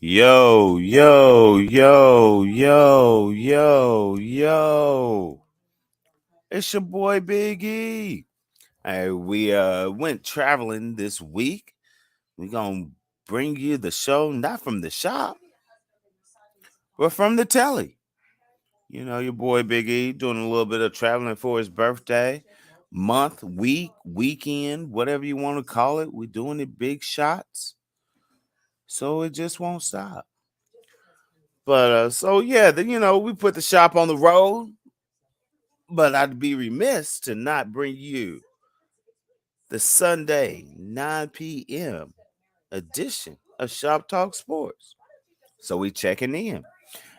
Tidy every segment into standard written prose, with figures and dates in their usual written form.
Yo, yo, yo, yo, yo, yo. It's your boy Big E. Hey, we went traveling this week. We're gonna bring you the show not from the shop, but from the telly. You know, your boy Big E doing a little bit of traveling for his birthday, month, week, weekend, whatever you want to call it. We're doing it big shots. So it just won't stop. But so yeah, we put the shop on the road. But I'd be remiss to not bring you the Sunday 9 p.m. edition of Shop Talk Sports. So we checking in.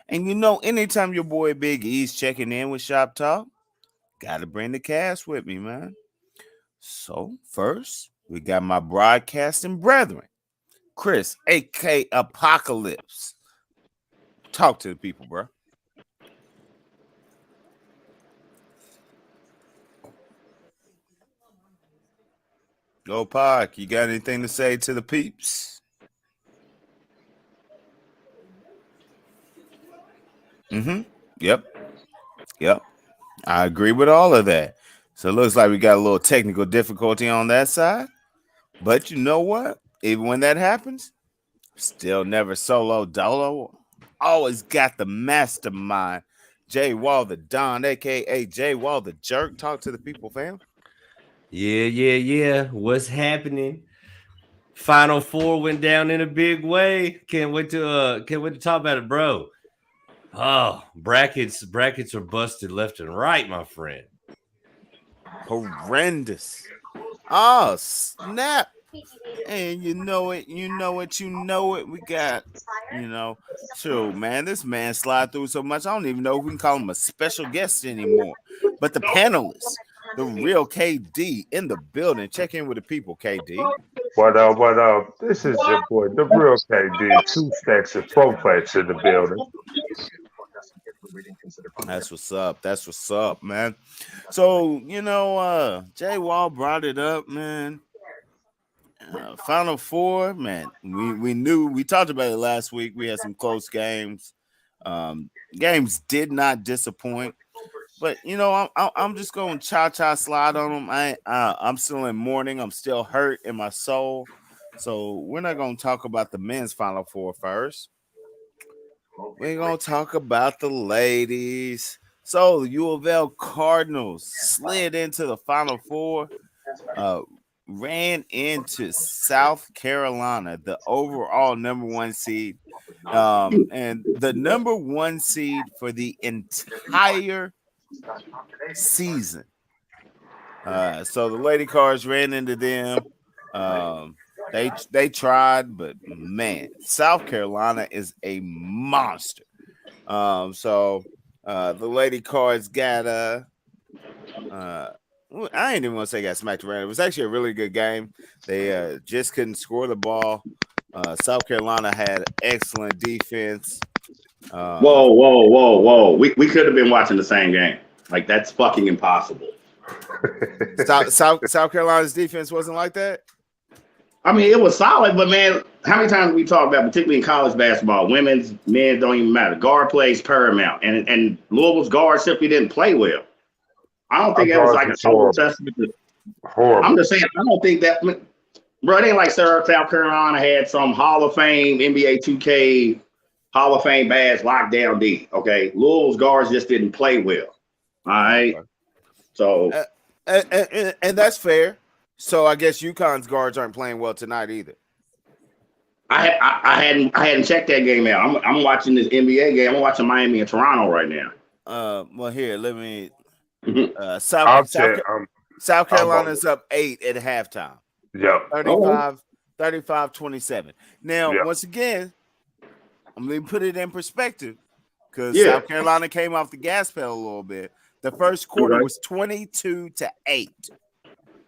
And anytime your boy Big E's checking in with Shop Talk, gotta bring the cast with me, man. So first, we got my broadcasting brethren, Chris, aka Apocalypse. Talk to the people, bro. Go Pac, you got anything to say to the peeps? Mm-hmm. Yep. Yep. I agree with all of that. So it looks like we got a little technical difficulty on that side. But you know what? Even when that happens, still never solo dolo. Always got the mastermind, Jay Wall the Don, aka Jay Wall the Jerk. Talk to the people, fam. Yeah. What's happening? Final Four went down in a big way. Can't wait to talk about it, bro. Oh, brackets are busted left and right, my friend. Horrendous. Oh, snap. And you know it, you know it, you know it. We got, sure, man. This man slide through so much. I don't even know if we can call him a special guest anymore. But the panelists, the real KD in the building. Check in with the people, KD. What up, what up? This is your boy, the real KD, two stacks and four plates in the building. That's what's up. That's what's up, man. So, Jay Wall brought it up, man. Final four, man. We knew we talked about it last week. We had some close games. Games did not disappoint, but I'm just going to cha slide on them. I'm still in mourning. I'm still hurt in my soul. So we're not going to talk about the men's Final Four first. We're going to talk about the ladies. So the U of L Cardinals slid into the Final Four. Uh, Ran into South Carolina, the overall number one seed, and the number one seed for the entire season. So the Lady Cards ran into them. They tried, but man, South Carolina is a monster. The Lady Cards got I ain't even want to say got smacked around. It was actually a really good game. They just couldn't score the ball. South Carolina had excellent defense. Whoa. We could have been watching the same game. Like, that's fucking impossible. South Carolina's defense wasn't like that? I mean, it was solid, but man, how many times we talk about, particularly in college basketball, women's, men don't even matter. Guard plays paramount. And Louisville's guard simply didn't play well. I don't think that was like a total testament to. Horrible. I'm just saying, I don't think that, bro, it ain't like South Carolina had some Hall of Fame NBA 2K Hall of Fame badge lockdown D. Okay, Louisville's guards just didn't play well. All right, so and that's fair. So I guess UConn's guards aren't playing well tonight either. I hadn't checked that game out. I'm watching this NBA game. I'm watching Miami and Toronto right now. Well, here, let me. I'll South Carolina's up 8 at halftime. Yep. 35-27. Now, once again, I'm going to put it in perspective because South Carolina came off the gas pedal a little bit. The first quarter was 22-8. All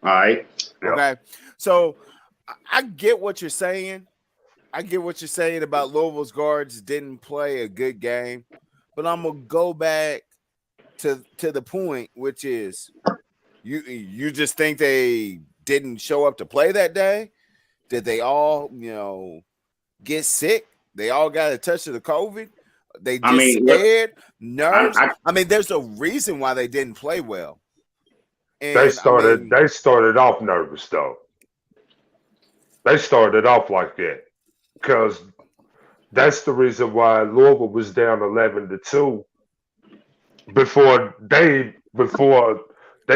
right. Okay. So I get what you're saying. I get what you're saying about Louisville's guards didn't play a good game, but I'm going to go back to the point, which is you just think they didn't show up to play that day? Did they all, get sick. They all got a touch of the COVID. They just I mean, scared, nerves. I, I mean, there's a reason why they didn't play well. They And I started. mean, They started off nervous though. They started off like that because that's the reason why Louisville was down 11-2 before they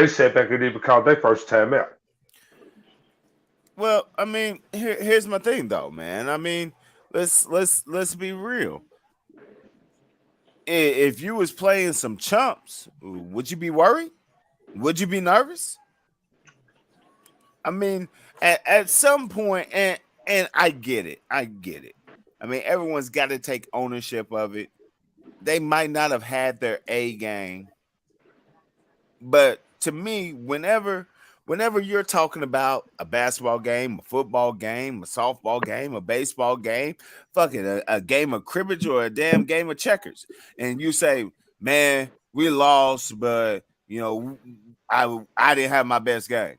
sat back and even called their first time out. well, I mean, here's my thing though, man. I mean, let's be real. If you was playing some chumps, would you be worried? Would you be nervous? I mean, at some point, and I get it. I get it. I mean, everyone's got to take ownership of it. They might not have had their A game, but to me, whenever you're talking about a basketball game, a football game, a softball game, a baseball game, fucking a game of cribbage or a damn game of checkers, and you say, "Man, we lost, but you know, I didn't have my best game."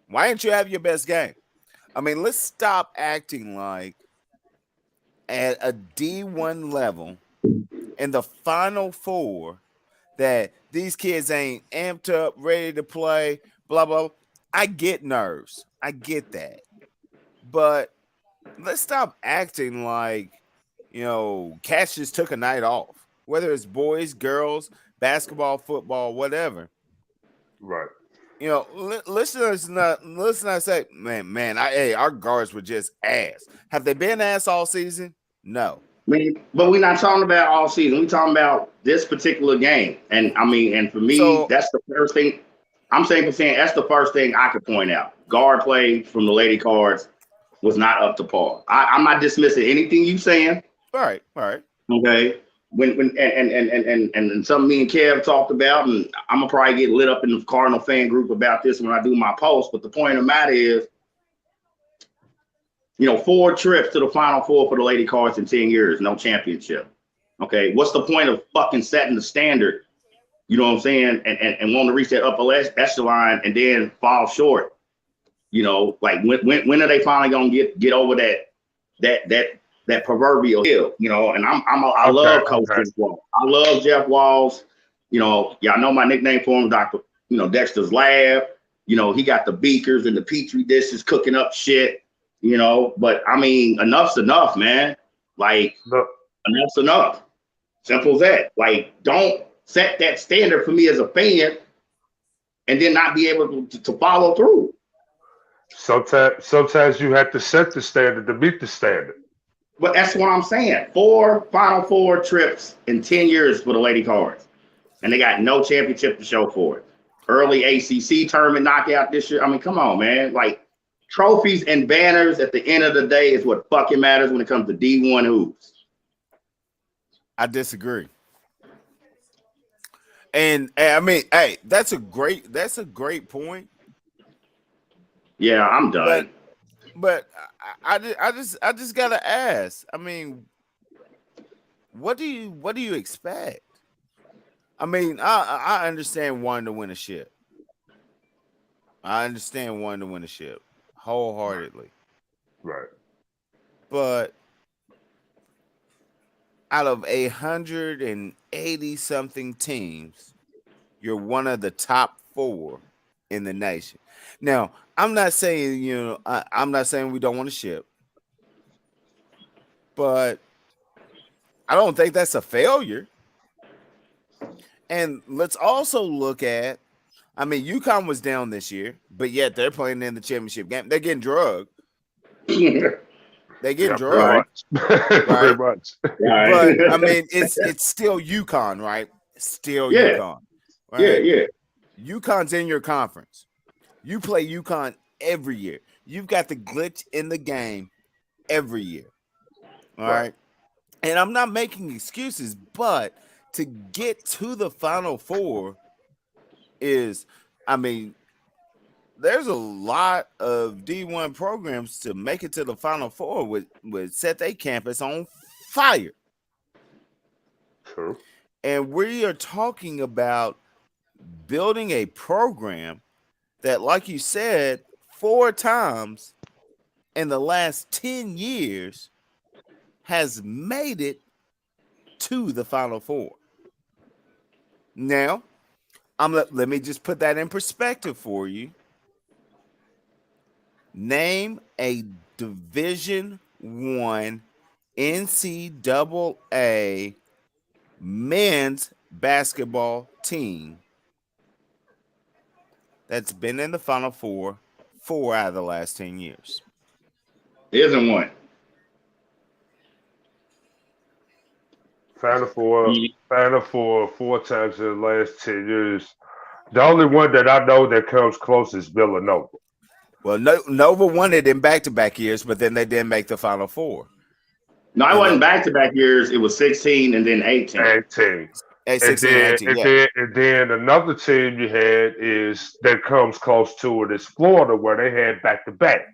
Why didn't you have your best game? I mean, let's stop acting like at a D1 level in the Final Four that these kids ain't amped up, ready to play, blah, blah. I get nerves. I get that. But let's stop acting like, cats just took a night off, whether it's boys, girls, basketball, football, whatever. Right. Listeners not say, man, our guards were just ass. Have they been ass all season? No. but we're not talking about all season. We're talking about this particular game. And I mean, and for me, that's the first thing. I'm saying that's the first thing I could point out. Guard play from the Lady Cards was not up to par. I'm not dismissing anything you saying. Right. Okay. And something me and Kev talked about, and I'm gonna probably get lit up in the Cardinal fan group about this when I do my post. But the point of the matter is, 4 trips to the Final Four for the Lady Cards in 10 years, no championship. Okay, what's the point of fucking setting the standard? You know what I'm saying? And wanting to reach that upper echelon and then fall short. Like when are they finally gonna get over that proverbial hill? And I love Coach Jeff Walls. I love Jeff Walls. Y'all know my nickname for him, Dr. Dexter's Lab. He got the beakers and the petri dishes cooking up shit. But I mean, enough's enough, man. Like, enough's enough. Simple as that. Like, don't set that standard for me as a fan and then not be able to follow through. Sometimes you have to set the standard to meet the standard. But that's what I'm saying. 4 Final Four trips in 10 years for the Lady Cards. And they got no championship to show for it. Early ACC tournament knockout this year. I mean, come on, man. Like, trophies and banners at the end of the day is what fucking matters when it comes to D1 hoops. I disagree. And I mean, hey, that's a great point. Yeah, I'm done. But I just gotta ask. I mean, what do you expect? I mean, I understand wanting to win a ship. Wholeheartedly. Right. But out of 180 something teams, you're one of the top 4 in the nation. Now, I'm not saying, I'm not saying we don't want to ship, but I don't think that's a failure. And let's also look at, I mean, UConn was down this year, but yet they're playing in the championship game. They're getting drugged. They get drugged. Right. Very much. Right. But I mean, it's still UConn, right? Still UConn. Right? Yeah. UConn's in your conference. You play UConn every year. You've got the glitch in the game every year. All right. And I'm not making excuses, but to get to the Final Four is, I mean, there's a lot of D1 programs to make it to the Final Four with set their campus on fire. True. And we are talking about building a program that, like you said, 4 times in the last 10 years has made it to the Final Four. Now, let me just put that in perspective for you. Name a Division I NCAA men's basketball team that's been in the Final Four 4 out of the last 10 years. Isn't one. Final Four 4 times in the last 10 years. The only one that I know that comes close is Villanova. Well, Nova won it in back-to-back years, but then they didn't make the Final Four. No, it wasn't back-to-back years. It was 16 and then 18. 18. 16, 18, and then another team you had is that comes close to it is Florida, where they had back-to-back.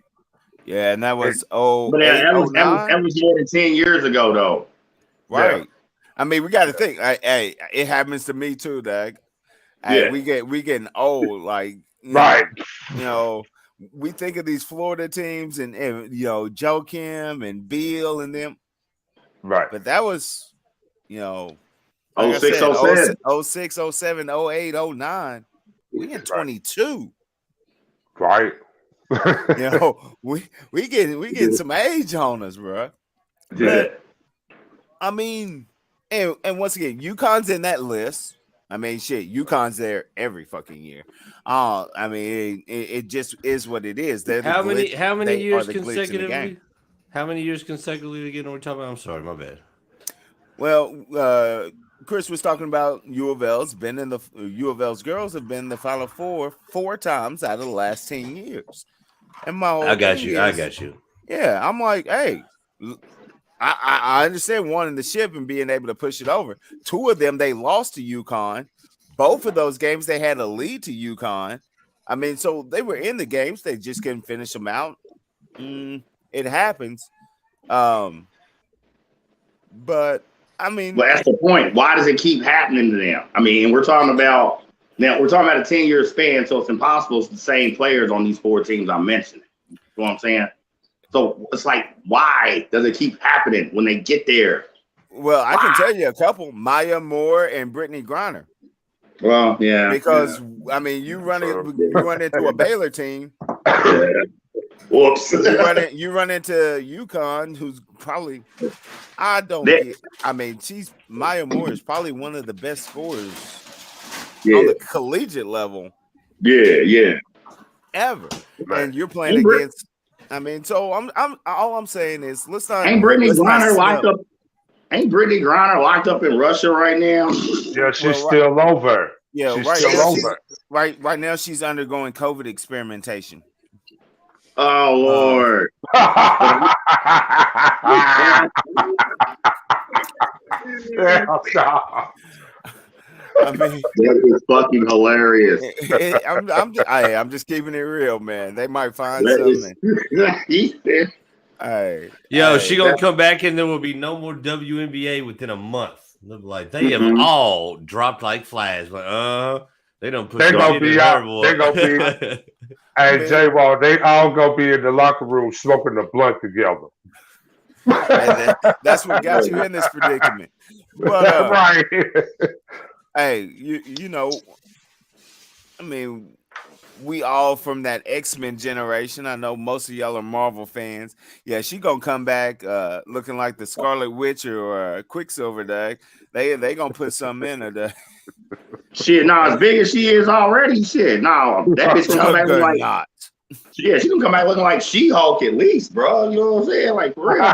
Yeah, and that was that was more than 10 years ago, though. Right. Yeah. I mean, we got to think. Hey, it happens to me too, Doug. Hey, we getting old. Like, we think of these Florida teams and Joakim and Beal and them. Right. But that was, like 06, 07. 06, 07, 08, 09. We in 22. Right. we getting some age on us, bro. Yeah. But, I mean, and once again, UConn's in that list. I mean, shit, UConn's there every fucking year. I mean, it just is what it is. How many years consecutively? How many years consecutively again are we talking about? I'm sorry, my bad. Well, Chris was talking about U of L's girls have been in the Final Four 4 times out of the last 10 years. And my whole I got you. Yeah, I'm like, hey, I understand wanting the ship and being able to push it over. 2 of them they lost to UConn. Both of those games they had a lead to UConn. I mean, so they were in the games, they just couldn't finish them out. It happens. But I mean, but that's the point. Why does it keep happening to them? I mean, we're talking about a 10-year span, so it's impossible it's the same players on these 4 teams I'm mentioning. You know what I'm saying? So it's like, why does it keep happening when they get there? Well, I can tell you a couple: Maya Moore and Brittany Griner. Well, yeah, because I mean, you run into a Baylor team. Whoops! you run into UConn, who's probably Maya Moore is probably one of the best scorers on the collegiate level. Yeah, ever. And you're playing against. I mean, so I'm all I'm saying is let's not. Ain't Brittany Griner locked up in Russia right now? Yeah, she's still over. Yeah, she's right still now, over. Right now she's undergoing COVID experimentation. Oh Lord. I mean, that is fucking hilarious. I'm just keeping it real, man. They might find something. She gonna come back and there will be no more WNBA within a month. Like they have all dropped like flies. Like, they don't put. They gonna be out. They gonna be. Hey, J-Wall, they all gonna be in the locker room smoking a blunt together. That's what got you in this predicament. But, right. Hey, you know, I mean, we all from that X-Men generation. I know most of y'all are Marvel fans. Yeah, she gonna come back looking like the Scarlet Witch or Quicksilver. Dag. They gonna put something in her. Shit, as big as she is already, shit, that bitch gonna come back like not. Yeah, she gonna come back looking like She-Hulk at least, bro. You know what I'm saying? Like for real.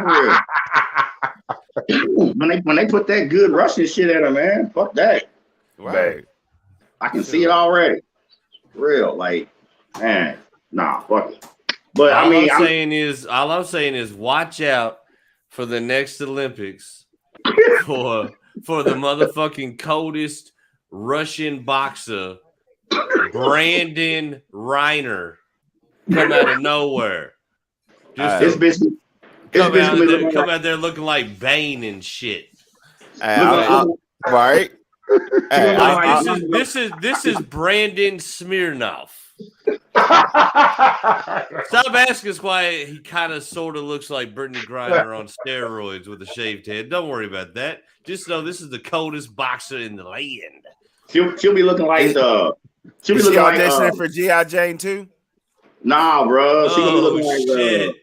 when they put that good Russian shit at her, man, fuck that. Right. I can see it already. Real, like, man, fuck it. But all I'm saying is watch out for the next Olympics for the motherfucking coldest Russian boxer, Brandon Reiner, come out of nowhere. This bitch come out there looking like Bane and shit. Right. This is Brandon Smirnov. Stop asking us why he kind of sort of looks like Brittany Griner on steroids with a shaved head. Don't worry about that. Just know this is the coldest boxer in the land. She'll be looking like she'll be Is she looking like auditioning for G.I. Jane too? Nah, bro. She gonna be looking like shit.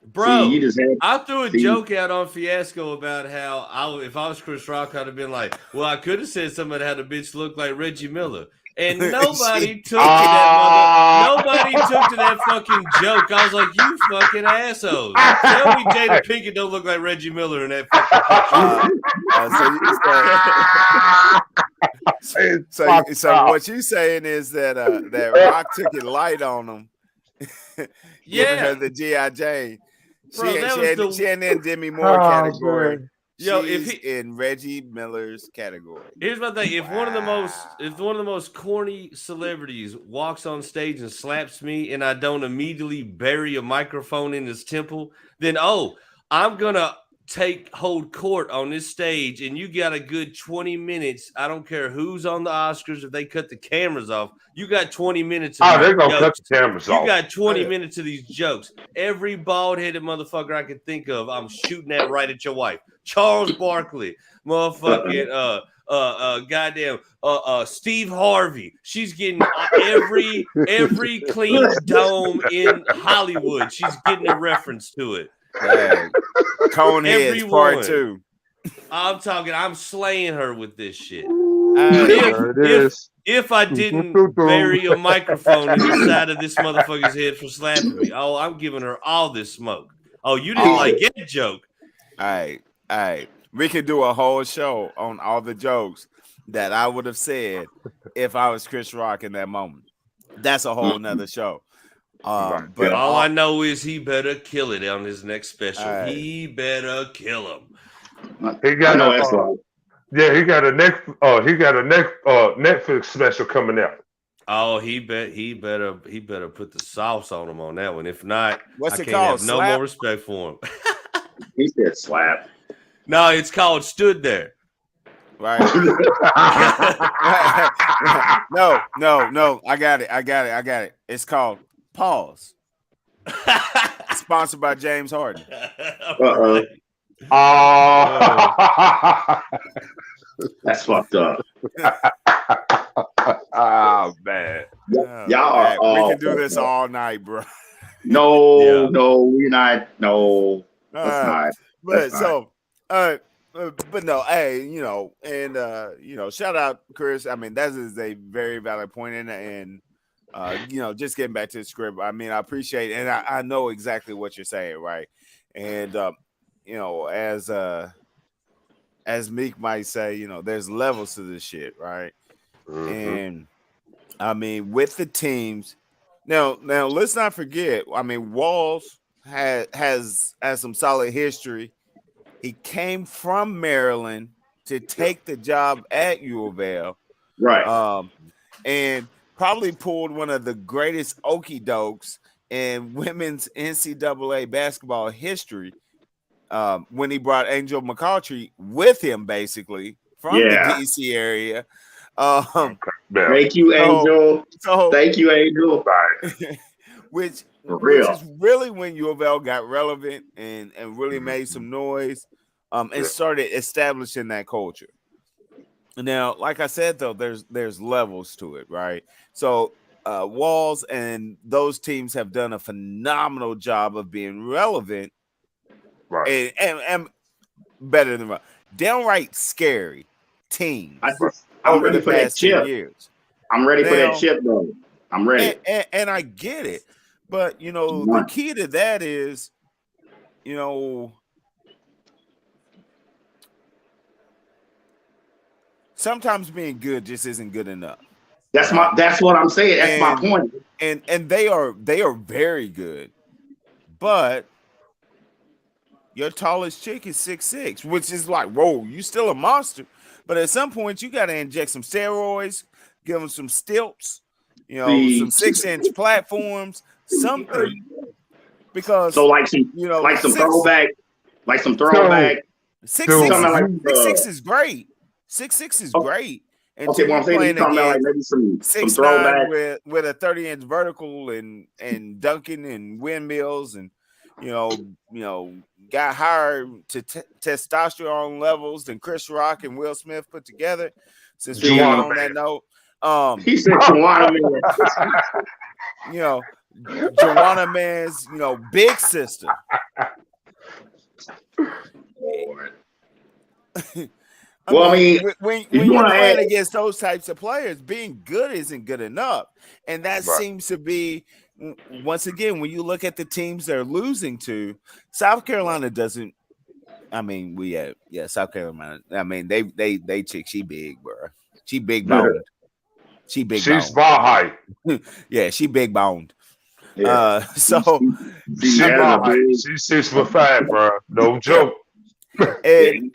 Bro, see, I threw a joke out on Fiasco about how if I was Chris Rock, I'd have been like, well, I could have said something that had a bitch look like Reggie Miller. And nobody took to that nobody took to that fucking joke. I was like, you fucking assholes. Tell me Jada Pinkett don't look like Reggie Miller in that fucking So what you saying is that that Rock took it light on him. Giving her the G.I. Jane. She ain't in Demi Moore category. Man. She's in Reggie Miller's category. Here's my thing: if one of the most corny celebrities walks on stage and slaps me, and I don't immediately bury a microphone in his temple, then I'm gonna hold court on this stage, and you got a good 20 minutes. I don't care who's on the Oscars if they cut the cameras off. You got 20 minutes. They're gonna cut the cameras off. You got 20 minutes of these jokes. Every bald-headed motherfucker I can think of, I'm shooting that right at your wife. Charles Barkley, motherfucking goddamn Steve Harvey. She's getting every clean dome in Hollywood. She's getting a reference to it. Coneheads Part 2. I'm slaying her with this shit. If I didn't bury a microphone in the side of this motherfucker's head for slapping me, I'm giving her all this smoke. Oh, you didn't like that joke? All right. We could do a whole show on all the jokes that I would have said if I was Chris Rock in that moment. That's a whole nother show. But all I know is he better kill it on his next special. He better kill him. He got he got a Netflix special coming out. Oh, he better put the sauce on him on that one. If not, what's I it can't called? have no more respect for him. He said slap. No, it's called Stood There. Right. No. I got it. It's called Pause. Sponsored by James Harden. That's fucked up. Oh man. Y'all we can do this all night, bro. No, we're not. No, that's not. But no, hey, shout out Chris. I mean, that is a very valid point, and just getting back to the script. I mean, I appreciate it, and I know exactly what you're saying, right? And as Meek might say, there's levels to this shit, right? Mm-hmm. And I mean, with the teams, now let's not forget. I mean, Walls has some solid history. He came from Maryland to take the job at U of L, right? And probably pulled one of the greatest okie dokes in women's NCAA basketball history when he brought Angel McCoughtry with him, basically from the DC area. Thank you, Angel. Thank you, Angel. Which is really when U of L got relevant and really made some noise and started establishing that culture. Now, like I said, though, there's levels to it, right? So Walls and those teams have done a phenomenal job of being relevant, right? And better than downright scary teams. I'm ready for that chip. Years. I'm ready for that chip, though. I'm ready, and I get it, but the key to that is, sometimes being good just isn't good enough. That's what I'm saying. That's my point. And they are very good, but your tallest chick is 6'6", which is like, whoa, you still a monster. But at some point, you got to inject some steroids, give them some stilts, some 6-inch platforms, something. Because like some throwback. 6'6" is great. 6'6" is great. Okay, well, I'm saying you're talking about like maybe some 6'9" throwback with a 30-inch vertical and dunking and windmills and got higher to testosterone levels than Chris Rock and Will Smith put together. Since we're on that note, he said Joanna Man. Joanna Man's big sister. When you're playing against those types of players, being good isn't good enough. And that seems to be, once again, when you look at the teams they're losing to, South Carolina doesn't. I mean, South Carolina. I mean, they chick, she big, bro. She big boned. She's ball height. Yeah, she big boned. Yeah. She's 6'5", bro. No joke. And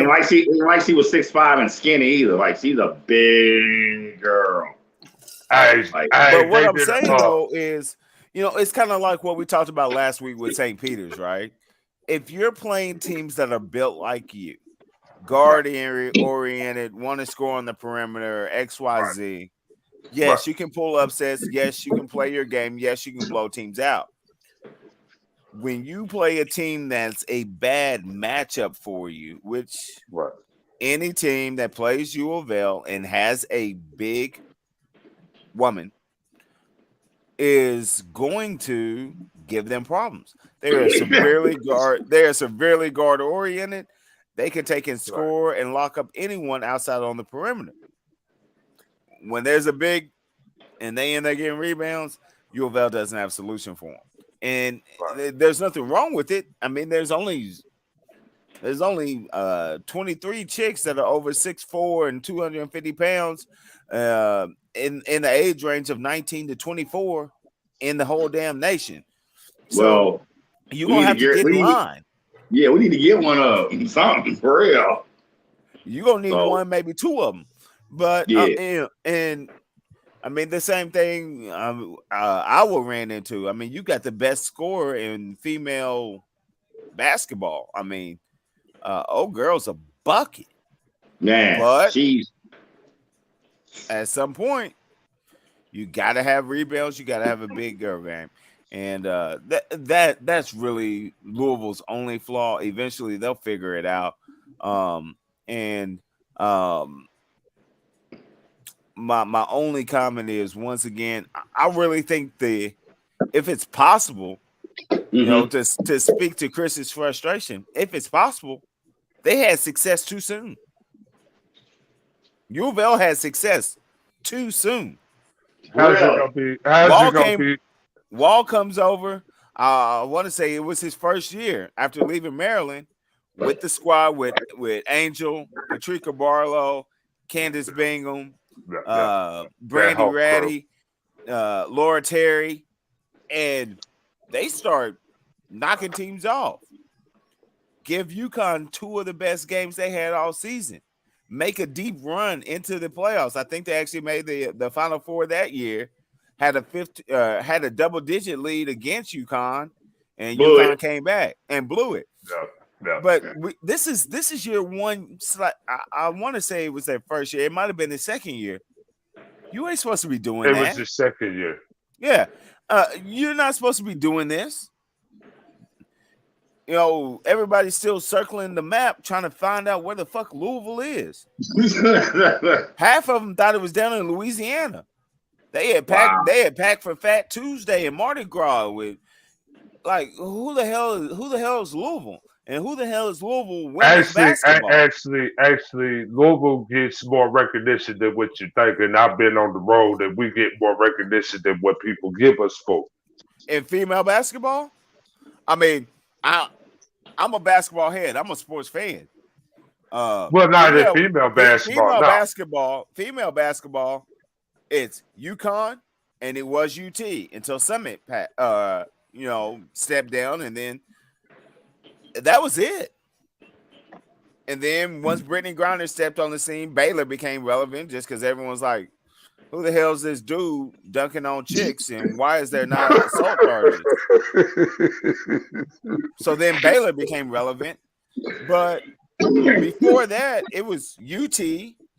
like she was 6'5" and skinny either. Like she's a big girl. But what I'm saying though is, it's kind of like what we talked about last week with St. Peter's, right? If you're playing teams that are built like you, guard oriented, want to score on the perimeter, XYZ, yes, you can pull upsets. Yes, you can play your game. Yes, you can blow teams out. When you play a team that's a bad matchup for you, which any team that plays U of L and has a big woman is going to give them problems. They are severely guard oriented. They can take and score and lock up anyone outside on the perimeter. When there's a big and they end up getting rebounds, U of L doesn't have a solution for them. And there's nothing wrong with it. I mean, there's only 23 chicks that are over 6'4" and 250 pounds in the age range of 19 to 24 in the whole damn nation. So you're gonna have to get in line. Yeah, we need to get one of something for real. You're gonna need one, maybe two of them. But and I mean, the same thing I ran into. I mean, you got the best scorer in female basketball. I mean, girl's a bucket. Man, but at some point, you got to have rebounds. You got to have a big girl game. And that's really Louisville's only flaw. Eventually, they'll figure it out. My only comment is, once again, I really think if it's possible, to speak to Chris's frustration, if it's possible, they had success too soon. U of L had success too soon. How's it gonna be? Wall comes over. I want to say it was his first year after leaving Maryland with the squad with Angel, Patricia Barlow, Candace Bingham, Brandy Ratty, Laura Terry, and they start knocking teams off. Give UConn two of the best games they had all season. Make a deep run into the playoffs. I think they actually made the Final Four that year. Had a double-digit lead against UConn, and UConn came back and blew it. Yeah. But this is year one. I want to say it was their first year. It might have been the second year. You ain't supposed to be doing that. It was the second year. Yeah. You're not supposed to be doing this. Everybody's still circling the map trying to find out where the fuck Louisville is. Half of them thought it was down in Louisiana. They had packed for Fat Tuesday and Mardi Gras with, like, who the hell is Louisville? And who the hell is Louisville women's basketball? Actually, Louisville gets more recognition than what you think. And I've been on the road and we get more recognition than what people give us for. In female basketball? I mean, I'm a basketball head. I'm a sports fan. Well, not in female basketball. Female basketball, it's UConn and it was UT until Summit stepped down, and then that was it. And then once Brittany Griner stepped on the scene, Baylor became relevant just because everyone's like, who the hell is this dude dunking on chicks, and why is there not assault charges? So then Baylor became relevant. But before that, it was UT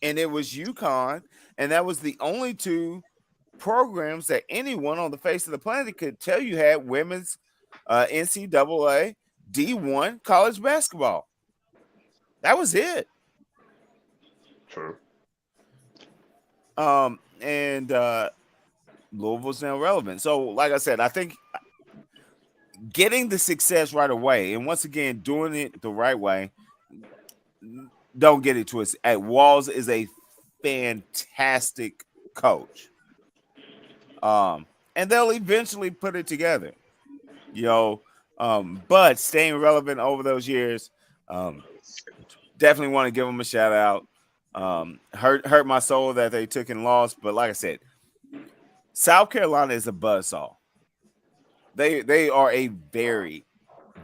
and it was UConn, and that was the only two programs that anyone on the face of the planet could tell you had women's NCAA D1 college basketball. That was it. True. And Louisville's now relevant. So, like I said, I think getting the success right away, and once again, doing it the right way, don't get it twisted. Walls is a fantastic coach. And they'll eventually put it together, but staying relevant over those years, definitely want to give them a shout out. Hurt my soul that they took and lost, but like I said, South Carolina is a buzzsaw. They are a very,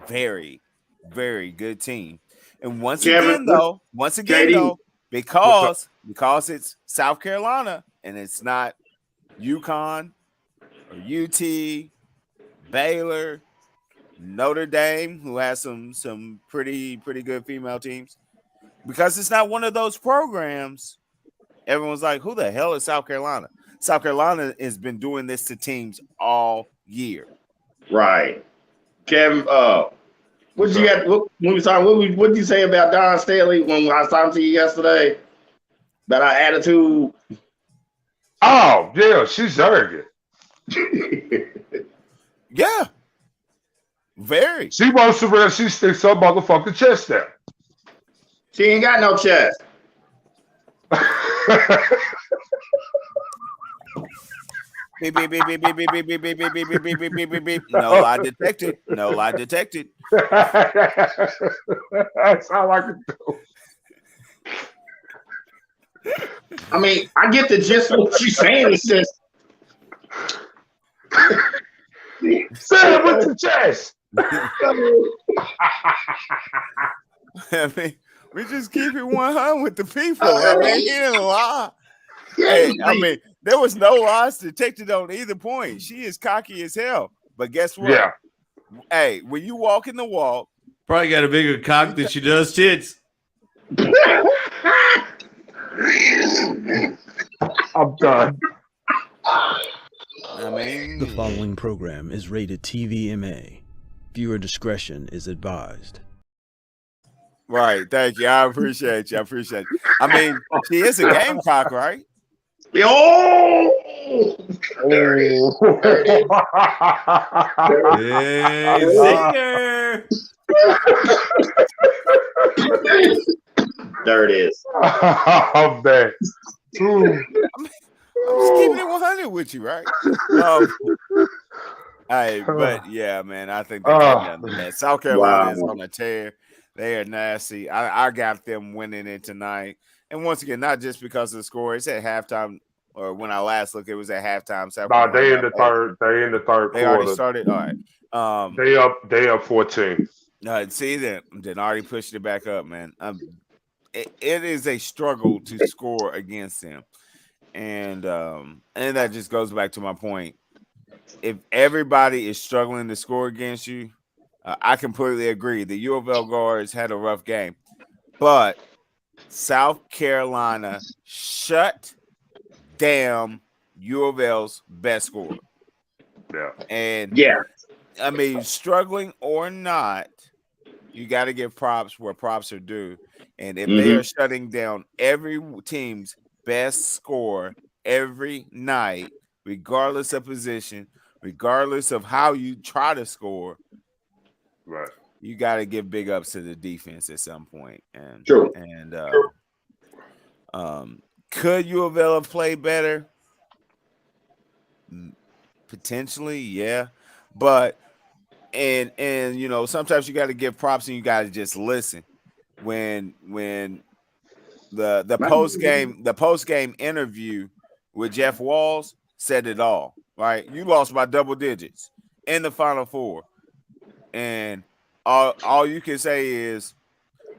very, very good team. And once again, because it's South Carolina and it's not UConn or UT, Baylor, Notre Dame, who has some pretty good female teams, because it's not one of those programs, everyone's like, who the hell is South Carolina? South Carolina has been doing this to teams all year. Right. Kevin, what did you say about Don Staley when I was talking to you yesterday? About our attitude? Oh, yeah, she's arrogant. Yeah. Very. She wants to wear, she sticks her motherfucking chest out. She ain't got no chest. Beep, beep, beep, beep, beep, beep, beep, beep, beep, beep, beep, beep, beep, beep, beep, beep. No lie detected. No lie detected. That's all I can do. I mean, I get the gist of what she's saying. It's just say it with the chest. I mean, we just keep it 100 with the people. I mean, he didn't lie. Hey, I mean, there was no lies detected on either point. She is cocky as hell. But guess what? Yeah. Hey, when you walk in the walk, Probably got a bigger cock than she does tits. I'm done. I mean, The following program is rated TVMA. Viewer discretion is advised. right. Thank you. I appreciate you. I mean, she is a gamecock, right? oh, Hey, zinger! there it is. I'm bad. I'm just keeping it 100 with you, right? Hey, but yeah, man, I think they got nothing to that. South Carolina is on a tear. They are nasty. I got them winning it tonight. And once again, not just because of the score. It's at halftime, or when I last looked, it was at halftime. South Nah, Carolina they in the third. They in the third They quarter. already started. All right. They up 14. See that? Then already pushed it back up, man. It is a struggle to score against them, and that just goes back to my point. If everybody is struggling to score against you, I completely agree. The U of L guards had a rough game, but South Carolina shut down U of L's best scorer. Yeah. And Yeah. I mean, struggling or not, you got to give props where props are due. And if they are shutting down every team's best score every night, regardless of position, regardless of how you try to score, Right. you got to give big ups to the defense at some point. And True. And could U of L have played better? Potentially, yeah. But and you know, sometimes you got to give props and you got to just listen. When the post game interview with Jeff Walls said it all, right? You lost by double digits in the Final Four, and all you can say is,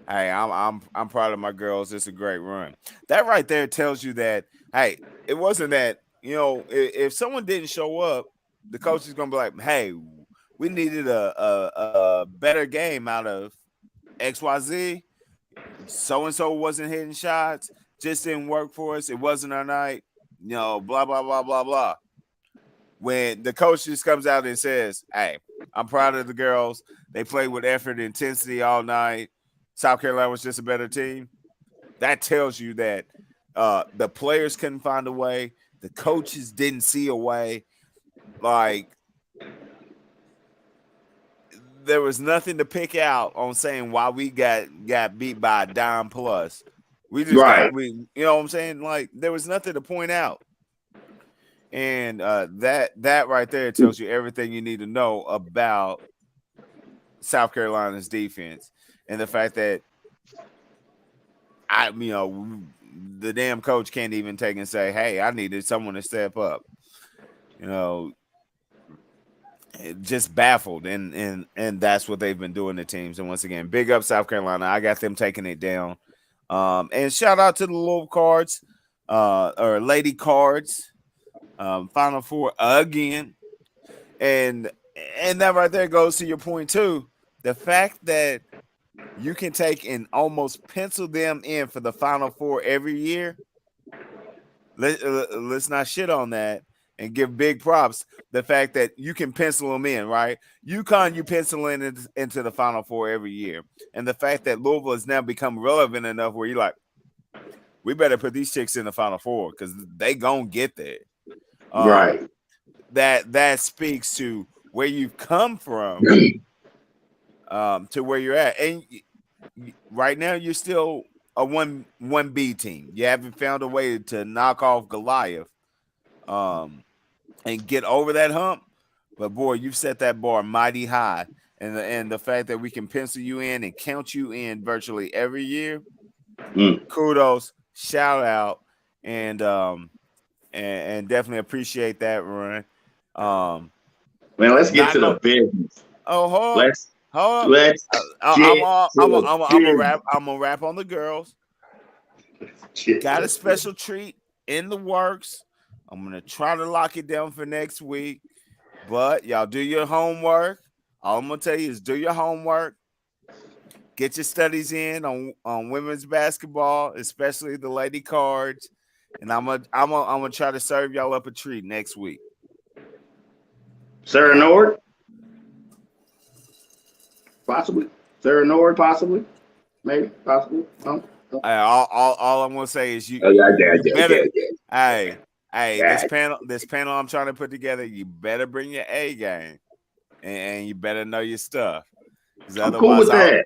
"Hey, I'm proud of my girls. It's a great run." That right there tells you that, hey, it wasn't that, you know, if someone didn't show up, the coach is gonna be like, "Hey, we needed a better game out of XYZ. So and so wasn't hitting shots. just didn't work for us. It wasn't our night. Blah, blah, blah, blah, blah. When the coach just comes out and says, hey, I'm proud of the girls. They played with effort and intensity all night. South Carolina was just a better team. That tells you that the players couldn't find a way. The coaches didn't see a way. Like, there was nothing to pick out on saying why we got beat by a dime plus. We just you know what I'm saying? Like, there was nothing to point out. And that right there tells you everything you need to know about South Carolina's defense and the fact that the damn coach can't even take and say, hey, I needed someone to step up. Just baffled, and that's what they've been doing to teams. And once again, big up South Carolina. I got them taking it down. And shout out to the Louisville Cards, or Lady Cards. Final Four again, and that right there goes to your point too. The fact that you can take and almost pencil them in for the Final Four every year. Let's not shit on that and give big props. The fact that you can pencil them in, right? UConn, you pencil into the Final Four every year, and the fact that Louisville has now become relevant enough where you're like, we better put these chicks in the Final Four because they gonna get there. Right. That speaks to where you've come from to where you're at. And right now you're still a 1B team. You haven't found a way to knock off Goliath and get over that hump. But boy, you've set that bar mighty high. And the fact that we can pencil you in and count you in virtually every year, kudos, shout out, and definitely appreciate that, Ryan. Man, let's get to the business. Oh, hold on. I'm gonna rap on the girls. Got a special treat in the works. I'm gonna try to lock it down for next week. But y'all do your homework. All I'm gonna tell you is do your homework. Get your studies in on women's basketball, especially the Lady Cards. And I'm gonna try to serve y'all up a treat next week. Sarah Nord, possibly. Sarah Nord, possibly. Maybe, possibly. No. All I'm gonna say is you better. Hey, this panel I'm trying to put together. You better bring your A game, and you better know your stuff. I'm cool with that.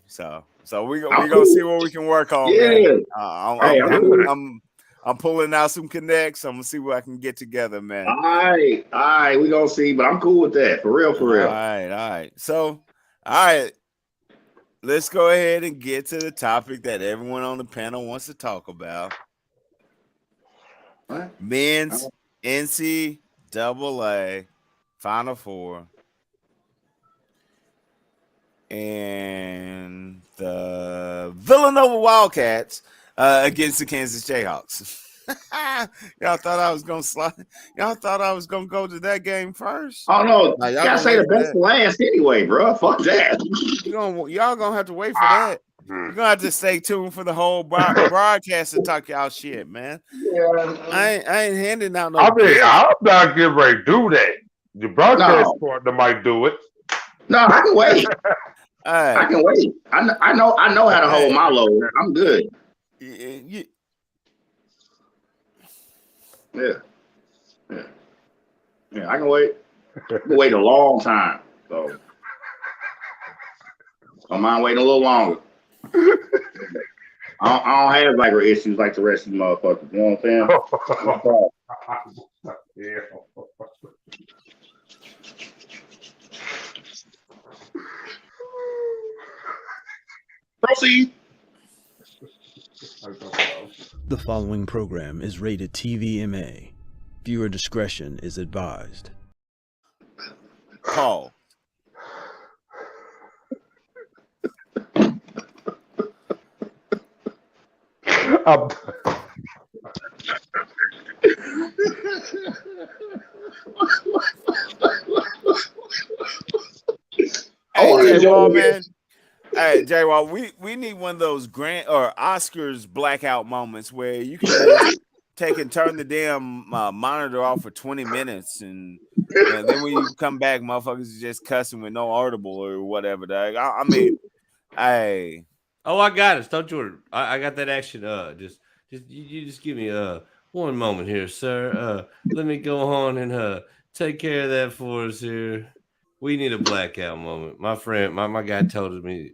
So we gonna see what we can work on. Yeah. Man. I'm pulling out some connects. I'm gonna see what I can get together, man. All right, we gonna see, but I'm cool with that. For real. All right. So, all right, let's go ahead and get to the topic that everyone on the panel wants to talk about. What? Men's NCAA Final Four and the Villanova Wildcats against the Kansas Jayhawks. Y'all thought I was gonna slide. Y'all thought I was gonna go to that game first. Oh no, you gotta say the best for last anyway, bro. Fuck that. Y'all gonna have to wait for that. You're gonna have to stay tuned for the whole broadcast to talk y'all shit, man. Yeah. I ain't handing out no. I'm not getting ready to do that. The broadcast partner might do it. No, I can wait. Right. I can wait. I know how to hold my load. I'm good. Yeah. I can wait. I can wait a long time. So I don't mind waiting a little longer. I don't have like issues like the rest of you motherfuckers. You know what I'm saying? Yeah. Proceed. The following program is rated TVMA. Viewer discretion is advised. Paul. Hey, man. Hey, J. Wall, we need one of those Grant or Oscars blackout moments where you can just take and turn the damn monitor off for 20 minutes, and then when you come back, motherfuckers is just cussing with no audible or whatever. Dog. I mean, hey. Oh, I got it. Don't you? I got that action. Just you just give me one moment here, sir. Let me go on and take care of that for us here. We need a blackout moment. My friend, my guy told me.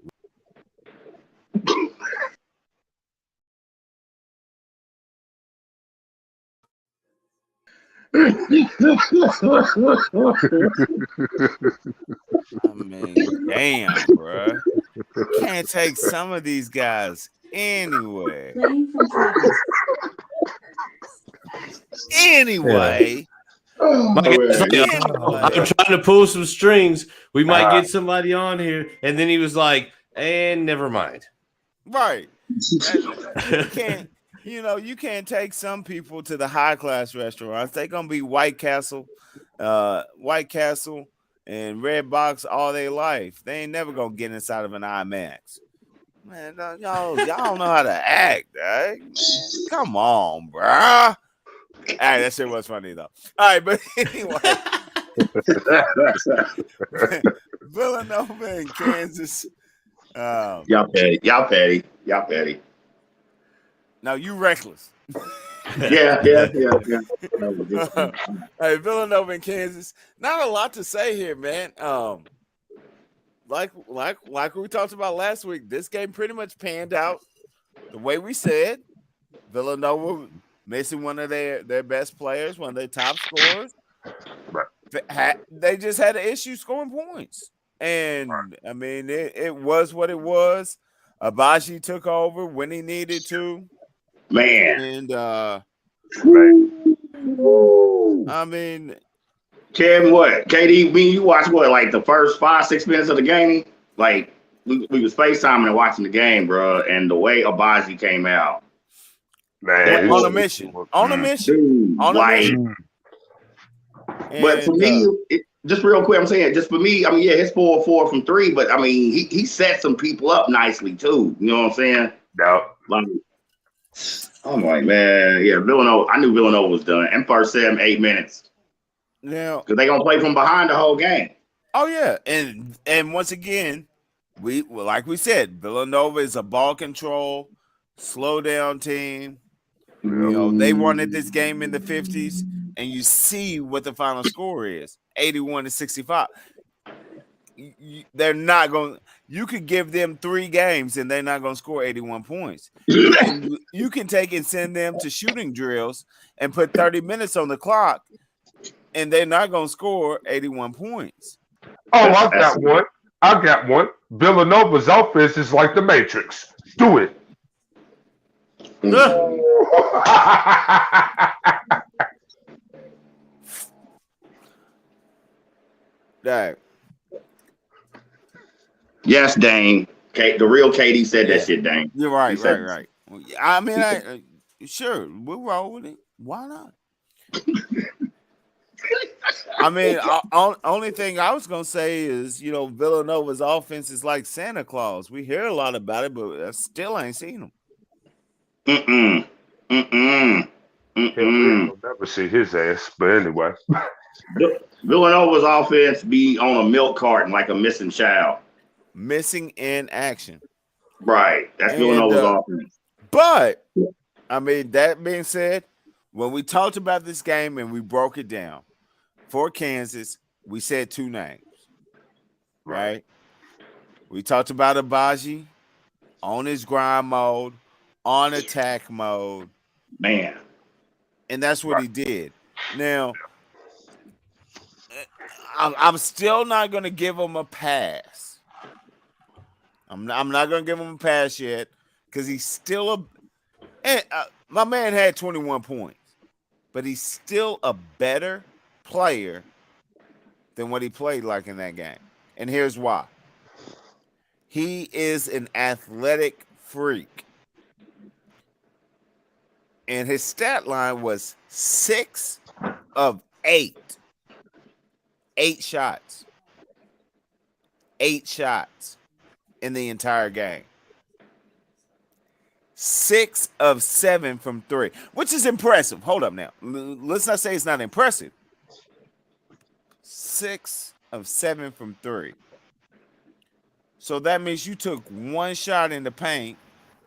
I mean, damn, bro. Can't take some of these guys anywhere. Anyway. My guy's like, Anyway. I'm trying to pull some strings. We might get somebody on here. And then he was like, and never mind. Right. You can't take some people to the high class restaurants. They're gonna be White Castle and Red Box all their life. They ain't never gonna get inside of an IMAX. Man, y'all don't know how to act, right? Man, come on, bruh. All right, that shit was funny though. All right, but anyway, Villanova and Kansas. Y'all petty. Now you reckless. Yeah. Hey, Villanova and Kansas. Not a lot to say here, man. Like we talked about last week, this game pretty much panned out the way we said. Villanova missing one of their best players, one of their top scorers. They just had an issue scoring points. And I mean, it was what it was. Abaji took over when he needed to. Man. And I mean, Kevin, what? KD, you watched what, like the first 5-6 minutes of the game? Like we was FaceTiming and watching the game, bro, and the way Abaji came out. Man, on a mission. Dude, but for me, just real quick, I'm saying, just for me, I mean, yeah, his 4-4 from 3, but I mean, he set some people up nicely too. You know what I'm saying? No. Like, I'm like, man, yeah, Villanova. I knew Villanova was done. And first 7-8 minutes. Now, because they gonna play from behind the whole game. Oh yeah, and once again, like we said, Villanova is a ball control, slow down team. You know, they wanted this game in the 50s, and you see what the final score is: 81-65. They're not going. You could give them 3 games, and they're not going to score 81 points. You can take and send them to shooting drills and put 30 minutes on the clock, and they're not going to score 81 points. Oh, I got one. Villanova's offense is like the Matrix. Do it. Dang. Yes, Dane. The real Katie said that shit, Dane. You're right. I mean, sure, we'll roll with it. Why not? I mean, only thing I was gonna say is, you know, Villanova's offense is like Santa Claus. We hear a lot about it, but I still ain't seen him. You'll never see his ass. But anyway, Villanova's offense be on a milk carton like a missing child. Missing in action. Right. That's Villanova's offense. But I mean, that being said, when we talked about this game and we broke it down for Kansas, we said 2 names. Right? We talked about Abaji on his grind mode, on attack mode. Man. And that's what he did. Now, I'm still not going to give him a pass. I'm not going to give him a pass yet because he's still my man had 21 points, but he's still a better player than what he played like in that game. And here's why. He is an athletic freak. And his stat line was 6 of 8. 8 shots. 8 shots. in the entire game. 6 of 7 from 3, which is impressive. Hold up now. Let's not say it's not impressive. 6 of 7 from 3. So that means you took one shot in the paint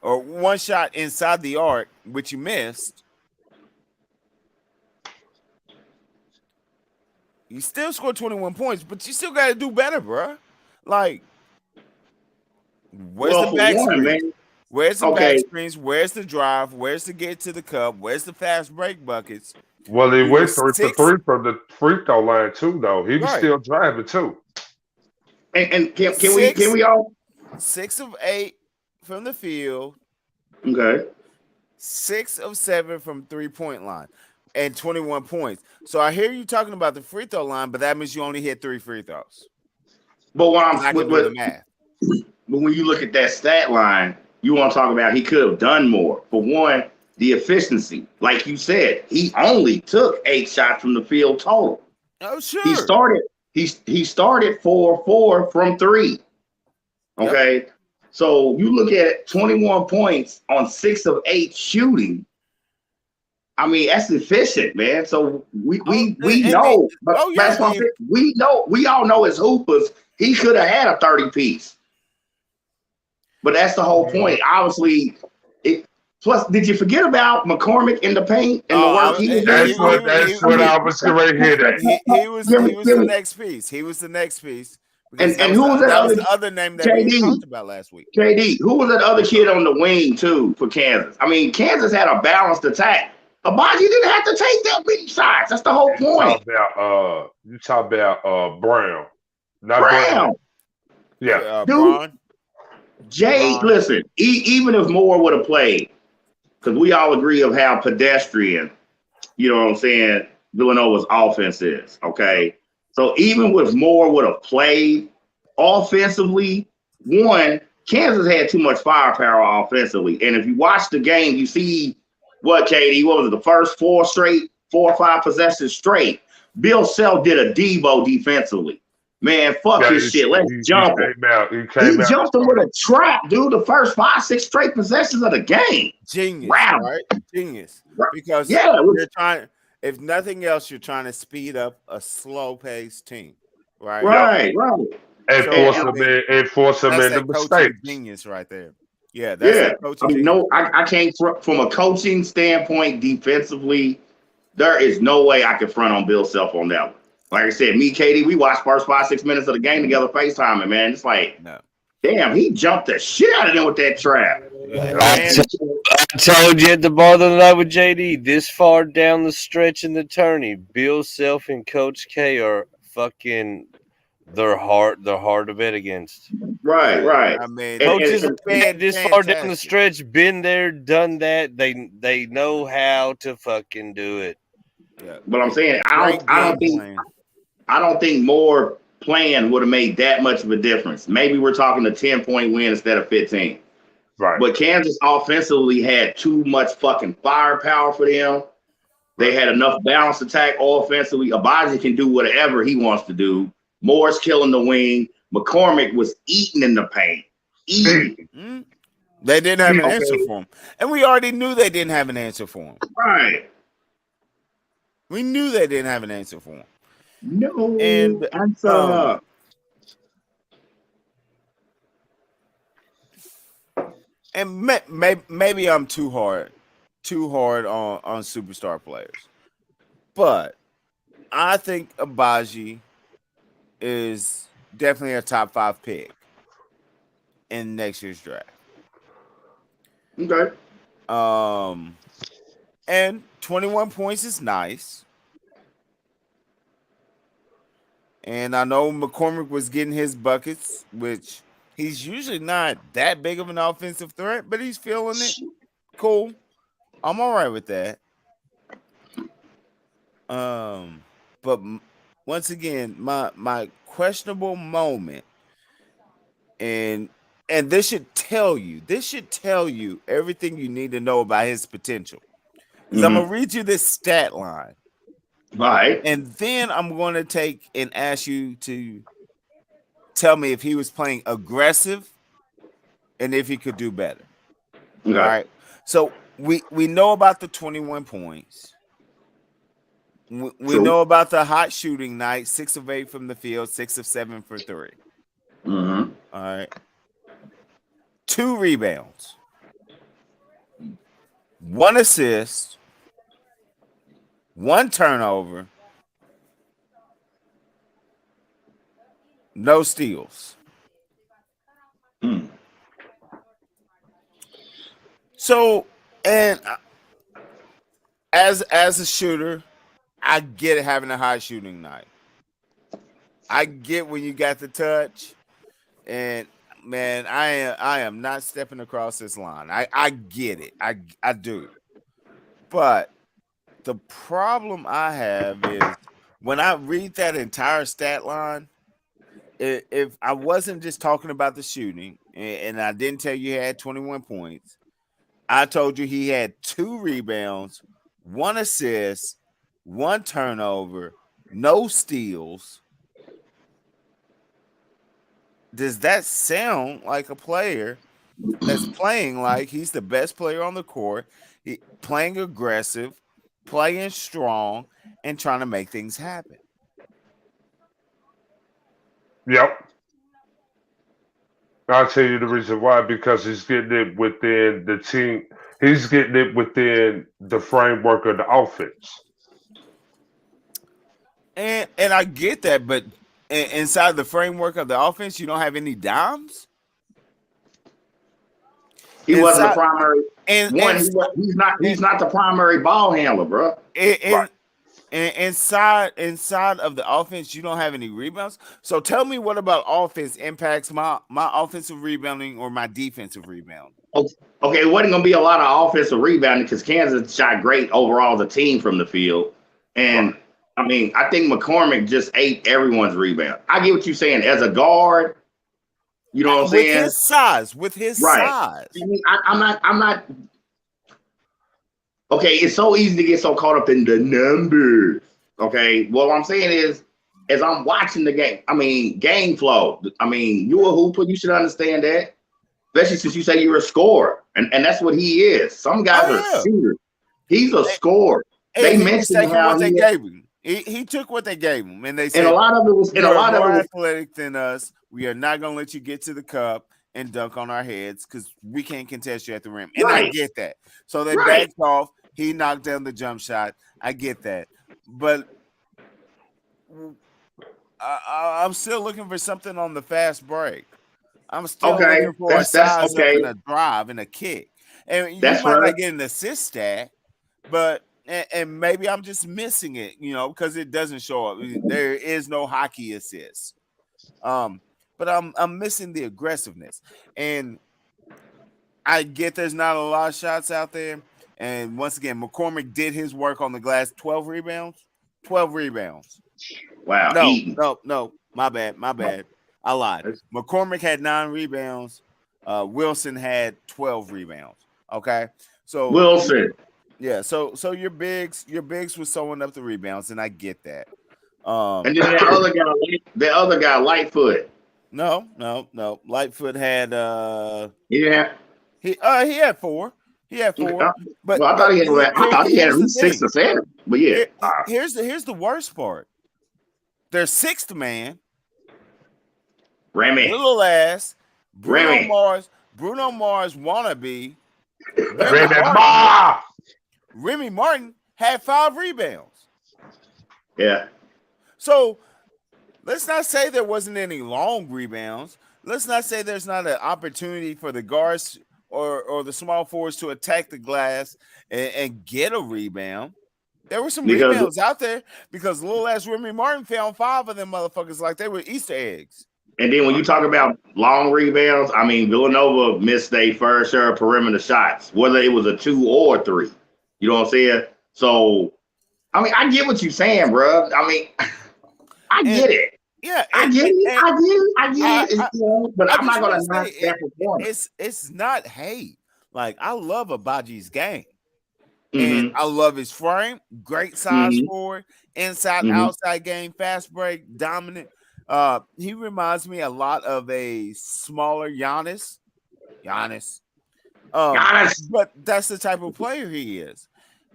or one shot inside the arc, which you missed. You still scored 21 points, but you still got to do better, bro. Like, where's the back screen? Where's the back screens? Where's the drive? Where's the get to the cup? Where's the fast break buckets? Well, he went 3 for 3 from the free throw line too, though. He was still driving too. And can we all 6 of 8 from the field? Okay. 6 of 7 from 3-point line, and 21 points. So I hear you talking about the free throw line, but that means you only hit 3 free throws. But when I can do the math. But when you look at that stat line, you want to talk about he could have done more. For one, the efficiency. Like you said, he only took 8 shots from the field total. Oh, sure. He started 4-4 from 3. Okay. Yep. So you look at 21 points on 6 of 8 shooting. I mean, that's efficient, man. So we know. That's what I'm saying. We all know as hoopers, he could have had a 30-piece. But that's the whole point. Obviously, plus, did you forget about McCormick in the paint and the work he was doing? That's what I was going to hit at. He was the next piece. He was the next piece. And who was that was the other name that we talked about last week? JD. Who was that other kid on the wing, too, for Kansas? I mean, Kansas had a balanced attack. Abaji didn't have to take that many shots. That's the whole point. You talk about Brown. Not Brown. Yeah. Braun. Listen, even if Moore would have played, because we all agree of how pedestrian, you know what I'm saying, Villanova's offense is, okay? So even if Moore would have played offensively, one, Kansas had too much firepower offensively. And if you watch the game, you see what, KD, what was it, the first 4 or 5 possessions straight, Bill Self did a Debo defensively. Man, fuck his shit. Let's jump him. He jumped him with a trap, dude, the first 5, 6 straight possessions of the game. Genius, right? Genius. Because you're trying, if nothing else, you're trying to speed up a slow-paced team, right? Right. And force them into mistakes. Genius right there. Yeah, that's coaching. I came from a coaching standpoint defensively. There is no way I can front on Bill Self on that one. Like I said, me, Katie, we watched first 5, 6 minutes of the game together, FaceTiming, man. It's like, damn, he jumped the shit out of them with that trap. I told you at the bar the other night with JD, this far down the stretch in the tourney, Bill Self and Coach K are fucking, they're hard to bet against. Right. I mean, coaches this far down the stretch, been there, done that. They know how to fucking do it. Yeah. But I'm saying, I don't think Moore playing would have made that much of a difference. Maybe we're talking a 10-point win instead of 15. Right. But Kansas offensively had too much fucking firepower for them. They had enough balanced attack offensively. Abaji can do whatever he wants to do. Moore's killing the wing. McCormick was eating in the paint. Mm-hmm. They didn't have an answer for him. And we already knew they didn't have an answer for him. Right. We knew they didn't have an answer for him. No and answer. And maybe I'm too hard on superstar players. But I think Abaji is definitely a top 5 pick in next year's draft. Okay. And 21 points is nice. And I know McCormick was getting his buckets, which he's usually not that big of an offensive threat, but he's feeling it. Cool. I'm all right with that. But once again, my questionable moment, and this should tell you everything you need to know about his potential. Because I'm gonna read you this stat line. Right. And then I'm going to take and ask you to tell me if he was playing aggressive and if he could do better. Okay. All right. So we know about the 21 points. We know about the hot shooting night, 6 of 8 from the field, 6 of 7 for 3. Mm-hmm. All right. 2 rebounds, 1 assist, 1 turnover, no steals. Mm. So, and as a shooter, I get it having a high shooting night. I get when you got the touch, and man, I am not stepping across this line. I get it. I do. But the problem I have is when I read that entire stat line, if I wasn't just talking about the shooting and I didn't tell you he had 21 points, I told you he had 2 rebounds, 1 assist, 1 turnover, no steals. Does that sound like a player that's playing like he's the best player on the court, playing aggressive, playing strong, and trying to make things happen? Yep. I'll tell you the reason why, because he's getting it within the team. He's getting it within the framework of the offense. And I get that, but inside the framework of the offense, you don't have any dimes. He wasn't the Inside- primary. And He's not the primary ball handler, bro. and inside of the offense, you don't have any rebounds. So tell me, what about offense impacts my offensive rebounding or my defensive rebound? Okay, it wasn't going to be a lot of offensive rebounding because Kansas shot great overall as a team from the field. And, I mean, I think McCormick just ate everyone's rebound. I get what you're saying. As a guard, you know what I'm saying? With his Right. size. I mean, I'm not. Okay, it's so easy to get so caught up in the numbers. Okay, well, what I'm saying is, as I'm watching the game, I mean, game flow. I mean, you a hooper, you should understand that. Especially since you say you're a scorer, and that's what he is. Some guys are shooters. He's a scorer. They mentioned how they gave him. He took what they gave him, and they said, and a lot of it was, more athletic than us. We are not going to let you get to the cup and dunk on our heads because we can't contest you at the rim. And I get that. So they backed off. He knocked down the jump shot. I get that. But I'm still looking for something on the fast break. I'm still looking for a size up and a drive and a kick. And you might not get an assist stat, but and maybe I'm just missing it, because it doesn't show up. There is no hockey assist. But I'm missing the aggressiveness. And I get there's not a lot of shots out there. And once again, McCormick did his work on the glass. 12 rebounds. 12 rebounds. Wow. No. My bad. I lied. McCormick had 9 rebounds. Wilson had 12 rebounds. Okay. So Wilson. Yeah. So your bigs was sewing up the rebounds, and I get that. And then the other guy, Lightfoot. No. Lightfoot had He had 4. He had 4. But I thought he had at least 6 or 7. But yeah. Here's the worst part. Their 6th man, Remy. little ass, Remy. Bruno Mars wannabe. Remy Martin had 5 rebounds. Yeah. So let's not say there wasn't any long rebounds. Let's not say there's not an opportunity for the guards or the small forwards to attack the glass and get a rebound. There were some rebounds out there because little ass Remy Martin found 5 of them motherfuckers like they were Easter eggs. And then when you talk about long rebounds, I mean, Villanova missed their first share of perimeter shots, whether it was a 2 or 3. You know what I'm saying? So, I mean, I get what you're saying, bro. I mean, I get it. Yeah, I get it. But I'm not gonna knock that performance. It's not hate. Like, I love Abaji's game. Mm-hmm. And I love his frame. Great size forward, inside, outside game, fast break, dominant. He reminds me a lot of a smaller Giannis. Giannis. Giannis, But that's the type of player he is.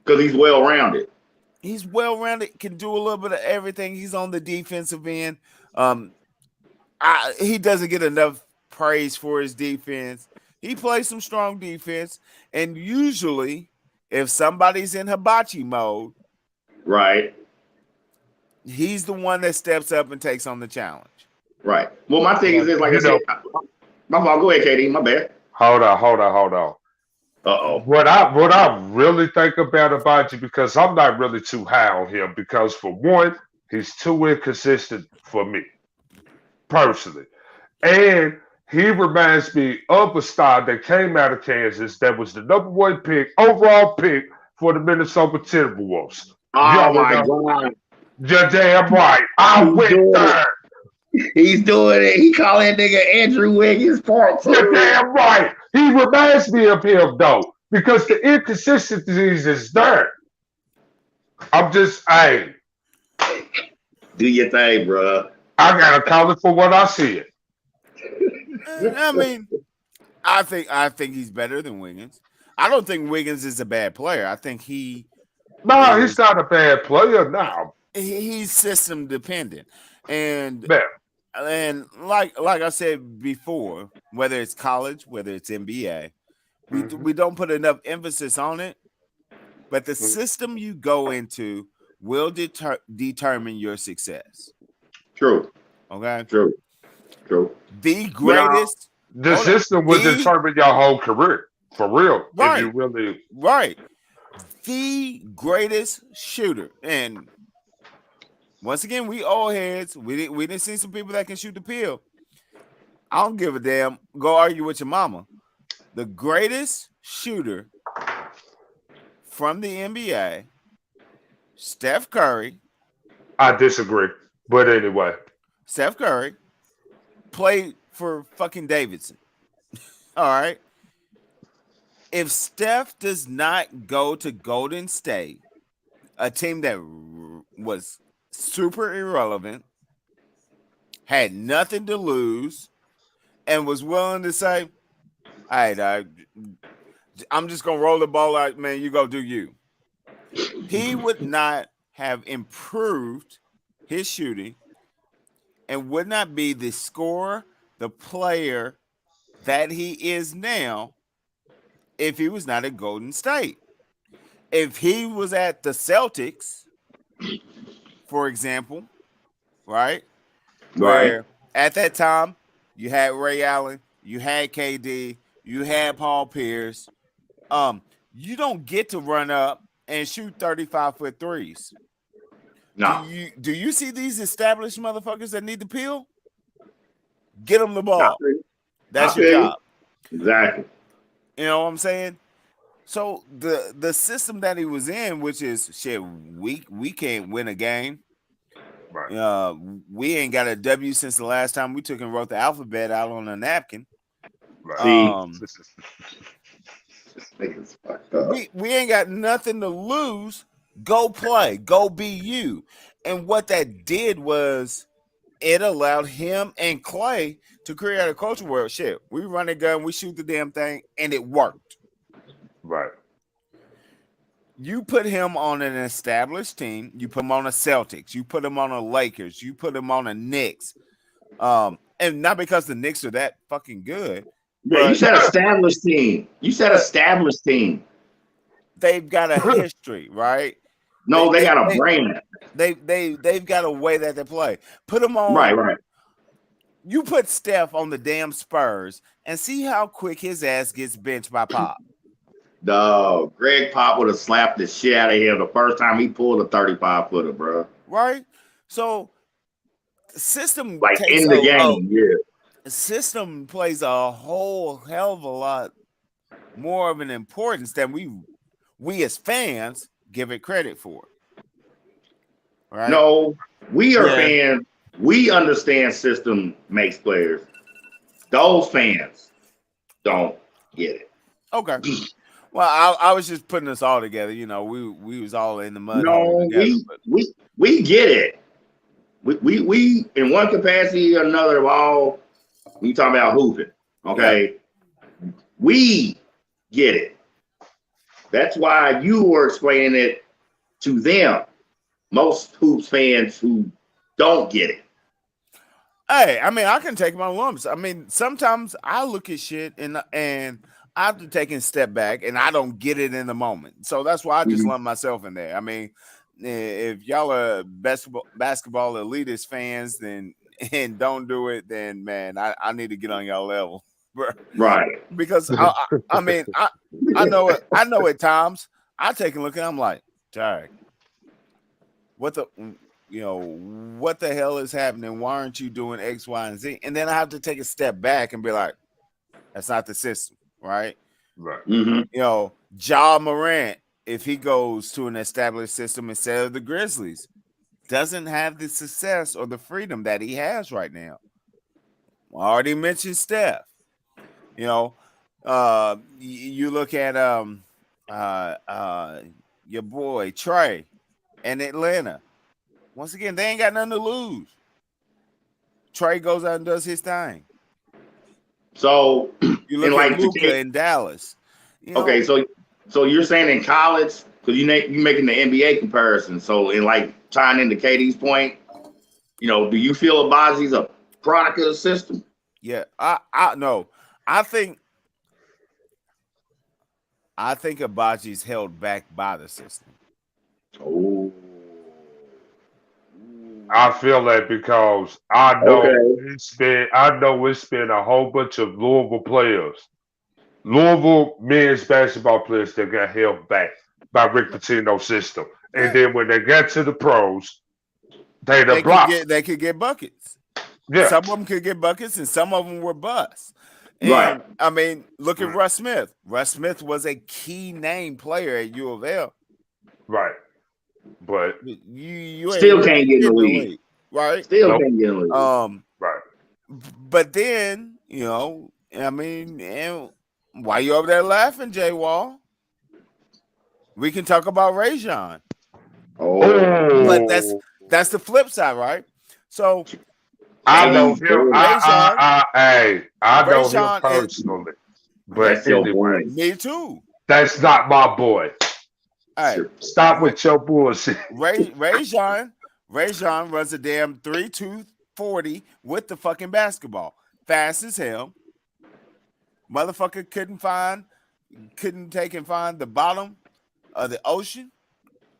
because he's well rounded. He's well rounded, can do a little bit of everything. He's on the defensive end. He doesn't get enough praise for his defense. He plays some strong defense, and usually, if somebody's in hibachi mode, Right. he's the one that steps up and takes on the challenge. Right. Well, my thing is this, like I said, my fault. Go ahead, KD. My bad. Hold on. Uh-oh. What I really think about you, because I'm not really too high on him, because for one, he's too inconsistent for me personally, and he reminds me of a star that came out of Kansas that was the #1 overall pick for the Minnesota Timberwolves. Oh my God. You're damn right. I went there. He's doing it. He call that nigga Andrew Wiggins Sportz. You're damn right. He reminds me of him though, because the inconsistencies is there. I'm just, hey, Do your thing, bro. I gotta call it for what I see it. I mean, I think he's better than Wiggins. I don't think Wiggins is a bad player. I think he's not a bad player now. He's system dependent, and Man. and like I said before, whether it's college, whether it's NBA, we don't put enough emphasis on it. But the system you go into will determine your success. True. Okay. True. The greatest. The system will determine your whole career, for real. Right. If you really Right. The greatest shooter. And once again, we old heads. We didn't see some people that can shoot the pill. I don't give a damn. Go argue with your mama. The greatest shooter from the NBA, Steph Curry. I disagree. But anyway. Steph Curry played for fucking Davidson. All right. If Steph does not go to Golden State, a team that was super irrelevant, had nothing to lose, and was willing to say, all right, I'm just going to roll the ball out, man, you go do you. He would not have improved his shooting and would not be the scorer, the player that he is now if he was not at Golden State. If he was at the Celtics, for example, right? Where at that time you had Ray Allen, you had KD, you had Paul Pierce. You don't get to run up and shoot 35-foot threes. No. Do you see these established motherfuckers that need the pill? Get them the ball. That's your job. Exactly. You know what I'm saying? So the system that he was in, which is shit, we can't win a game. Right. We ain't got a W since the last time we took and wrote the alphabet out on a napkin. Right. We ain't got nothing to lose. Go play. Go be you. And what that did was it allowed him and Clay to create a culture where shit, we run a gun, we shoot the damn thing, and it worked. Right. You put him on an established team, you put him on a Celtics, you put him on a Lakers, you put him on a Knicks. And not because the Knicks are that fucking good. Yeah, you said established team. They've got a history, right? No, they got a brand. They've got a way that they play. Put them on. Right. You put Steph on the damn Spurs and see how quick his ass gets benched by Pop. No, Greg Pop would have slapped the shit out of him the first time he pulled a 35-footer, bro. Right? So system like in the game, the system plays a whole hell of a lot more of an importance than we as fans give it credit for. Right? No, we are fans. We understand system makes players. Those fans don't get it. Okay. Well, I was just putting us all together. You know, we was all in the mud. No, together, we get it. We in one capacity or another, all you talking about hooping. Okay. Yeah. We get it. That's why you were explaining it to them. Most hoops fans who don't get it. Hey, I mean, I can take my lumps. I mean, sometimes I look at shit and I have to take a step back and I don't get it in the moment. So that's why I just lump myself in there. I mean, if y'all are basketball elitist fans then and don't do it, then man, I need to get on y'all level. Right. Because I mean, I know it. I know at times I take a look and I'm like, Jack, what the hell is happening? Why aren't you doing X, Y, and Z? And then I have to take a step back and be like, that's not the system, right? Right. Mm-hmm. You know, Ja Morant, if he goes to an established system instead of the Grizzlies, doesn't have the success or the freedom that he has right now. I already mentioned Steph. You know, you look at your boy Trey in Atlanta. Once again, they ain't got nothing to lose. Trey goes out and does his thing. So You look like at Luka in Dallas. You know, okay, so you're saying in college, because you making the NBA comparison. So in like tying into Katie's point, you know, do you feel Abaji's a product of the system? yeah, I no. I think Abaji's held back by the system. Oh. I feel that because I know Okay. it's been a whole bunch of Louisville players, Louisville men's basketball players that got held back by Rick Pitino's system, and then when they got to the pros, they could get buckets. Yeah. Some of them could get buckets, and some of them were busts. And, Right. I mean, look at Russ Smith. Russ Smith was a key name player at U of L. Right. But you still can't get in the league. Right? Still can't get in the league. Right. But then, you know, I mean, and why you over there laughing, Jay Wall? We can talk about Rajon. But that's the flip side, right? So I know him. I know him personally. But anyway, me too. That's not my boy. All right. Stop with your bullshit. Rajon runs a damn 3.240 with the fucking basketball. Fast as hell. Motherfucker couldn't take and find the bottom of the ocean.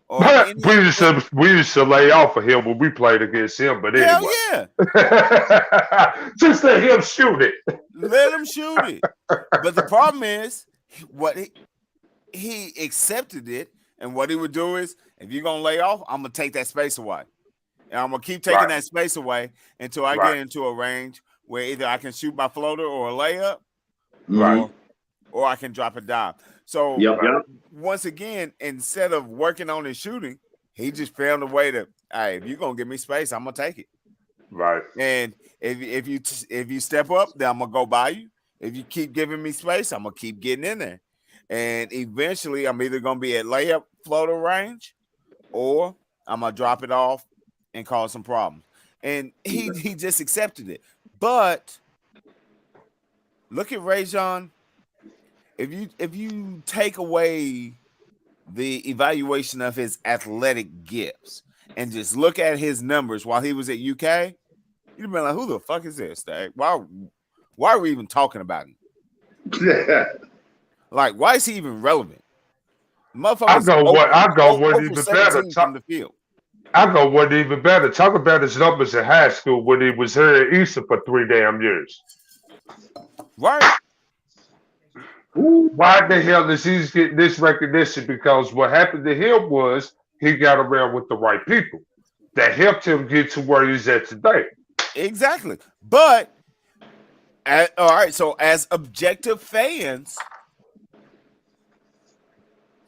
Or we used to lay off of him when we played against him, but anyway. Hell yeah. Just let him shoot it. Let him shoot it. But the problem is he accepted it, and what he would do is, if you're gonna lay off, I'm gonna take that space away. And I'm gonna keep taking that space away until I get into a range where either I can shoot my floater or a layup, or I can drop a dive. So once again, instead of working on his shooting, he just found a way to, hey, if you're gonna give me space, I'm gonna take it. Right. And if you step up, then I'm gonna go by you. If you keep giving me space, I'm gonna keep getting in there. And eventually I'm either gonna be at layup floater range, or I'm gonna drop it off and cause some problems. And he just accepted it. But look at Rajon. If you take away the evaluation of his athletic gifts and just look at his numbers while he was at UK, you'd be like, who the fuck is this, Dad? Why are we even talking about him? Like, why is he even relevant? I go one even better. From the field. I go one even better. Talk about his numbers in high school when he was here at Eastern for 3 damn years. Right. Why the hell is he getting this recognition? Because what happened to him was he got around with the right people that helped him get to where he's at today. Exactly. But all right, so as objective fans,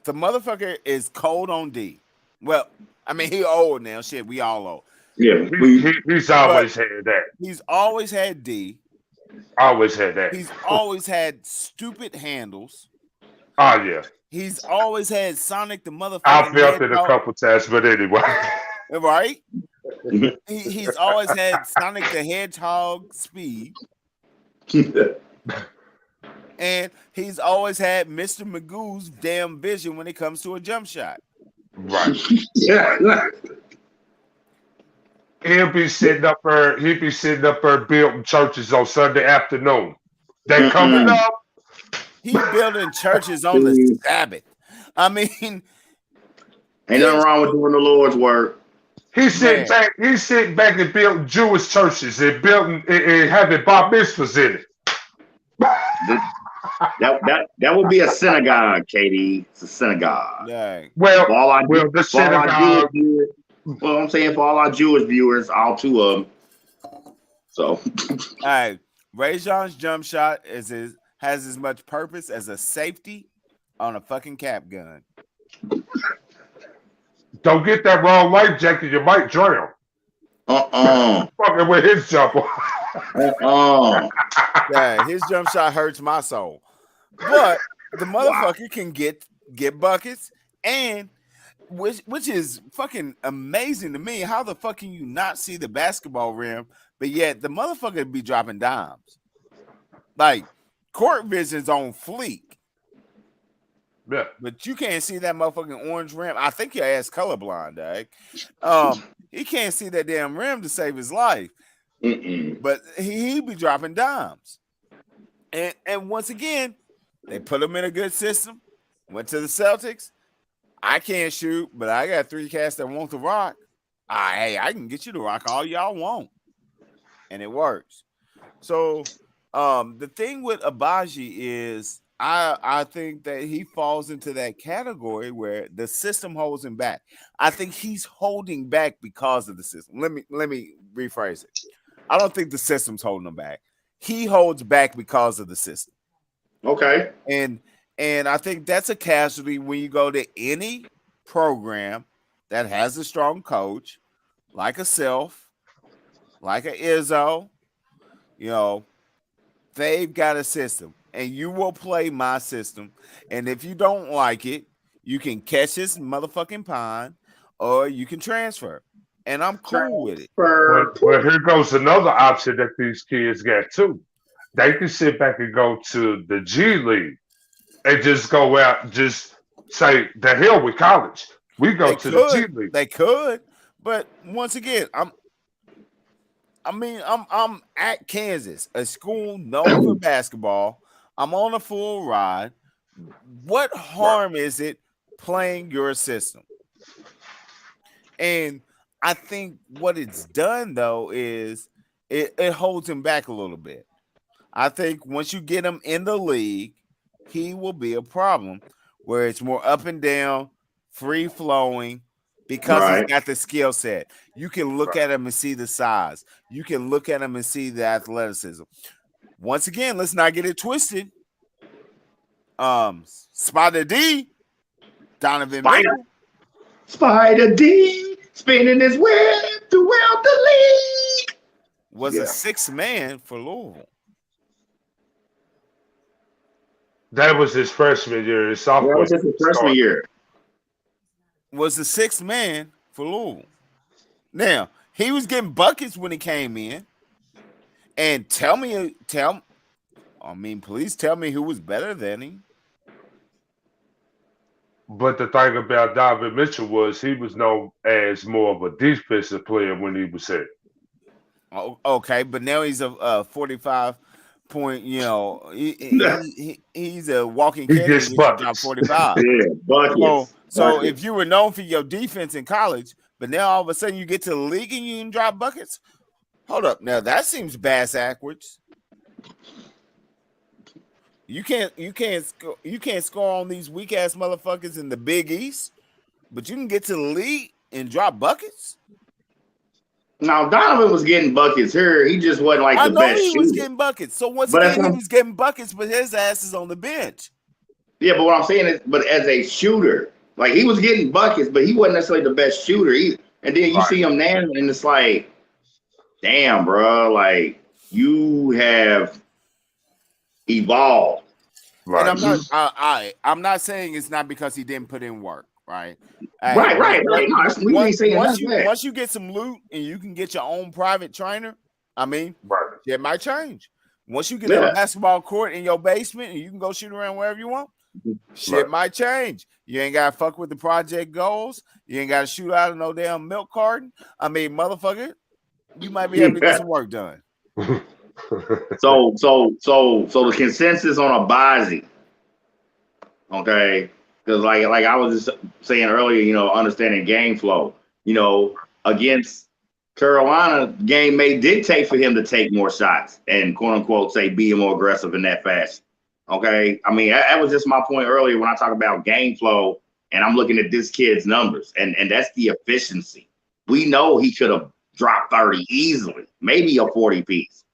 the motherfucker is cold on D. Well, I mean, he old now. Shit, we all old. Yeah, he's always had that. He's always had D. Always had that. He's always had stupid handles. Oh, yeah. He's always had Sonic the motherfucker. I felt it a couple times, but anyway. Right? He's always had Sonic the Hedgehog speed. And he's always had Mr. Magoo's damn vision when it comes to a jump shot. Right. Yeah. He'll be sitting up there building churches on Sunday afternoon. They coming up. He building churches on the Sabbath. I mean, ain't nothing wrong with doing the Lord's work. He's sitting back and building Jewish churches and building and having bar mitzvahs in it. That would be a synagogue, Katie. It's a synagogue. yeah. Well, the synagogue. Well, I'm saying for all our Jewish viewers, all two of them. So, All right, Rajon's jump shot has as much purpose as a safety on a fucking cap gun. don't get that wrong life jacket. You might drown. Fucking with his jump. Yeah, his jump shot hurts my soul. But the motherfucker can get buckets, and which is fucking amazing to me. How the fuck can you not see the basketball rim, but yet the motherfucker be dropping dimes? Like court vision's on fleek. Yeah. But you can't see that motherfucking orange rim. I think your ass colorblind, dog. He can't see that damn rim to save his life. But he be dropping dimes. And once again, they put him in a good system. Went to the Celtics. I can't shoot, but I got 3 cats that want to rock. Hey, I can get you to rock all y'all want. And it works. So the thing with Abaji is I think that he falls into that category where the system holds him back. I think he's holding back because of the system. Let me rephrase it. I don't think the system's holding him back. He holds back because of the system. okay. And I think that's a casualty when you go to any program that has a strong coach, like a Self, like a Izzo, they've got a system. And you will play my system. And if you don't like it, you can catch this motherfucking pine or you can transfer. And I'm cool with it. Well, here goes another option that these kids got too. They can sit back and go to the G League and just go out and just say, the hell with college. We go to the G League. They could. But once again, I'm at Kansas, a school known for basketball. I'm on a full ride. What harm is it playing your system? And I think what it's done, though, is it holds him back a little bit. I think once you get him in the league, he will be a problem where it's more up and down, free-flowing, because he's got the skill set. You can look at him and see the size. You can look at him and see the athleticism. Once again, let's not get it twisted. Spider D, Donovan Mitchell. Spider D spinning his web throughout the league. Was a 6th man for Louisville. That was his freshman year. His sophomore. That was his freshman year. Was the 6th man for Louisville. Now, he was getting buckets when he came in. And please tell me who was better than him. But the thing about Donovan Mitchell was he was known as more of a defensive player when he was here. Oh, okay, but now he's a 45 point. He's a walking candidate. He drop 45. Yeah, buckets. So if you were known for your defense in college, but now all of a sudden you get to the league and you can drop buckets. Hold up, now that seems bass backwards. You can't score on these weak ass motherfuckers in the Big East, but you can get to the league and drop buckets. Now Donovan was getting buckets here. He just wasn't like the best shooter. He was getting buckets. So once again, he was getting buckets, but his ass is on the bench. Yeah, but what I'm saying is, but as a shooter, like he was getting buckets, but he wasn't necessarily the best shooter either. And then you see him now, and it's like, damn, bro, like you have evolved. Right. And I'm not saying it's not because he didn't put in work, right? Right. No, once you get some loot and you can get your own private trainer, it might change. Once you get a basketball court in your basement and you can go shoot around wherever you want, shit might change. You ain't gotta fuck with the project goals. You ain't gotta shoot out of no damn milk carton. I mean, motherfucker, you might be able to get some work done. So the consensus on Abazi, okay? Because like I was just saying earlier, you know, understanding game flow. You know, against Carolina, game may dictate for him to take more shots and quote unquote say be more aggressive in that fashion. Okay, I mean that was just my point earlier when I talk about game flow, and I'm looking at this kid's numbers, and that's the efficiency. We know he could have dropped 30 easily, maybe a 40 piece.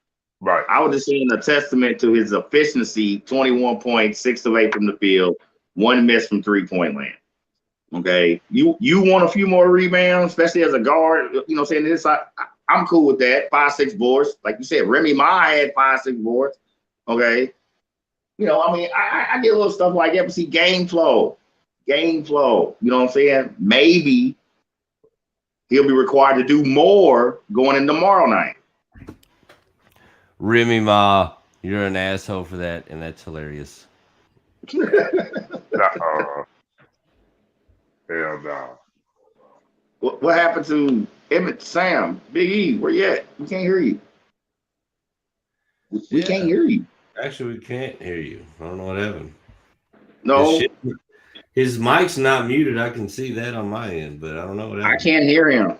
Right. I was just seeing a testament to his efficiency: 21 points, 6 of 8 from the field, 1 miss from 3-point land. Okay, you want a few more rebounds, especially as a guard. You know, saying this, I'm cool with that. 5-6 boards, like you said. Remy Ma had 5-6 boards. Okay. You know, I mean, I get a little stuff like that, but see, game flow. You know what I'm saying? Maybe he'll be required to do more going in tomorrow night. Remy Ma, you're an asshole for that, and that's hilarious. Hell no. What happened to Emmett, Sam, Big E? Where you at? We can't hear you. We can't hear you. Actually, we can't hear you. I don't know what happened. No. His mic's not muted. I can see that on my end, but I don't know what happened. I can't hear him.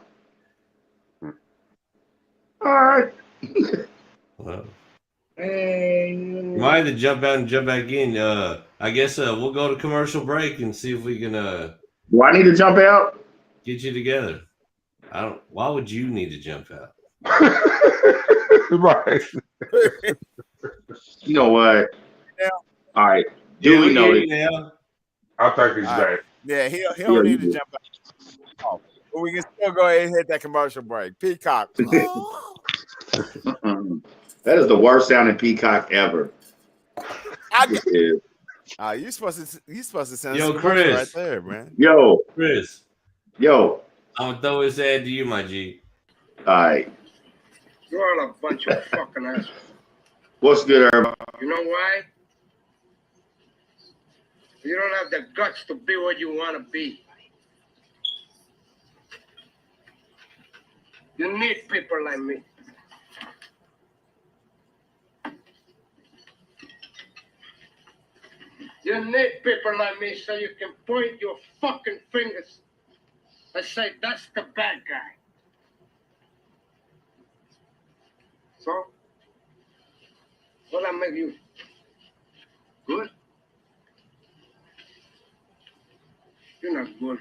All right. Well, you might have to jump out and jump back in. I guess we'll go to commercial break and see if we can do I need to jump out? Get you together. Why would you need to jump out? Right. You know what? Yeah. All right. Do we know it? Now? I think he's back. Yeah, he don't need to jump out. Oh, but we can still go ahead and hit that commercial break. Peacock. That is the worst sounding peacock ever. You supposed to send Yo, some Chris. right there, man. Yo, Chris. Yo. I'm gonna throw his ad to you, my G. All right. You're all a bunch of fucking assholes. What's good, everybody? You know why? You don't have the guts to be what you want to be. You need people like me. You need people like me so you can point your fucking fingers and say, that's the bad guy. So, what that make you? Good? You're not good.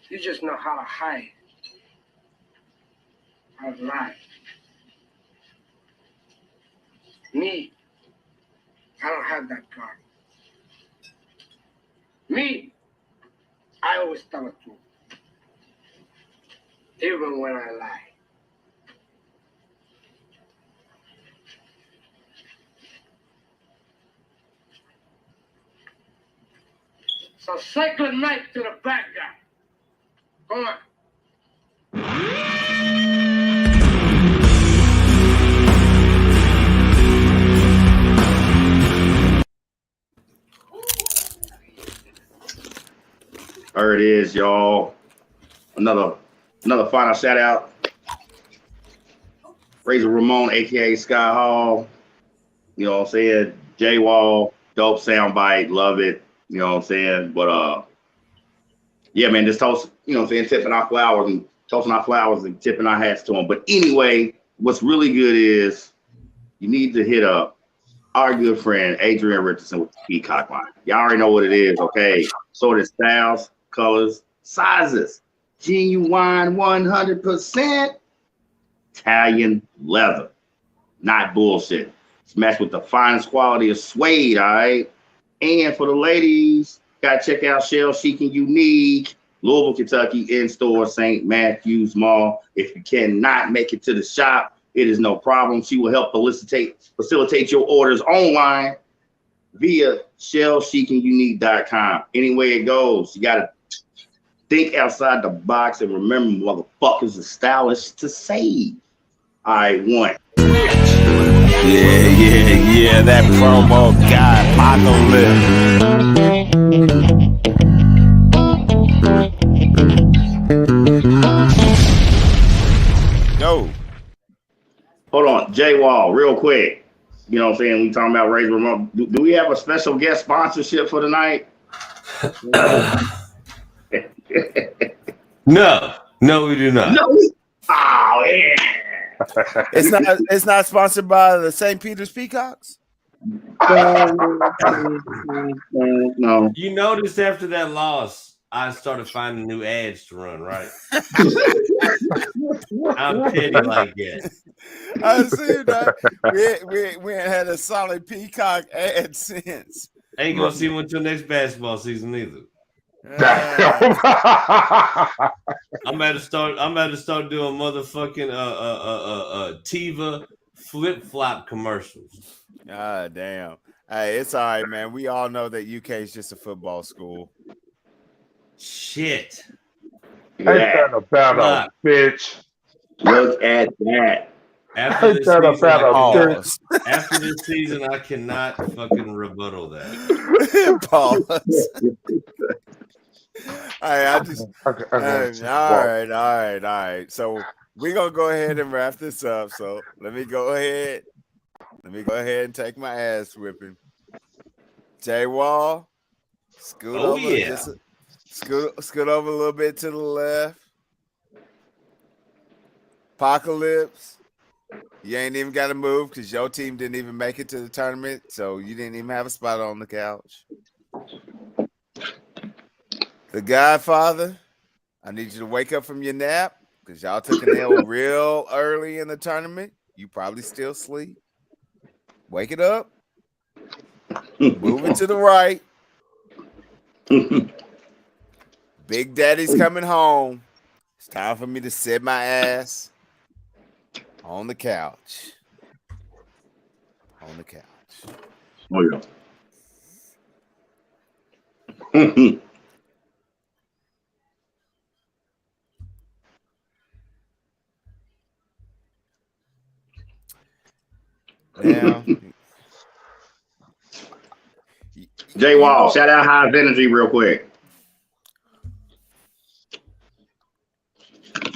You just know how to hide, how to lie. Me, I don't have that card. Me, I always tell the truth, even when I lie. So say good night to the bad guy. Come on. There it is, y'all. Another final shout out. Razor Ramon, aka Sky Hall. You know what I'm saying? J Wall, dope soundbite, love it. You know what I'm saying? But yeah, man, just toast, you know what I'm saying, tipping our flowers and tipping our hats to them. But anyway, what's really good is you need to hit up our good friend Adrian Richardson with the Peacock line. Y'all already know what it is, okay? Sorted styles, colors, sizes, genuine 100% Italian leather, not bullshit. It's matched with the finest quality of suede, all right? And for the ladies, gotta check out Shell Chic and Unique, Louisville, Kentucky, in-store, St. Matthews Mall. If you cannot make it to the shop, it is no problem. She will help facilitate your orders online via shellchicandunique.com. Any way it goes, you gotta think outside the box and remember, motherfuckers are stylish to save. I won. Yeah. That promo guy, Apocalypse. Go. Hold on, J Wall, real quick. You know what I'm saying? We talking about Razor Ramon. Do we have a special guest sponsorship for tonight? No, we do not. No. Oh yeah. It's not sponsored by the St. Peter's Peacocks. No. You noticed after that loss, I started finding new ads to run, right? I'm petty like that. I see that. We ain't had a solid Peacock ad since. Ain't gonna see one till next basketball season either. I'm about to start doing motherfucking Tiva flip-flop commercials. Ah, damn. Hey, it's all right, man. We all know that UK is just a football school. Shit. Ain't that about a bitch? Look at that. After this season, I cannot fucking rebuttal that. Pause. All right. So we're gonna go ahead and wrap this up. So let me go ahead and take my ass whipping. J Wall, scoot over. Scoot over a little bit to the left. Apocalypse, you ain't even got to move because your team didn't even make it to the tournament, so you didn't even have a spot on the couch. The Godfather, I need you to wake up from your nap because y'all took an L real early in the tournament. You probably still sleep. Wake it up. Move it to the right. Big Daddy's coming home. It's time for me to sit my ass on the couch. Oh yeah. Now, J Wall, shout out High's Energy real quick.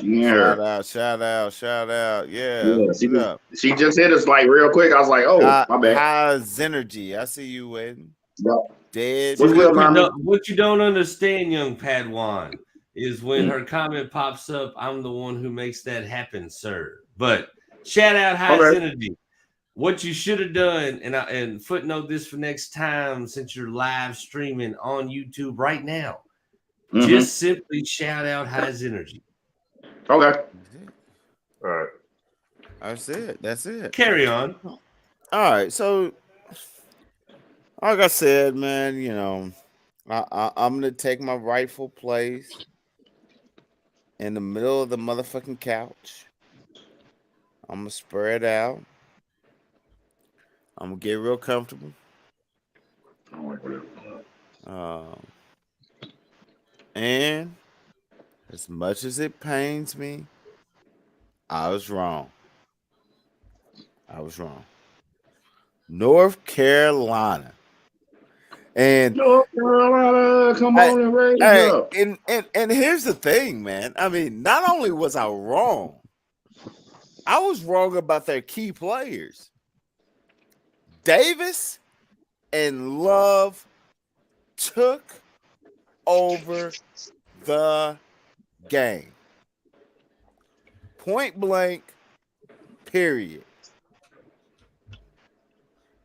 Yeah. Shout out. Yeah. She just hit us like real quick. I was like, oh, my bad. High's Energy. I see you waiting. Dead. What you don't understand, young Padawan, is when her comment pops up, I'm the one who makes that happen, sir. But shout out High's Energy. What you should have done, and footnote this for next time, since you're live streaming on YouTube right now, just simply shout out High's Energy. Okay. All right. That's it. Carry on. All right. So, like I said, man, you know, I'm gonna take my rightful place in the middle of the motherfucking couch. I'm gonna spread out. I'm gonna get real comfortable. And as much as it pains me, I was wrong. North Carolina. And North Carolina, come on and raise up. And here's the thing, man. I mean, not only was I wrong, I was wrong about their key players. Davis and Love took over the game. Point blank, period.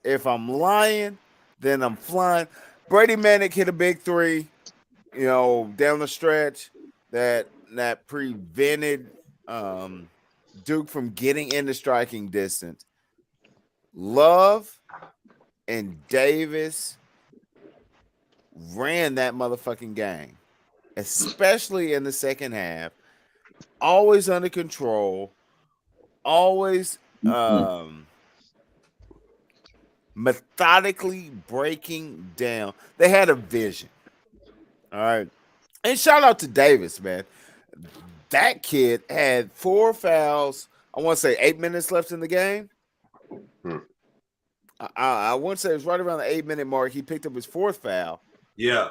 If I'm lying, then I'm flying. Brady Manick hit a big three, you know, down the stretch that prevented Duke from getting into striking distance. Love and Davis ran that motherfucking game, especially in the second half. Always under control, always methodically breaking down. They had a vision. All right. And shout out to Davis, man. That kid had 4 fouls I want to say 8 minutes left in the game. Hmm. I want to say it was right around the 8-minute mark. He picked up his 4th foul. Yeah.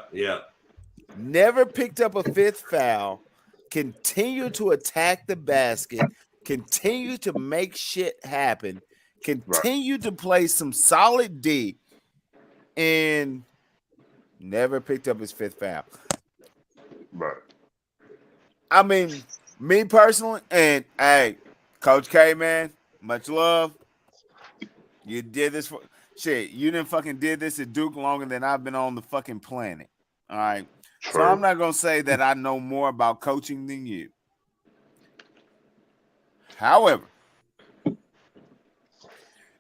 Never picked up a 5th foul. Continued to attack the basket. Continued to make shit happen. Continued to play some solid D. And never picked up his 5th foul. Right. I mean, me personally, and hey, Coach K, man, much love. You did this for shit. You didn't fucking did this at Duke longer than I've been on the fucking planet. All right. True. So I'm not gonna say that I know more about coaching than you. However,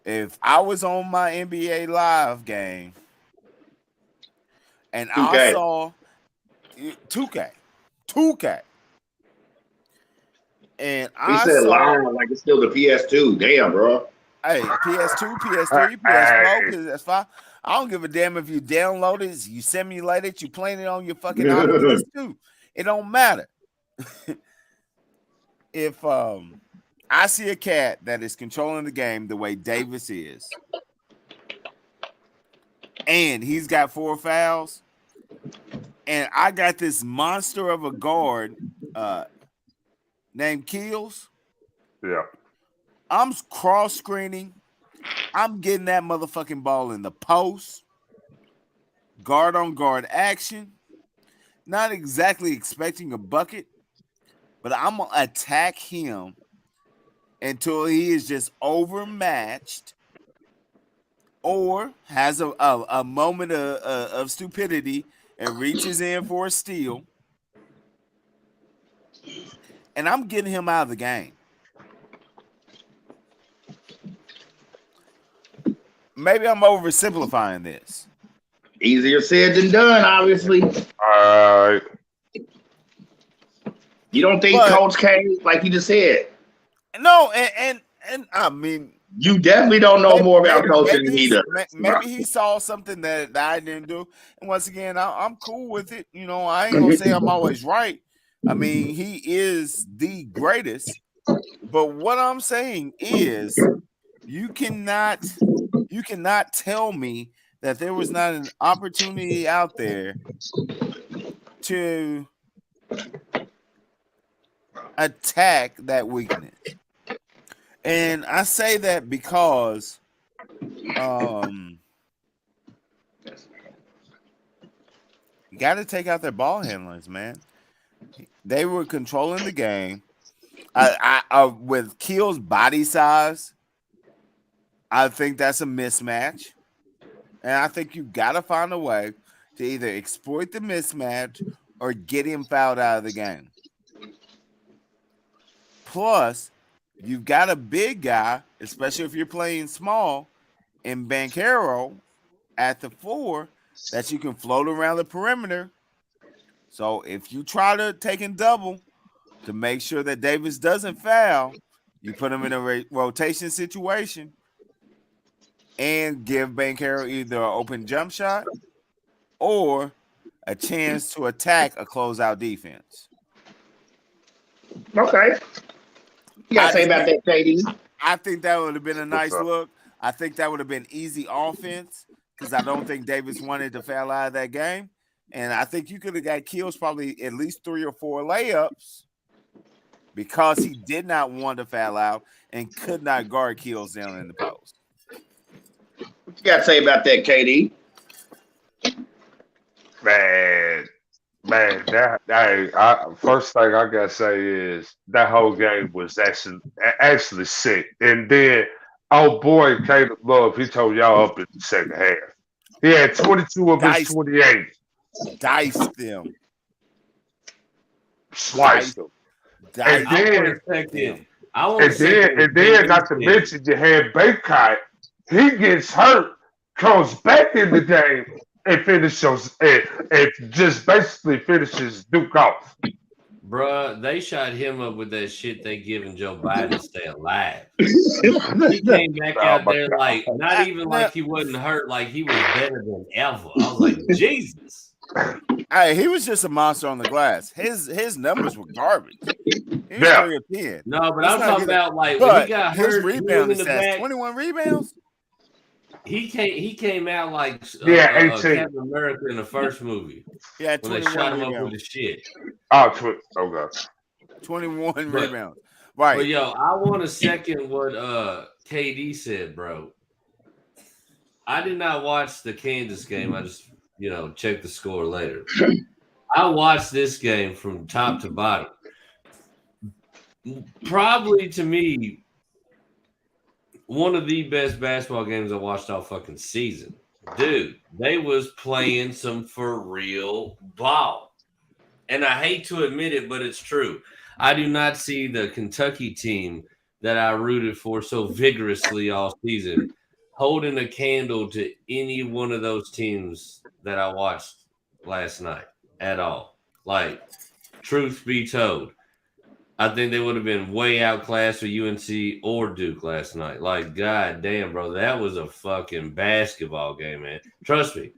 if I was on my NBA Live game and 2K. I saw 2K, and He I said saw live like it's still the PS2. Damn, bro. hey, PS2, PS3, PS4, PS5. I don't give a damn if you download it, you simulate it, you playing it on your fucking Oculus 2. It don't matter. If I see a cat that is controlling the game the way Davis is, and he's got 4 fouls, and I got this monster of a guard named Keels. Yeah. I'm cross screening. I'm getting that motherfucking ball in the post. Guard on guard action. Not exactly expecting a bucket, but I'm going to attack him until he is just overmatched or has a moment of stupidity and reaches in for a steal. And I'm getting him out of the game. Maybe I'm oversimplifying this. Easier said than done, obviously. All right. You don't think Coach K, like you just said? No, and I mean, you definitely don't know more about coaching than he does. Maybe he saw something that I didn't do. And once again, I'm cool with it. You know, I ain't gonna say I'm always right. I mean, he is the greatest. But what I'm saying is you cannot tell me that there was not an opportunity out there to attack that weakness. And I say that because you got to take out their ball handlers, man. They were controlling the game. I with Keel's body size, I think that's a mismatch. And I think you got to find a way to either exploit the mismatch or get him fouled out of the game. Plus, you've got a big guy, especially if you're playing small, in Banchero at the 4 that you can float around the perimeter. So if you try to take and double to make sure that Davis doesn't foul, you put him in a rotation situation and give Banchero either an open jump shot or a chance to attack a closeout defense. Okay. You got to say about that, KD? I think that would have been a nice look. I think that would have been easy offense because I don't think Davis wanted to foul out of that game. And I think you could have got Keels probably at least 3 or 4 layups because he did not want to foul out and could not guard Keels down in the post. What you got to say about that, KD? Man, first thing I gotta say is that whole game was actually sick. And then, oh boy, Caleb Love, he told y'all up in the second half. He had 22 of his 28. Diced them. Sliced them. And then, not to mention, you had Baycott. He gets hurt, comes back in the game, and finishes and just basically finishes Duke off. Bruh, they shot him up with that shit they giving Joe Biden to stay alive. He came back out there like not even like he wasn't hurt, like he was better than ever. I was like, Jesus. Hey, he was just a monster on the glass. His numbers were garbage. He was Yeah. 3 of 10. No, but Let's I'm not talking get about like when But he got his hurt, rebounding in the stats, back. 21 rebounds. He came out like 18. Captain America in the first movie He had when they 21 shot him up with rebounds. his shit. Oh, okay. 21 But- rebounds. Right. But yo, I want to second what KD said, bro. I did not watch the Kansas game. I just checked the score later. I watched this game from top to bottom. Probably to me, one of the best basketball games I watched all fucking season. Dude, they was playing some for real ball. And I hate to admit it, but it's true. I do not see the Kentucky team that I rooted for so vigorously all season holding a candle to any one of those teams that I watched last night at all. Like, truth be told, I think they would have been way outclassed for UNC or Duke last night. Like, god damn, bro, that was a fucking basketball game, man. Trust me,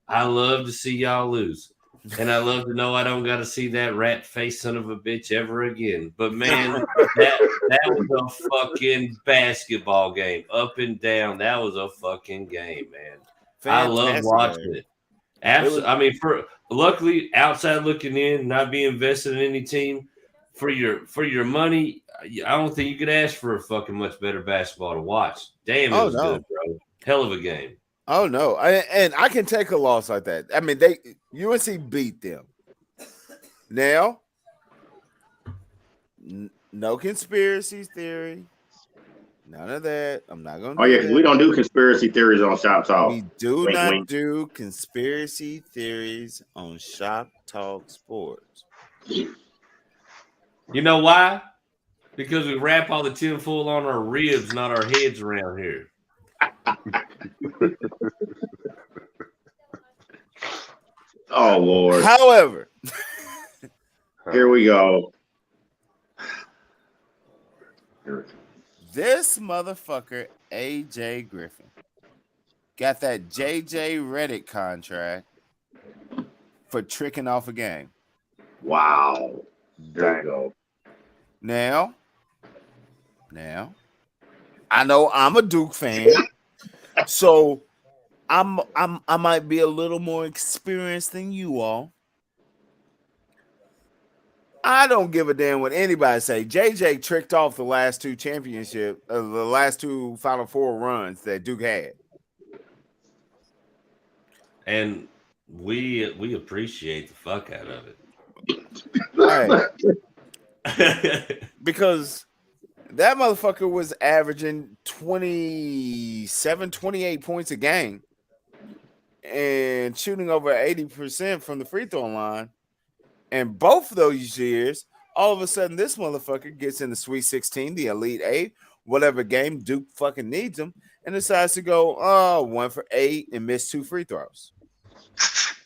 I love to see y'all lose. And I love to know I don't got to see that rat face son of a bitch ever again. But man, that was a fucking basketball game, up and down. That was a fucking game, man. I love watching it. Absolutely. I mean, luckily, outside looking in, not being invested in any team, for your money, I don't think you could ask for a fucking much better basketball to watch. Damn, it was good, bro. Hell of a game. Oh no, and I can take a loss like that. I mean, UNC beat them. Now, no conspiracy theory, none of that. I'm not gonna. Oh yeah, because we don't do conspiracy theories on Shop Talk. We do Wink, not wink. do conspiracy theories on Shop Talk Sports. You know why? Because we wrap all the tinfoil on our ribs, not our heads around here. Oh Lord. However, Here we go. this motherfucker, AJ Griffin, got that JJ Redick contract for tricking off a game. Wow. There you go. Now, I know I'm a Duke fan, so I might be a little more experienced than you all. I don't give a damn what anybody say. JJ tricked off the last two the last two Final Four runs that Duke had, and we appreciate the fuck out of right? Because that motherfucker was averaging 27, 28 points a game and shooting over 80% from the free throw line. And both of those years, all of a sudden, this motherfucker gets in the Sweet 16, the Elite Eight, whatever game Duke fucking needs him, and decides to go 1 for 8 and miss 2 free throws.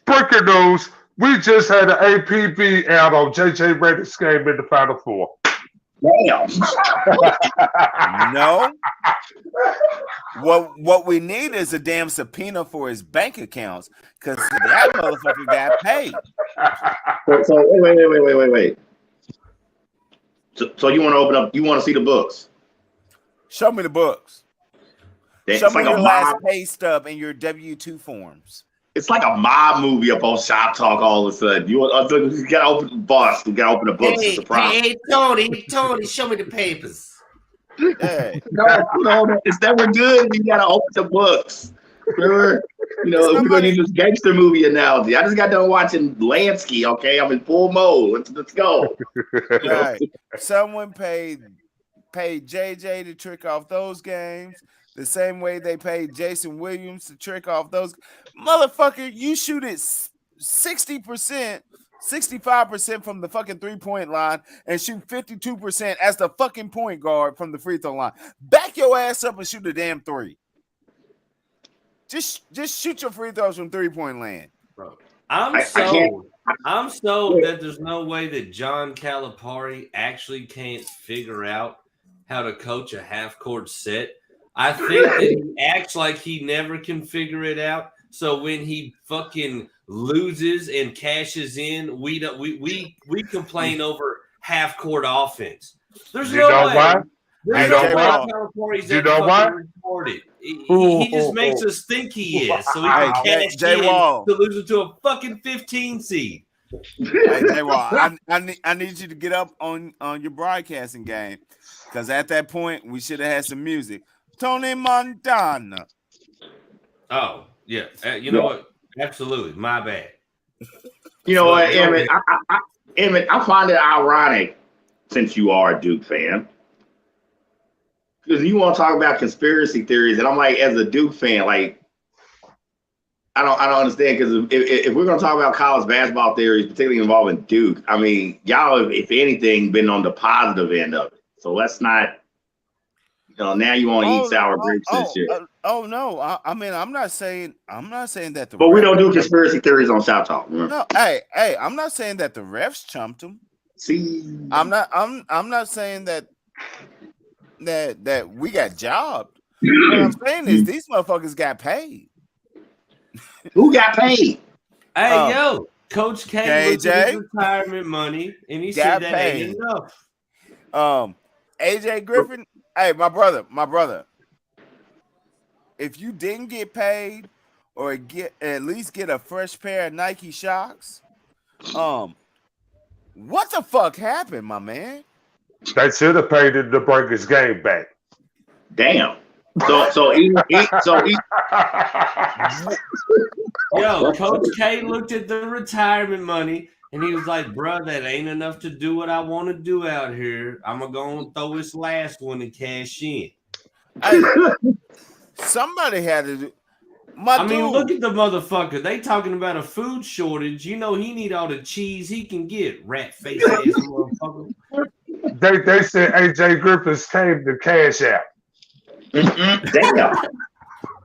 Breaking news: we just had an APB out on JJ Redick's game in the Final Four. Damn. No. What we need is a damn subpoena for his bank accounts because that motherfucker got paid. So wait. So you want to open up? You want to see the books? Show me the books. Show It's me like your a last mob. pay stub and your W-2 forms. It's like a mob movie up on Shop Talk. All of a sudden, you gotta open the bus. You gotta open the books. It's a problem. Hey, Tony, show me the papers. Hey, No, it's never good. You gotta open the books. Remember, we're gonna use this gangster movie analogy. I just got done watching Lansky. Okay, I'm in full mode. Let's go. right. Someone paid JJ to trick off those games the same way they paid Jason Williams to trick off those. Motherfucker, you shoot it 60%, 65% from the fucking 3-point line and shoot 52% as the fucking point guard from the free throw line. Back your ass up and shoot a damn 3. Just shoot your free throws from 3-point land. Bro, I'm sold that there's no way that John Calipari actually can't figure out how to coach a half-court set. I think that he acts like he never can figure it out So when he fucking loses and cashes in, we complain over half court offense. There's You no know way. why? There's You no know way why? Tyler Perry's You that know why? fucking retarded. He just makes us think he is, so he can Hey, cash Jay in Wall. to lose it to a fucking 15 seed. Hey, Jay Wall, I need you to get up on your broadcasting game, because at that point we should have had some music. Tony Montana. Oh yeah, you know what? Absolutely, my bad. You know what, Go Emmett? Emmett, I find it ironic, since you are a Duke fan, because you want to talk about conspiracy theories, and I'm like, as a Duke fan, like, I don't understand, because if we're gonna talk about college basketball theories, particularly involving Duke, I mean, y'all have, if anything, been on the positive end of it. So let's not, now you want to eat sour grapes and shit. No, I mean, I'm not saying that the. But we don't do conspiracy theories on South Talk. Remember? No, hey, I'm not saying that the refs chumped them. See, I'm not saying that we got jobbed. What I'm saying is these motherfuckers got paid. Who got paid? Hey, yo, Coach K looked at his KJ retirement money, and he got said that ain't enough. AJ Griffin, hey, my brother. If you didn't get paid or at least get a fresh pair of Nike Shocks, what the fuck happened, my man? They should have paid him to bring his game back. Damn. So Yo, Coach K looked at the retirement money and he was like, "Bro, that ain't enough to do what I want to do out here. I'm gonna go and throw this last one and cash in." Hey, somebody had to do. I mean, look at the motherfucker. They talking about a food shortage. You know he need all the cheese he can get. Rat face ass motherfucker. They said AJ Griffiths came to cash out. Damn.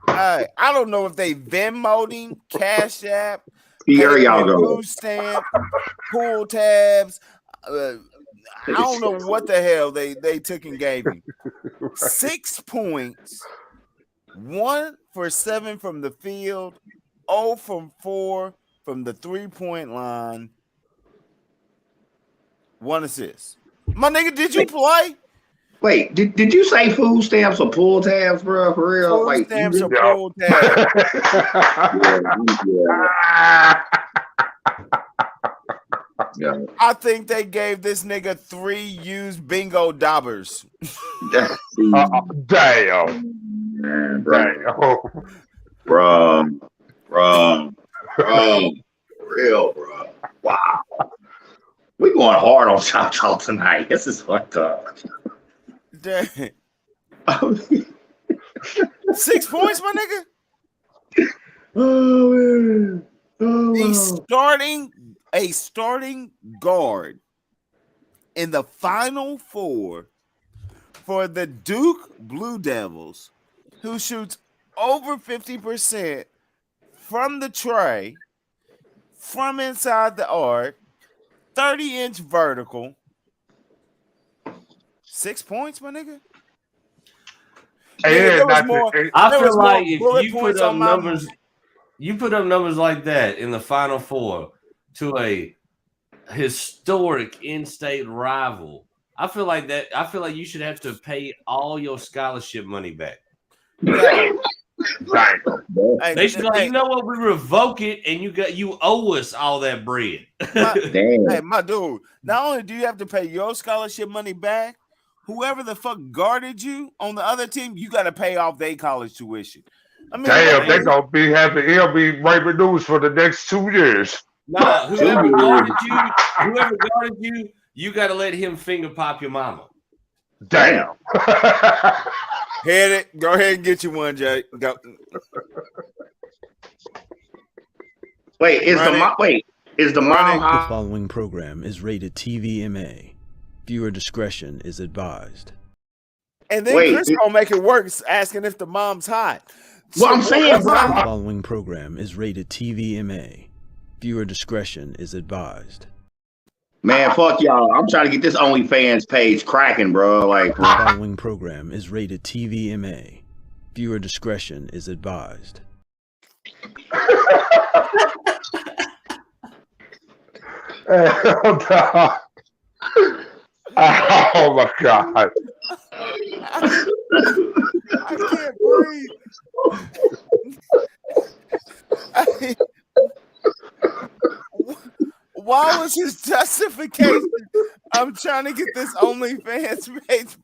I don't know if they Venmo'd, Cash App, Here y'all go. food stamp, pool tabs. I don't know what the hell they took and gave him. 6 points, 1 for 7 from the field, 0 from 4 from the 3-point line, 1 assist. My nigga, did you play? Wait, did you say food stamps or pull tabs, bro? For real? Food stamps or Yeah. pool tabs? Yeah. I think they gave this nigga 3 used bingo daubers. Damn. Man, Damn. bro. Real, bro. Wow. We going hard on South Talk tonight. This is fucked up. Dang. 6 points, my nigga. Oh man. Oh, He's starting guard in the Final Four for the Duke Blue Devils, who shoots over 50% from the tray, from inside the arc, 30-inch vertical. 6 points, my nigga. And I feel like if you put up numbers, you put up numbers like that in the Final Four to a historic in-state rival. I feel like you should have to pay all your scholarship money back. Hey, They should like, you know what? We revoke it, and you owe us all that bread. Hey, my dude. Not only do you have to pay your scholarship money back, whoever the fuck guarded you on the other team, you got to pay off their college tuition. I mean, damn, they're gonna be having LB Raven News for the next 2 years. Nah, whoever guarded you, you got to let him finger pop your mama. Damn. Hit it. Go ahead and get you one, Jay. Go. Wait, is the mom The following program is rated TVMA. Viewer discretion is advised. And then Chris gonna make it worse, asking if the mom's hot. Well, I'm saying, bro. The following program is rated TVMA. Viewer discretion is advised. Man, fuck y'all. I'm trying to get this OnlyFans page cracking, bro. Like, The following program is rated TVMA. Viewer discretion is advised. Oh my God. I can't breathe. Why was his justification? I'm trying to get this OnlyFans page.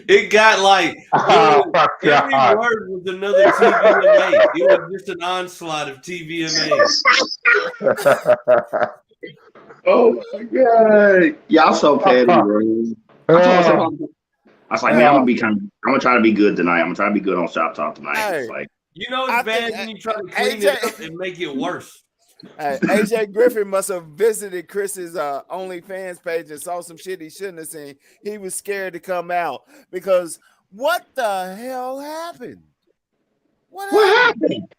It got like Oh my every God. word was another TVMA. It was just an onslaught of TVMA. Oh my God. Y'all so petty, bro. I was like, man, I'm gonna try to be good tonight. I'm gonna try to be good on Shop Talk tonight. Hey. It's like, You know it's bad when you try to clean it up and make it worse. AJ Griffin must have visited Chris's OnlyFans page and saw some shit he shouldn't have seen. He was scared to come out because what the hell happened? What happened?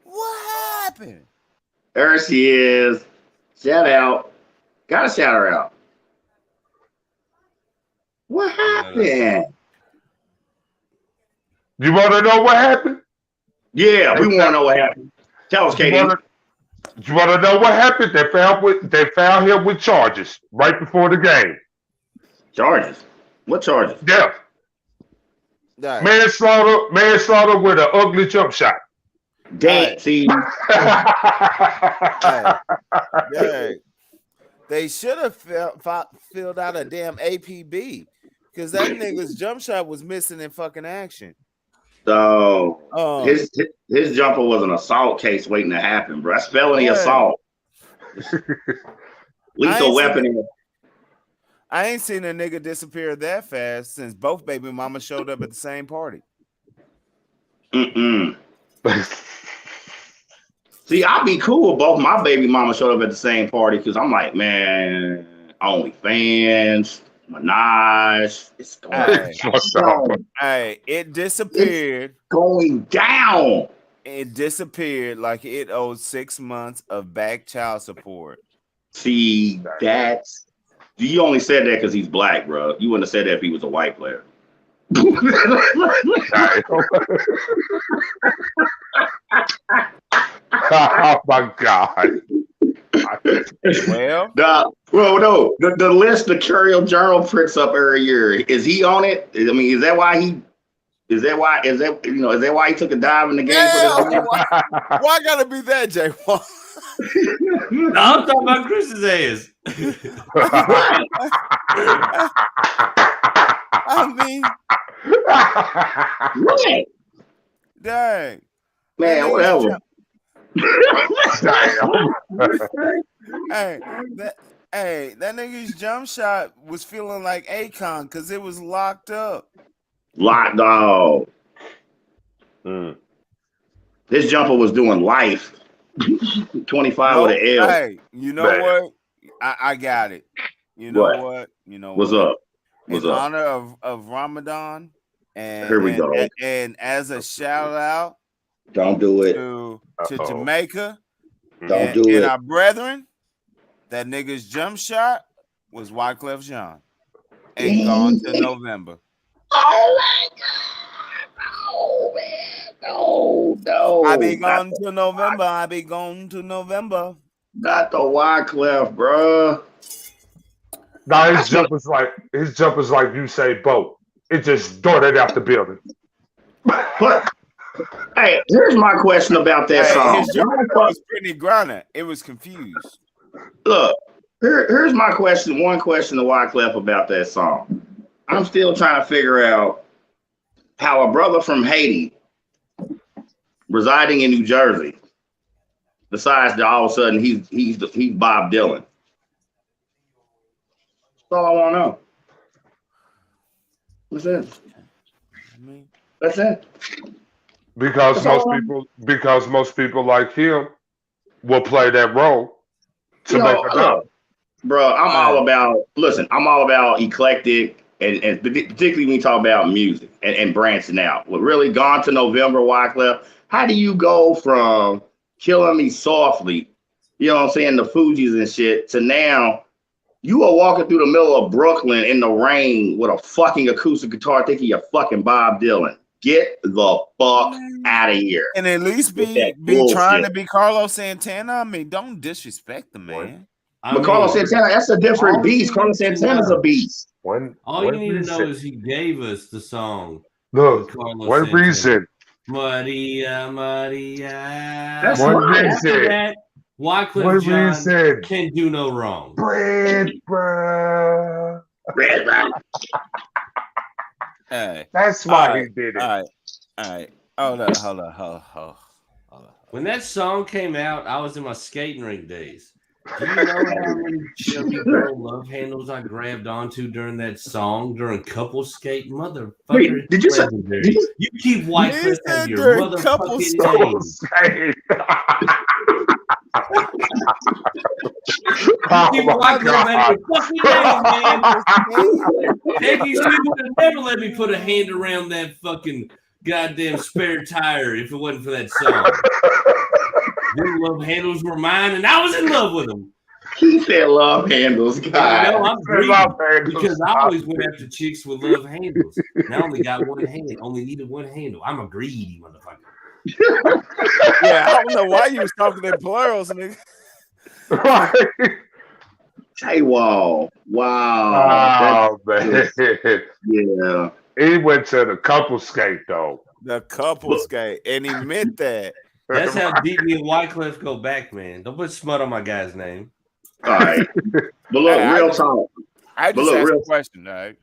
What happened? There she is. Shout out. Gotta shout her out. What happened? You want to know what happened? Yeah, we want to know what happened. Tell us, Katie. You want to know what happened? They found him with charges right before the game. Charges? What charges? Yeah. Right. Manslaughter with an ugly jump shot. Dang, see. They should have filled out a damn APB because that nigga's jump shot was missing in fucking action. So his jumper was an assault case waiting to happen, bro. That's felony assault. Lethal weapon. I ain't seen a nigga disappear that fast since both baby mamas showed up at the same party. See, I'd be cool if both my baby mamas showed up at the same party because I'm like, man, OnlyFans, Minaj, it's going down. Hey, it disappeared. It's going down. It disappeared like it owed 6 months of back child support. See, you only said that because he's black, bro. You wouldn't have said that if he was a white player. Oh my God. Well, the list the Courier Journal prints up every year. Is he on it? I mean, is that why he took a dive in the game? Why gotta be that, Jay? No, I'm talking about Chris's ass. I mean, what? Dang, man, whatever. That nigga's jump shot was feeling like Akon because it was locked up. Locked dog. This jumper was doing life. 25 with an L. Hey, you know what? I got it. You know what? What's up? In honor of Ramadan, and here we go. And as a shout out, don't do it to Jamaica. Don't do it. And our brethren, that nigga's jump shot was Wyclef Jean. Ain't gone to November. Oh my God. Oh man. No. I be gone to November. I be gone to November. Not the Wyclef, bro. Nah, his jumper's like Usain Bolt. It just darted out the building. But hey, here's my question about that song. His jumper was pretty grinding. It was confused. Look, here's my question. One question to Wyclef about that song. I'm still trying to figure out how a brother from Haiti residing in New Jersey decides that all of a sudden he's Bob Dylan. That's all I want to know. What's that? That's it. Because most people like him will play that role to make a dollar. Bro, I'm all about eclectic and particularly when you talk about music and branching out. Well, really gone to November, Wyclef. How do you go from Killing Me Softly, you know what I'm saying, the Fugees and shit, to now you are walking through the middle of Brooklyn in the rain with a fucking acoustic guitar thinking you're fucking Bob Dylan. Get the fuck out of here. And at least be trying to be Carlos Santana. I mean, don't disrespect the man. But Carlos Santana, that's a different beast. Carlos Santana's a beast. All you need to know is he gave us the song. Look, one reason. Maria, Maria. That's one right. reason. Wycliffe Jean can do no wrong. Bread, bro. Bread, bro. Hey, that's why he did it. All right. Hold on. When that song came out, I was in my skating rink days. Do you know how many chubby girl love handles I grabbed onto during that song during couple skate? Motherfucker. Wait, did you say? You keep Wycliffe as your motherfucking name. These people would never let me put a hand around that fucking goddamn spare tire if it wasn't for that song. Them love handles were mine, and I was in love with them. He said love handles, God. I know, I'm greedy because I always went after chicks with love handles. And I only got one hand, only needed one handle. I'm a greedy motherfucker. Yeah, I don't know why you was talking in plurals, nigga. Hey, wow. Oh, man. Yeah. He went to the couple skate, though. The couple skate, and he meant that. That's how deep me and Wycliffe go back, man. Don't put smut on my guy's name. All right. But look, real talk. I just asked a question, all right?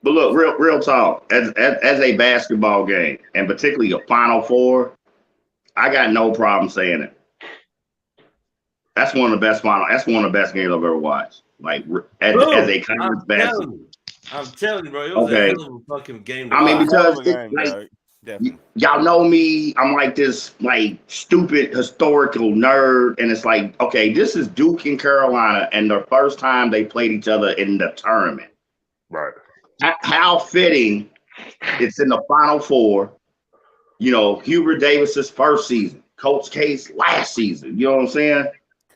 But look, real talk. As a basketball game, and particularly a Final Four, I got no problem saying it. That's one of the best games I've ever watched. Like as a conference basketball. I'm telling you, bro, it was a hell of a fucking game. I mean, because y'all know me, I'm like this stupid historical nerd, and it's like, okay, this is Duke and Carolina, and the first time they played each other in the tournament. Right. How fitting it's in the Final Four. You know, Hubert Davis's first season, Coach K's last season. You know what I'm saying?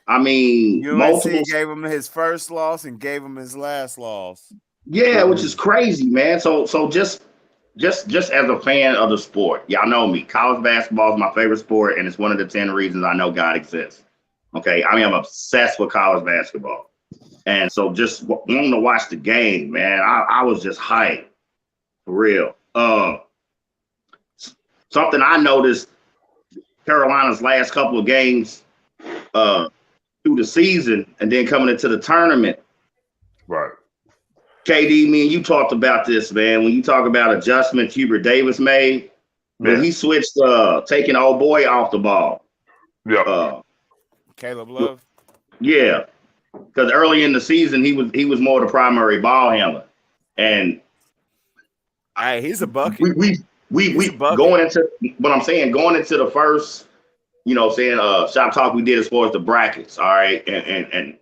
I mean, UNC gave him his first loss and gave him his last loss. Yeah, which is crazy, man. So just as a fan of the sport, y'all know me. College basketball is my favorite sport, and it's one of the 10 reasons I know God exists. Okay, I mean, I'm obsessed with college basketball, and so just wanting to watch the game, man, I was just hyped for real. Something I noticed Carolina's last couple of games through the season, and then coming into the tournament, right. KD, me and you talked about this, man. When you talk about adjustments Hubert Davis made, when he switched taking old boy off the ball. Yeah. Caleb Love. Yeah. Because early in the season he was more the primary ball handler. And he's a bucket. We going into what I'm saying, going into the first, shop talk we did as far as the brackets, all right. And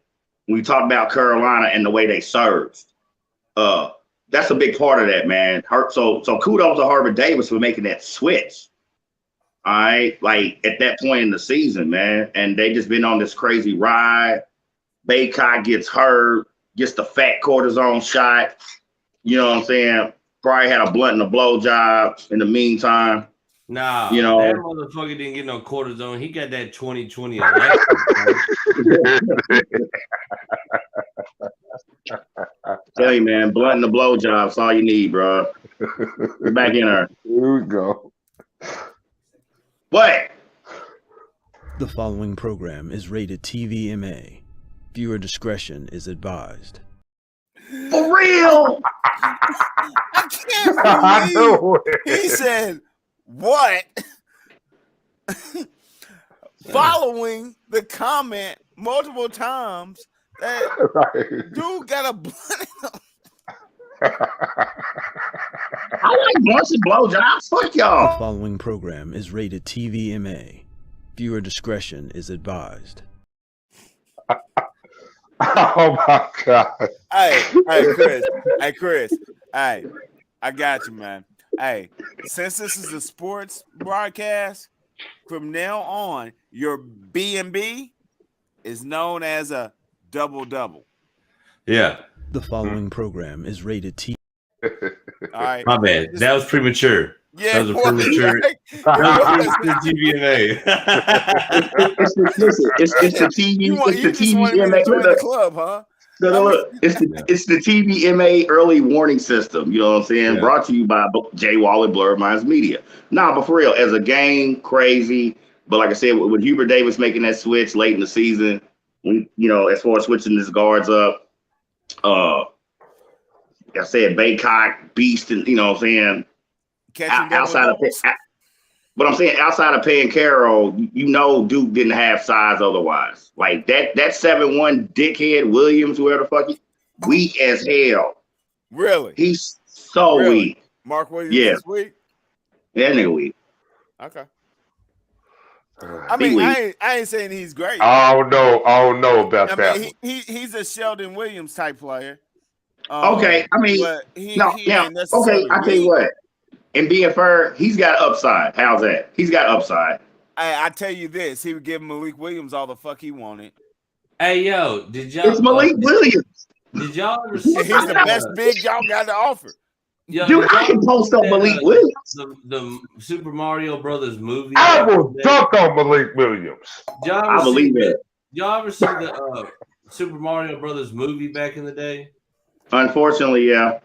we talked about Carolina and the way they served. That's a big part of that, man. So kudos to Hubert Davis for making that switch. All right, like at that point in the season, man, and they just been on this crazy ride. Baycott gets hurt, gets the fat cortisone shot. You know what I'm saying? Probably had a blunt and a blow job in the meantime. Nah, that motherfucker didn't get no cortisone. He got that 2020 election. Tell you, man, blunt and the blow job's all you need, bro. Get back in there. Here we go. What? The following program is rated TVMA. Viewer discretion is advised. For real? I can't believe he said what? Following the comment multiple times that dude got a blunt. I like blunts and blowjobs. Fuck y'all. The following program is rated TVMA. Viewer discretion is advised. Oh my God. Hey, Chris. Hey, I got you, man. Hey, since this is a sports broadcast, from now on, your B&B is known as a double-double. Yeah. The following program is rated T. All right. My bad. That was premature. That was a it was, premature. right? That was It was. premature TVMA. It's the TV. You It's the just wanted me to TVMA. join the club, huh? Look, it's the TVMA early warning system. You know what I'm saying? Yeah. Brought to you by Jay Wall and Blurred Minds Media. Nah, but for real, as a game, crazy. But like I said, with Hubert Davis making that switch late in the season, as far as switching his guards up, I said Baycock, Beast, and you know what I'm saying. Outside of but I'm saying outside of Payne Carroll, Duke didn't have size otherwise. Like that 7'1" dickhead Williams, whoever the fuck he, weak as hell. Really? He's so weak. Mark Williams is weak? That nigga weak. Okay. I mean, I ain't saying he's great. I don't know about that. Mean, he's a Sheldon Williams type player. Okay, I mean, he ain't necessarily I tell you what. And being fair, he's got upside. How's that? He's got upside. I tell you this, he would give Malik Williams all the fuck he wanted. Hey, yo, did y'all? It's Malik Williams. Did y'all ever see? He's the best big y'all got to offer. Yo, dude, I can post up Malik Williams. The Super Mario Brothers movie. I will dunk on Malik Williams. I believe it. Y'all ever see the Super Mario Brothers movie back in the day? Unfortunately, yeah.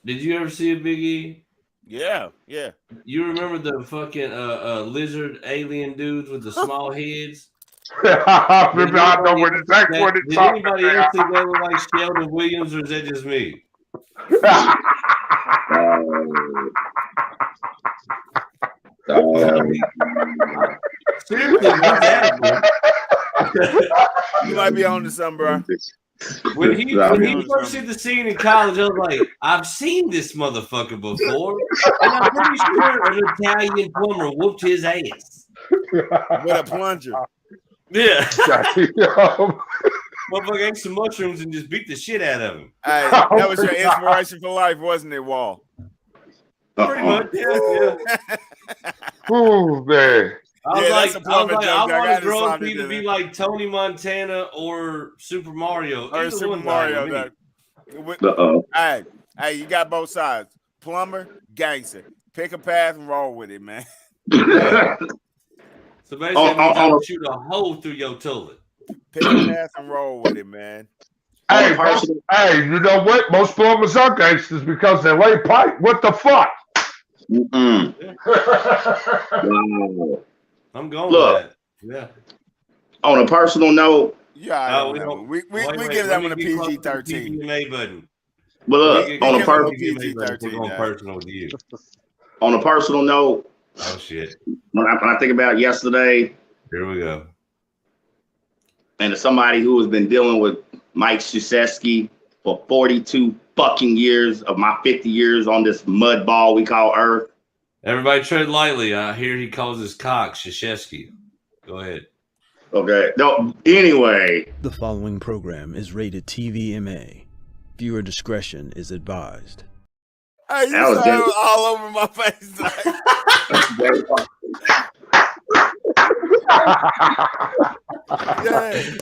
Did you ever see it, Big E? Yeah. You remember the fucking lizard alien dudes with the small heads? I know what exactly what it's Did talking anybody else about. think they were like Sheldon Williams, or is that just me? Seriously, what's happening? You might be on to something, bro. When he first did the scene in college, I was like, I've seen this motherfucker before, and I'm pretty sure an Italian plumber whooped his ass with a plunger. Yeah, motherfucker ate some mushrooms and just beat the shit out of him. Hey, that was your inspiration for life, wasn't it, Wall? Pretty much, yeah. Oh man. I was like, I want to grow up to be like Tony Montana or Super Mario. Or Super Mario. Hey, you got both sides. Plumber, gangster. Pick a path and roll with it, man. So basically, I'm going to shoot a hole through your toilet. Pick a path and roll with it, man. Hey, you know what? Most plumbers are gangsters because they lay pipe. What the fuck? Wow. I'm going with that. Yeah. On a personal note, we give that one a PG-13. button. But look, on a personal with you. On a personal note, oh shit. When I think about yesterday, here we go. And as somebody who has been dealing with Mike Krzyzewski for 42 fucking years of my 50 years on this mud ball we call Earth. Everybody tread lightly. I hear he calls his cock Krzyzewski. Go ahead. Okay. No. Anyway, the following program is rated TVMA. Viewer discretion is advised. Hey, you saw it all over my face. Yeah.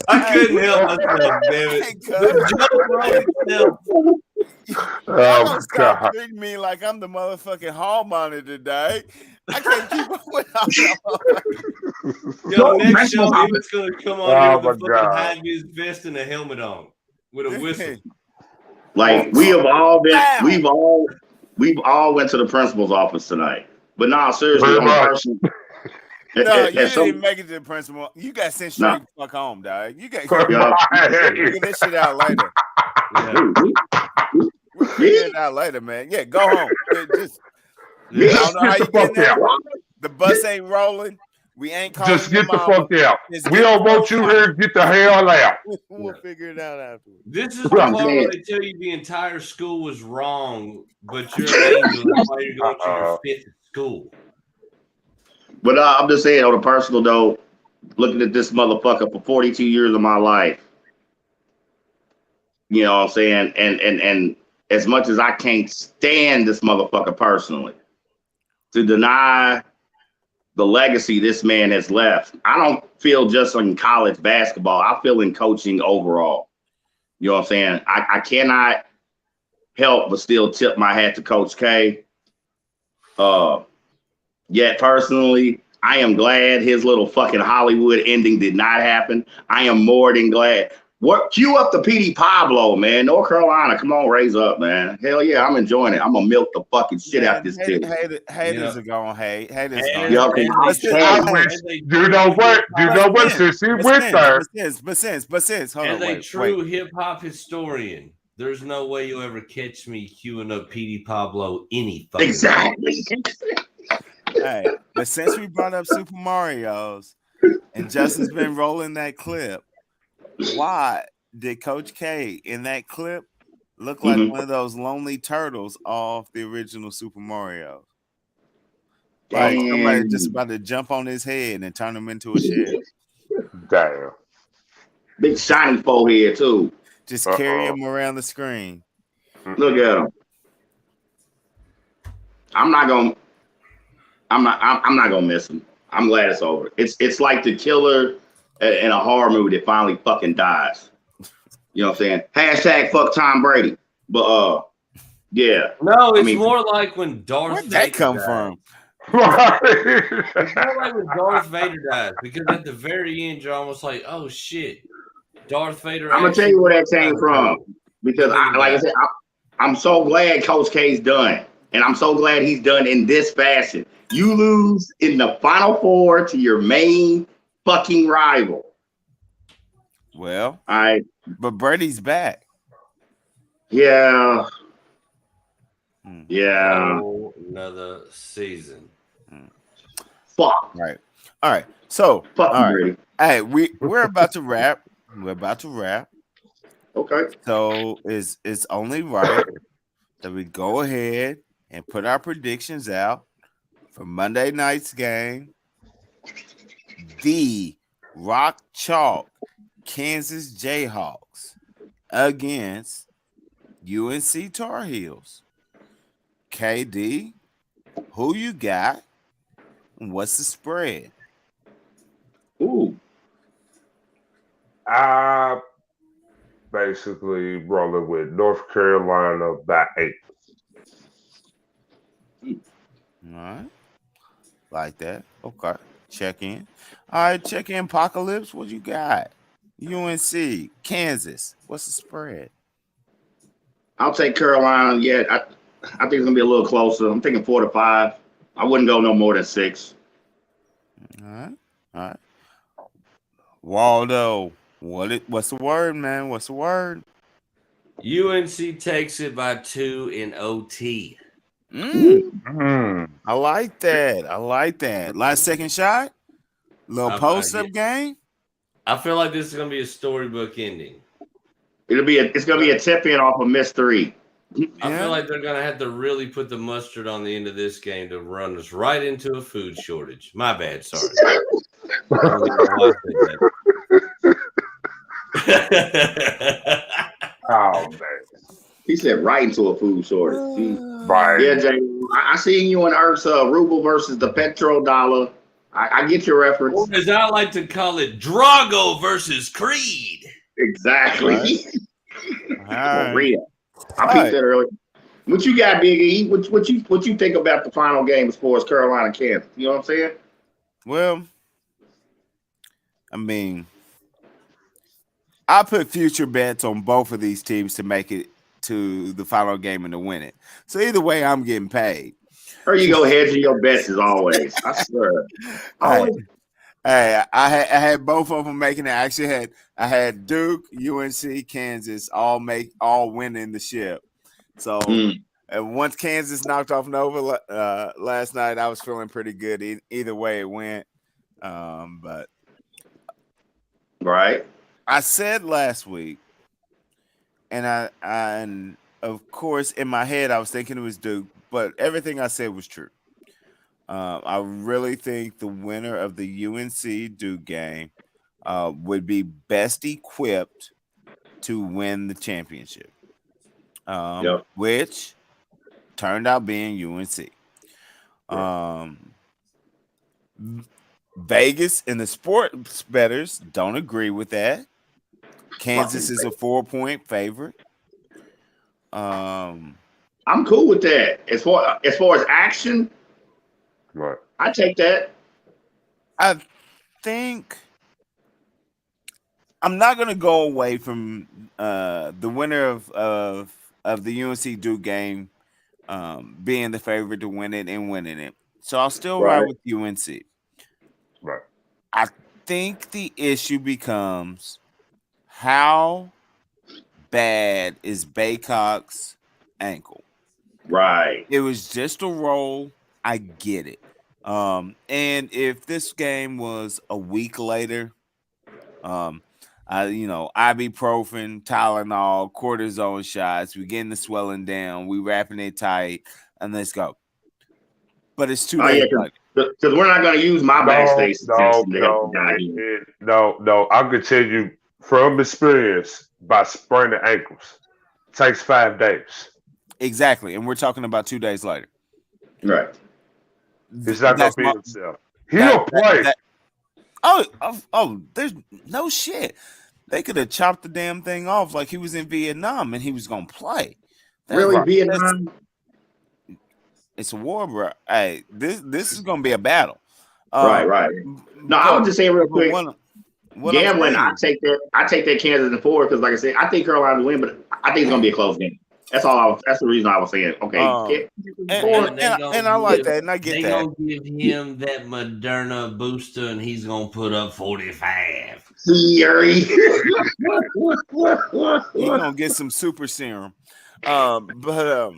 I couldn't help myself, damn it. Oh, stop treating me like I'm the motherfucking hall monitor today. I can't keep up with all y'all. Yo, next show, he was going to come on here with a fucking high-vis vest and a helmet on with a whistle. Like we've all went to the principal's office tonight. But nah, seriously, on a person. No, you didn't even make it to the principal. You got sent straight the fuck home, dog. You got figure this shit out later. We'll figure it out later, man. Yeah, go home. I don't know how you get there. The bus ain't rolling. We ain't calling. Just get the fuck out. We don't want you here. Get the hell out. We'll figure it out afterwards. This is the part where they tell you the entire school was wrong, but you're an angel. That's why you're going to your fifth school. But I'm just saying, on a personal note, looking at this motherfucker for 42 years of my life, you know what I'm saying? And as much as I can't stand this motherfucker personally, to deny the legacy this man has left, I don't feel just in college basketball. I feel in coaching overall. You know what I'm saying? I cannot help but still tip my hat to Coach K. Yet personally, I am glad his little fucking Hollywood ending did not happen. I am more than glad. What cue up the PD Pablo, man. North Carolina, come on, raise up, man. Hell yeah, I'm enjoying it. I'm gonna milk the fucking shit out this kid. Haters are gonna hate. Haters And- gonna Yo, hate. I wish, you know what? Since he went there, But since, hold As on, a true hip hop historian, there's no way you'll ever catch me queuing up PD Pablo any fucking Exactly. Hey, but since we brought up Super Mario's and Justin's been rolling that clip, why did Coach K in that clip look like one of those lonely turtles off the original Super Mario? Like somebody just about to jump on his head and turn him into a shell. damn. Big shiny forehead too. Just carry him around the screen. Look at him. I'm not gonna miss him. I'm glad it's over. It's like the killer in a horror movie that finally fucking dies. You know what I'm saying? # fuck Tom Brady. But yeah. No, it's more like when Darth Where'd Vader that come died. from? It's more like when Darth Vader dies, because at the very end you're almost like, oh shit, Darth Vader. I'm gonna tell you where that came from. Because like I said, I'm so glad Coach K's done. And I'm so glad he's done in this fashion. You lose in the Final Four to your main fucking rival. Well, all right. But Brady's back. Yeah. Yeah. Another season. Fuck. Right. All right. So, fuck all right. Brady. Hey, we're about to wrap. We're about to wrap. Okay. So it's only right that we go ahead and put our predictions out for Monday night's game. The Rock Chalk Kansas Jayhawks against UNC Tar Heels. KD, who you got? And what's the spread? Ooh. I basically rolling with North Carolina by 8. All right. Like that. Okay. Check in. All right. Check in. Apocalypse. What you got? UNC, Kansas. What's the spread? I'll take Carolina. Yeah, I think it's gonna be a little closer. I'm thinking 4 to 5. I wouldn't go no more than 6. All right. All right. Waldo, what's the word, man? What's the word? UNC takes it by 2 in OT. I like that. I like that. Last second shot? Little post-up game? I feel like this is gonna be a storybook ending. It's gonna be a tip-in off of Miss 3. I feel like they're gonna have to really put the mustard on the end of this game to run us right into a food shortage. My bad, sorry. Oh man. He said right into a food shortage. Right. Yeah, Jay. I seen you in Earth's ruble versus the petrodollar. I get your reference. Or as I like to call it, Drago versus Creed. Exactly. Right. For real. I peeped that earlier. What you got, Big E? What you think about the final game as far as Carolina, Kansas? You know what I'm saying? Well, I mean, I put future bets on both of these teams to make it to the final game and to win it. So either way, I'm getting paid. There you go, hedging your bets as always. I swear. Always. Hey, I had both of them making it. I had Duke, UNC, Kansas all winning the ship. So and once Kansas knocked off Nova last night, I was feeling pretty good. Either way it went, but right. I said last week, and of course in my head I was thinking it was Duke, but everything I said was true. I really think the winner of the UNC Duke game would be best equipped to win the championship, which turned out being UNC. Vegas and the sports bettors don't agree with that. Kansas is a 4-point favorite. I'm cool with that. As far as action, Right. I take that. I think I'm not gonna go away from the winner of the UNC Duke game being the favorite to win it and winning it. So I'll still ride Right. with UNC. Right. I think the issue becomes how bad is Baycock's ankle? Right. It was just a roll. I get it. And if this game was a week later, ibuprofen, Tylenol, cortisone shots, we getting the swelling down, we wrapping it tight, and let's go. But it's 2 Oh days yeah, later. because we're not going to use my backstage protection to help the guy here. No. I can tell you from experience by spraining ankles, takes 5 days. Exactly. And we're talking about 2 days later. Right. He's not going That's to be my- himself. He'll play. There's no shit. They could have chopped the damn thing off like he was in Vietnam and he was gonna play. Really, Vietnam? It's a war, bro. Hey, this is gonna be a battle. Right. No, I was just saying real quick. Gambling, I take that Kansas in 4 because, like I said, I think Carolina will win, but I think it's gonna be a close game. That's the reason I was saying. Okay, and I like that, and I get they that. Gonna give him that Moderna booster, and he's gonna put up 45. You're gonna get some super serum, serum.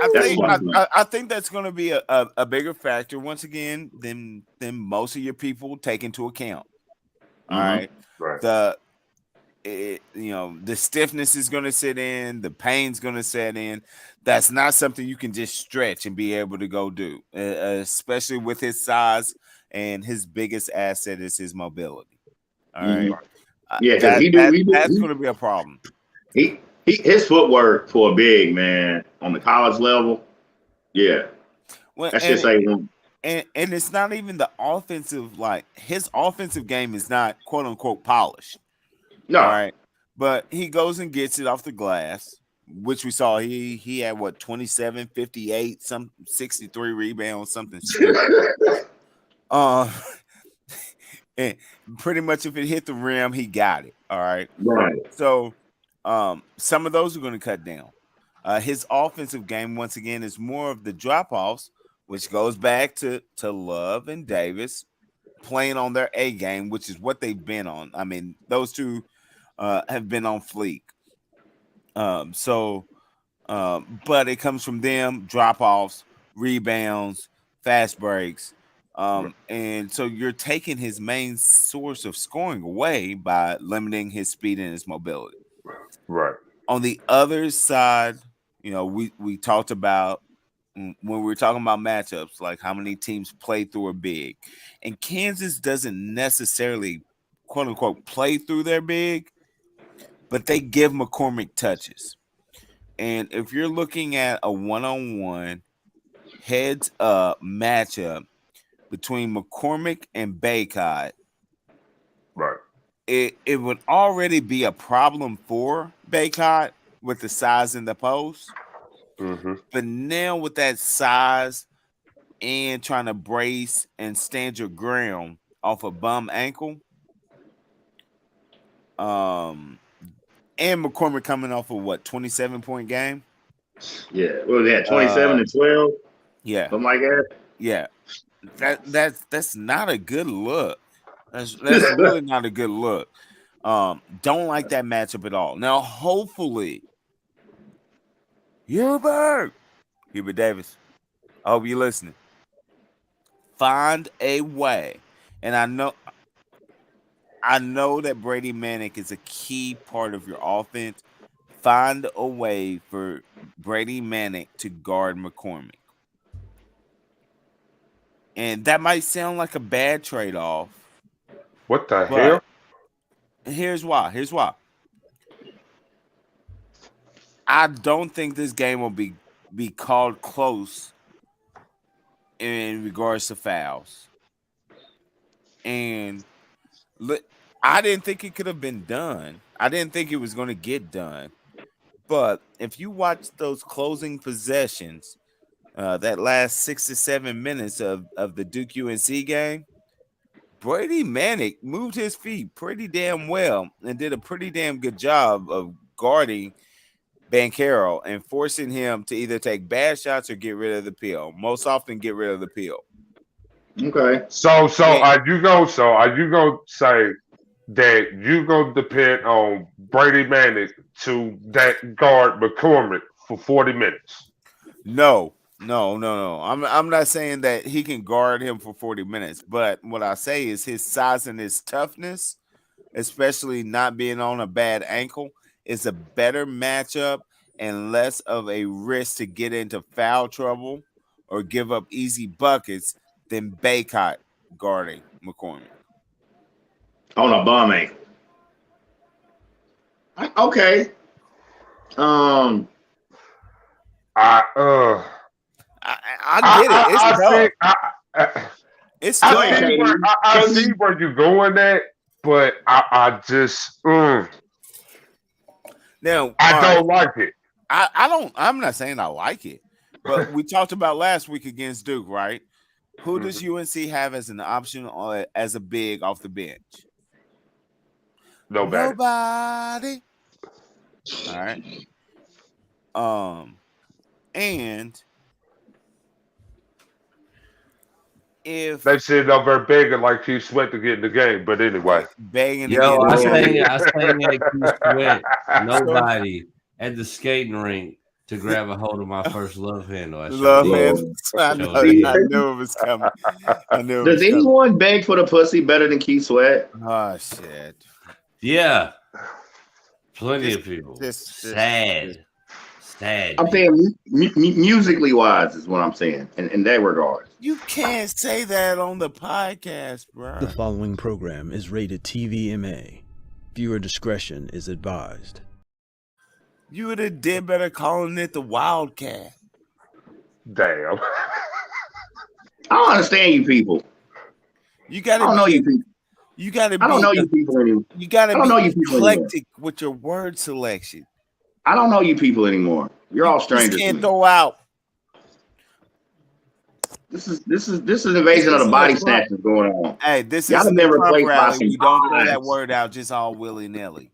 I think that's going to be a bigger factor once again than most of your people take into account. All right. The stiffness is going to sit in, the pain's going to set in. That's not something you can just stretch and be able to go do, especially with his size, and his biggest asset is his mobility. All right. Yeah, that's going to be a problem. His footwork for a big man on the college level, yeah. That's just and it's not even the offensive, like his offensive game is not quote unquote polished. No. All right. But he goes and gets it off the glass, which we saw he had 27, 58, some 63 rebounds, something stupid. And pretty much if it hit the rim, he got it. All right. Right. So some of those are going to cut down. His offensive game, once again, is more of the drop-offs, which goes back to Love and Davis playing on their A game, which is what they've been on. I mean, those two have been on fleek. But it comes from them, drop-offs, rebounds, fast breaks. And so you're taking his main source of scoring away by limiting his speed and his mobility. Right. On the other side, we talked about when we were talking about matchups, like how many teams play through a big. And Kansas doesn't necessarily, quote unquote, play through their big, but they give McCormick touches. And if you're looking at a one-on-one heads-up matchup between McCormick and Baycott, right, it would already be a problem for Baycott with the size in the post. Mm-hmm. But now with that size and trying to brace and stand your ground off a bum ankle, and McCormick coming off of 27-point game? Yeah, what was that, 27 and 12? Yeah. Something like that? Yeah. That's not a good look. That's really not a good look. Don't like that matchup at all. Now, hopefully, Hubert Davis, I hope you're listening. Find a way, and I know that Brady Manick is a key part of your offense. Find a way for Brady Manick to guard McCormick. And that might sound like a bad trade-off. What the hell? Here's why. I don't think this game will be called close in regards to fouls. And I didn't think it could have been done. I didn't think it was going to get done. But if you watch those closing possessions, that last 6 to 7 minutes of the Duke UNC game, Brady Manick moved his feet pretty damn well and did a pretty damn good job of guarding Banchero and forcing him to either take bad shots or get rid of the pill. Most often, get rid of the pill. Okay. So are you gonna say that you gonna depend on Brady Manick to that guard McCormick for 40 minutes? No. I'm not saying that he can guard him for 40 minutes, but what I say is his size and his toughness, especially not being on a bad ankle, is a better matchup and less of a risk to get into foul trouble or give up easy buckets than Baycott guarding McCormick. On a bum ankle. Okay. I get it. It's tough. I see where you're going at, but I just now I don't like it. I'm not saying I like it, but we talked about last week against Duke, right? Who does UNC have as an option or as a big off the bench? Nobody. All right. And if they said they're begging like Keith Sweat to get in the game, but anyway, begging. Yo, I sang that Keith Sweat. Nobody at the skating rink to grab a hold of my first love handle. I knew it was coming. Does anyone beg for the pussy better than Keith Sweat? Oh shit! Yeah, plenty of people. Sad. I'm saying musically wise is what I'm saying in that regard. You can't say that on the podcast, bro. The following program is rated TVMA. Viewer discretion is advised. You would have did better calling it the Wildcat. Damn. I don't understand you people. You gotta. I don't know you people. You gotta. I don't know you people anymore. You gotta be eclectic with your word selection. I don't know you people anymore. You're all strangers. You can't throw out. This is invasion of the body snatchers going on. Hey, this y'all is been replaced by some. We don't throw that word out just all willy nilly.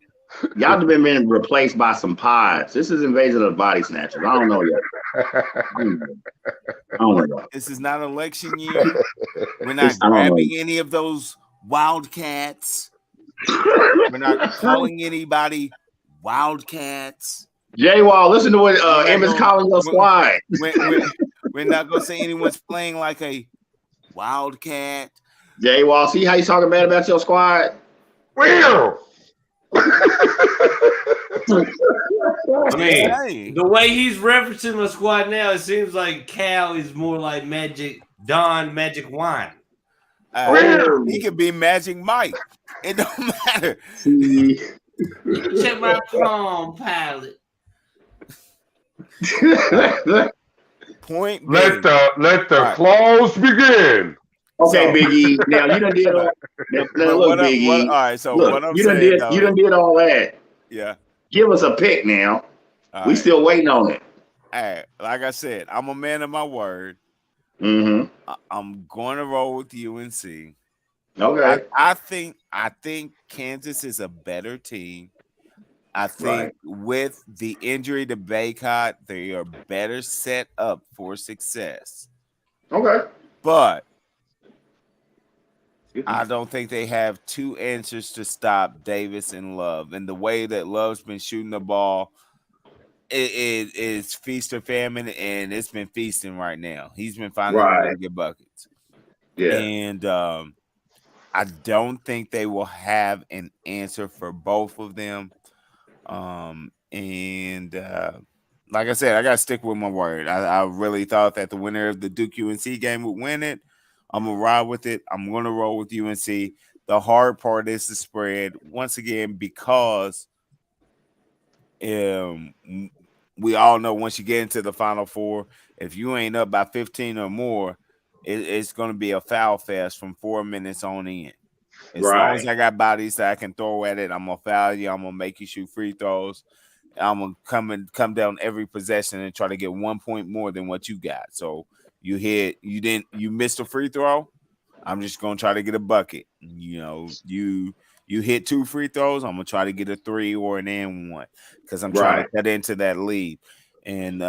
Y'all have been replaced by some pods. This is invasion of the body snatchers. I don't know yet. I don't know. This is not election year. We're not grabbing any of those wildcats. We're not calling anybody Wildcats. J-Wall, listen to what Emma's calling your squad. We're not going to say anyone's playing like a Wildcat. J-Wall, see how you talking bad about your squad? Well, I mean, the way he's referencing my squad now, it seems like Cal is more like Magic Wine. He could be Magic Mike. It don't matter. Check my Palm Pilot. Point. Let the claws begin. Okay, Biggie. Now you done did all. Look, Biggie. All right, so look, what I'm you saying, done did all that. Yeah. Give us a pick now. We still waiting on it. Hey, like I said, I'm a man of my word. Mm-hmm. I'm going to roll with UNC. Okay. I think Kansas is a better team. I think with the injury to Baycott, they are better set up for success. Okay. But I don't think they have two answers to stop Davis and Love. And the way that Love's been shooting the ball, it is feast or famine, and it's been feasting right now. He's been finding a way to get buckets. Yeah. And I don't think they will have an answer for both of them. Like I said, I got to stick with my word. I really thought that the winner of the Duke UNC game would win it. I'm going to ride with it. I'm going to roll with UNC. The hard part is the spread. Once again, because we all know once you get into the Final Four, if you ain't up by 15 or more, it's going to be a foul fest from 4 minutes on in. As long as I got bodies that I can throw at it, I'm going to foul you. I'm going to make you shoot free throws. I'm gonna come down every possession and try to get 1 point more than what you got. So you missed a free throw. I'm just gonna try to get a bucket. You hit 2 free throws. I'm gonna try to get a 3 or an and 1 because I'm trying to cut into that lead. And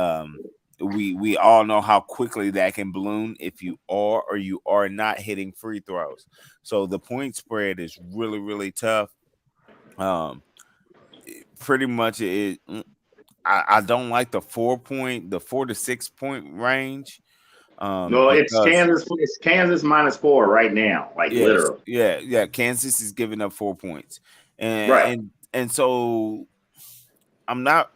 we all know how quickly that can balloon if you are or you are not hitting free throws. So the point spread is really, really tough. Pretty much I don't like the 4 to 6 point range. No, it's Kansas. It's Kansas -4 right now. Like literally. Yeah. Kansas is giving up 4 points, and so I'm not.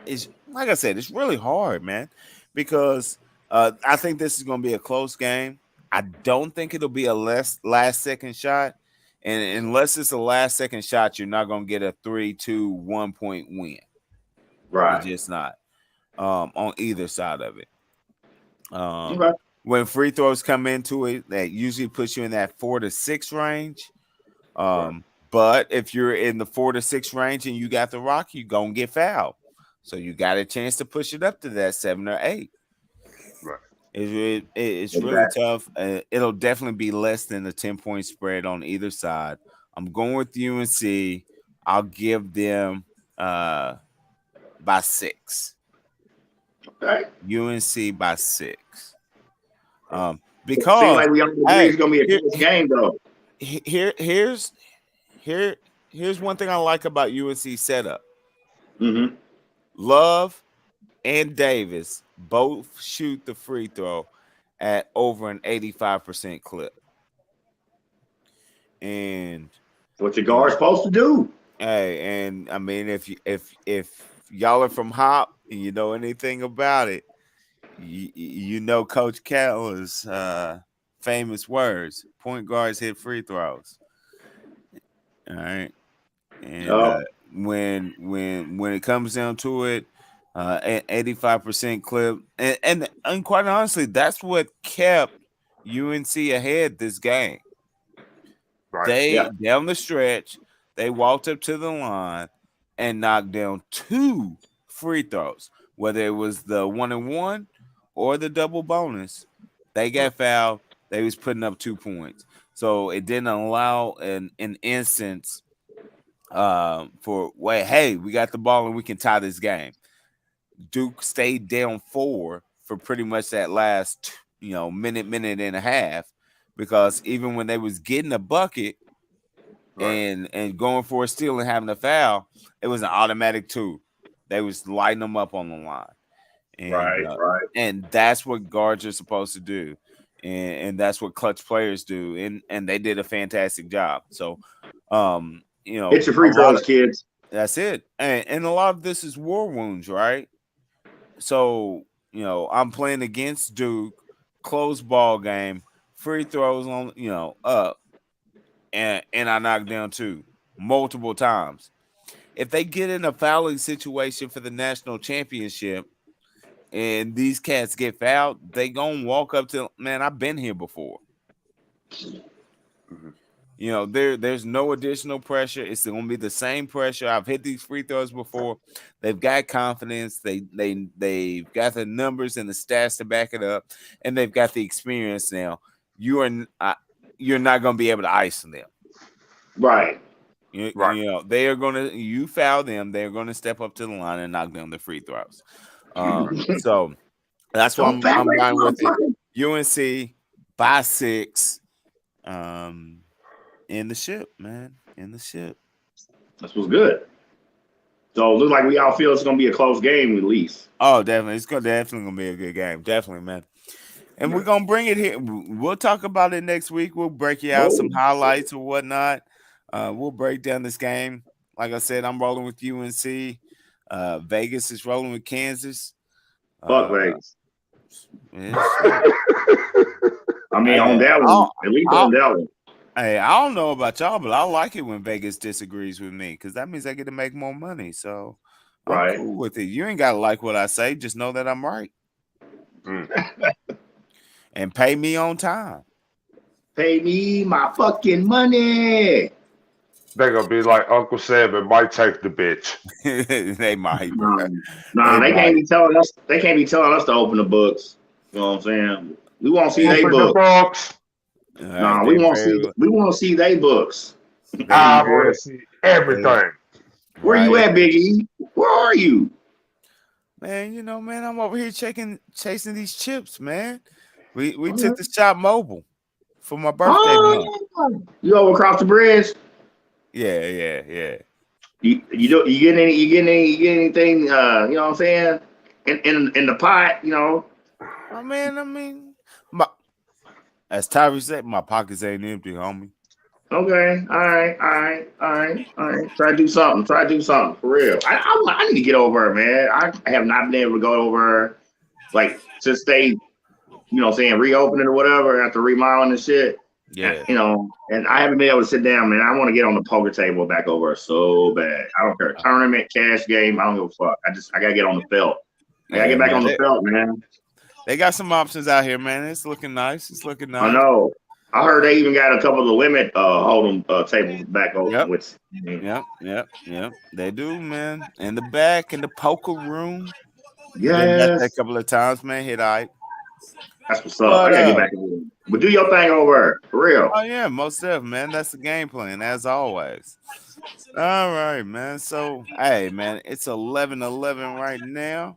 It's like I said, it's really hard, man, because I think this is going to be a close game. I don't think it'll be a last second shot, and unless it's a last second shot, you're not going to get a 3-2 1 point win. Right, you're just not on either side of it. When free throws come into it, that usually puts you in that 4 to 6 range. But if you're in the 4 to 6 range and you got the rock, you're going to get fouled. So you got a chance to push it up to that 7 or 8. Right. It's really tough. It'll definitely be less than the 10-point spread on either side. I'm going with UNC. I'll give them by 6. Okay. UNC by 6. Because seems like we all agree it's gonna be a close game though. Here's one thing I like about UNC setup. Mm-hmm. Love and Davis both shoot the free throw at over an 85% clip. And what your guard's supposed to do. Hey, and I mean, if y'all are from Hop and you know anything about it, you know Coach Kettler's famous words: point guards hit free throws. All right, and when it comes down to it, 85% clip, and quite honestly, that's what kept UNC ahead this game. Right. Down the stretch, they walked up to the line and knocked down 2 free throws, whether it was the 1-and-1 or the double bonus. They got fouled. They was putting up 2 points. So it didn't allow an instance hey, we got the ball and we can tie this game. Duke stayed down 4 for pretty much that last, minute and a half, because even when they was getting a bucket and going for a steal and having a foul, it was an automatic 2. They was lighting them up on the line. And, and that's what guards are supposed to do. And that's what clutch players do. And they did a fantastic job. So, it's your free throws, kids. That's it. And a lot of this is war wounds, right? So, I'm playing against Duke, close ball game, free throws on, up, and I knocked down 2 multiple times. If they get in a fouling situation for the national championship and these cats get fouled, they gonna walk up to, man, I've been here before. There's no additional pressure. It's going to be the same pressure. I've hit these free throws before. They've got confidence. They've got the numbers and the stats to back it up, and they've got the experience now. You're not going to be able to ice them. Right. They are going to. You foul them. They're going to step up to the line and knock down the free throws. So that's why I'm going with it. UNC by 6. In the ship, man. In the ship. That's what's good. So it looks like we all feel it's going to be a close game at least. Oh, definitely. It's definitely going to be a good game. Definitely, man. And we're going to bring it here. We'll talk about it next week. We'll break you out some highlights or whatnot. We'll break down this game. Like I said, I'm rolling with UNC. Vegas is rolling with Kansas. Fuck Vegas. I mean, on that one. At least on that one. Hey, I don't know about y'all, but I like it when Vegas disagrees with me because that means I get to make more money. So I'm cool with it. You ain't got to like what I say. Just know that I'm right. And pay me on time. Pay me my fucking money. They're gonna be like Uncle Sam and might take the bitch. They might, bro. Nah, they can't might. be telling us. They can't be telling us to open the books. You know what I'm saying? We want to see they Open the books. books. All Nah, right, we they want to see. very We want to see they books. I they want to see everything. Where you right. at, Big E? Where are you? Man, you know, man, I'm over here chasing these chips, man. We took the shop mobile for my birthday month. Oh, you over across the bridge? Yeah. You getting anything? You know what I'm saying? In the pot, you know. I mean, my as Tyree said, my pockets ain't empty, homie. Okay, all right. Try to do something. For real. I need to get over it, man. I have not been able to go over like since they, you know, what I'm saying reopening or whatever after remodeling and shit. Yeah. You know, and I haven't been able to sit down, man. I want to get on the poker table back over so bad. I don't care. Tournament, cash game, I don't give a fuck. I gotta get on the felt. I gotta get back on the felt, man. They got some options out here, man. It's looking nice. I know. I heard they even got a couple of the limit hold'em tables back open. Yep. Which, Yep. They do, man. In the back, in the poker room. Been back there a yes, couple of times, man. Hit I. that's what's up. But I gotta get back in there. But do your thing over for real. oh yeah, most definitely, man. That's the game plan, as always. All right, man. So hey, man, it's 11:11 right now.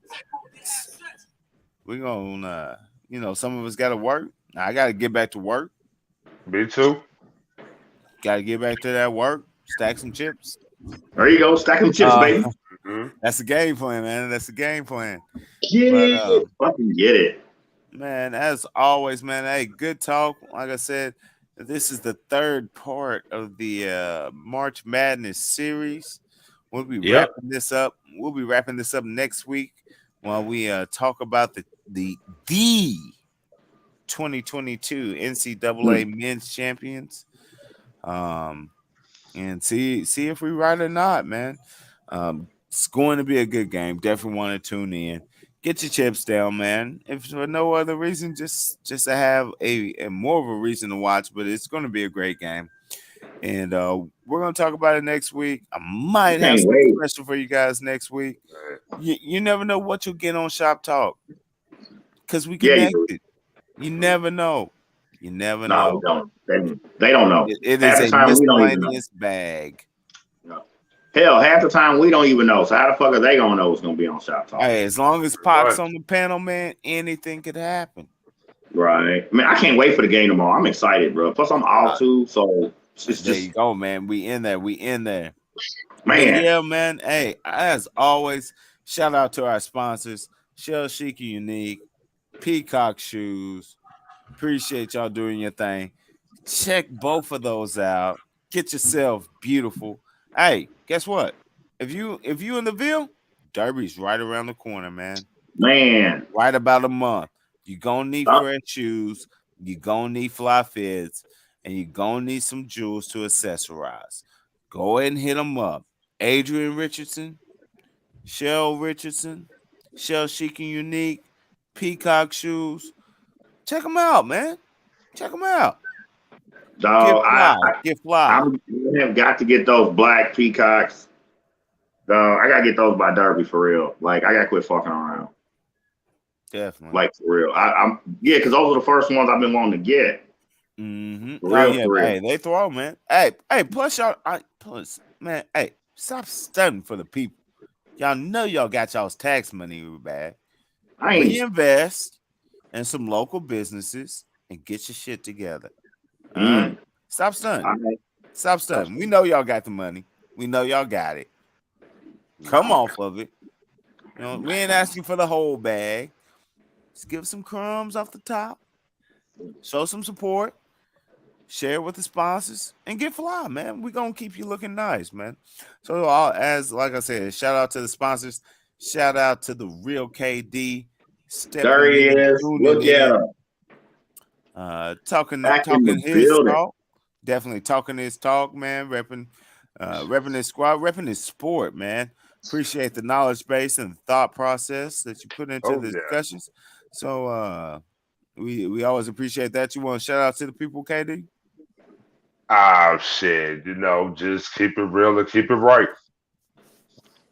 We're gonna you know, some of us gotta work. I gotta get back to work. Me too. Gotta get back to that work, stack some chips. There you go. Stack them chips, baby. That's the game plan, man. That's the game plan. Get But it. Fucking get it. man, as always, man. Hey, good talk. Like I said, this is the third part of the March Madness series. We'll be wrapping this up. We'll be wrapping this up next week while we talk about the 2022 NCAA Men's Champions. And see if we right or not, man. It's going to be a good game. Definitely want to tune in. Get your chips down, man. If for no other reason, just to have a more of a reason to watch. But it's going to be a great game, and we're going to talk about it next week. I might have something special for you guys next week. You never know what you'll get on Shop Talk because we connected. You never know. You never know. They don't know. It is a miscellaneous bag. No. Hell, half the time we don't even know. So how the fuck are they gonna know what's gonna be on Shop Talk? Hey, as long as Pac's on the panel, man, anything could happen. Right. I mean, I can't wait for the game tomorrow. I'm excited, bro. Plus, I'm off too, so it's there you go, man. We in there. Man. But yeah, man. Hey, as always, shout out to our sponsors, Shell Chic Unique, Peacock Shoes. Appreciate y'all doing your thing. Check both of those out. Get yourself beautiful. Hey, guess what? If you in the Ville, Derby's right around the corner, man. Right about a month. You're gonna need fresh shoes, you're gonna need fly fits, and you're gonna need some jewels to accessorize. Go ahead and hit them up. Adrian Richardson, Shell Richardson, Shell Chic and Unique, Peacock Shoes. Check them out, man. Check them out. Get fly. I have got to get those black peacocks. I gotta get those by Derby for real. Like I gotta quit fucking around. Definitely. Like for real. I'm because those are the first ones I've been wanting to get. Mm-hmm. For real. Hey, they throw, man. Hey, plus y'all, man. Hey, stop stunning for the people. Y'all know y'all got y'all's tax money back. Reinvest in some local businesses and get your shit together. All right? Stop stunning. Stop stunning. We know y'all got the money. We know y'all got it. Come off of it. You know, we ain't asking for the whole bag. Just give some crumbs off the top. Show some support. Share with the sponsors and get fly, man. We're gonna keep you looking nice, man. So like I said, shout out to the sponsors. Shout out to the real KD. There he is. Look at him. Talking his talk. Definitely talking his talk, man. Repping his squad, repping his sport, man. Appreciate the knowledge base and the thought process that you put into the discussions. So we always appreciate that. You want to shout out to the people, KD? Oh shit, just keep it real and keep it right.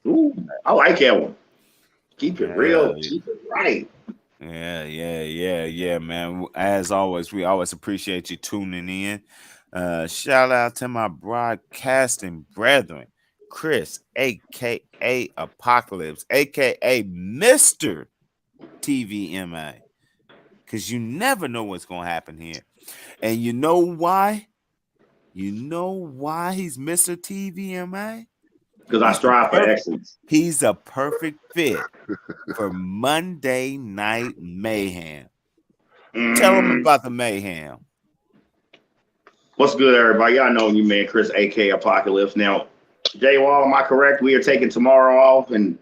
Ooh, I like that one. Keep it real, Yeah, keep it right. yeah, man. As always, we always appreciate you tuning in. Shout out to my broadcasting brethren, Chris, aka Apocalypse, aka Mr. TVMA. Because you never know what's gonna happen here. And you know why? You know why he's Mr. TVMA? Because I strive for excellence. He's a perfect fit for Monday Night Mayhem. Tell him about the mayhem. What's good, everybody? Y'all know you, man, Chris, aka Apocalypse. Now, Jay Wall, am I correct? We are taking tomorrow off and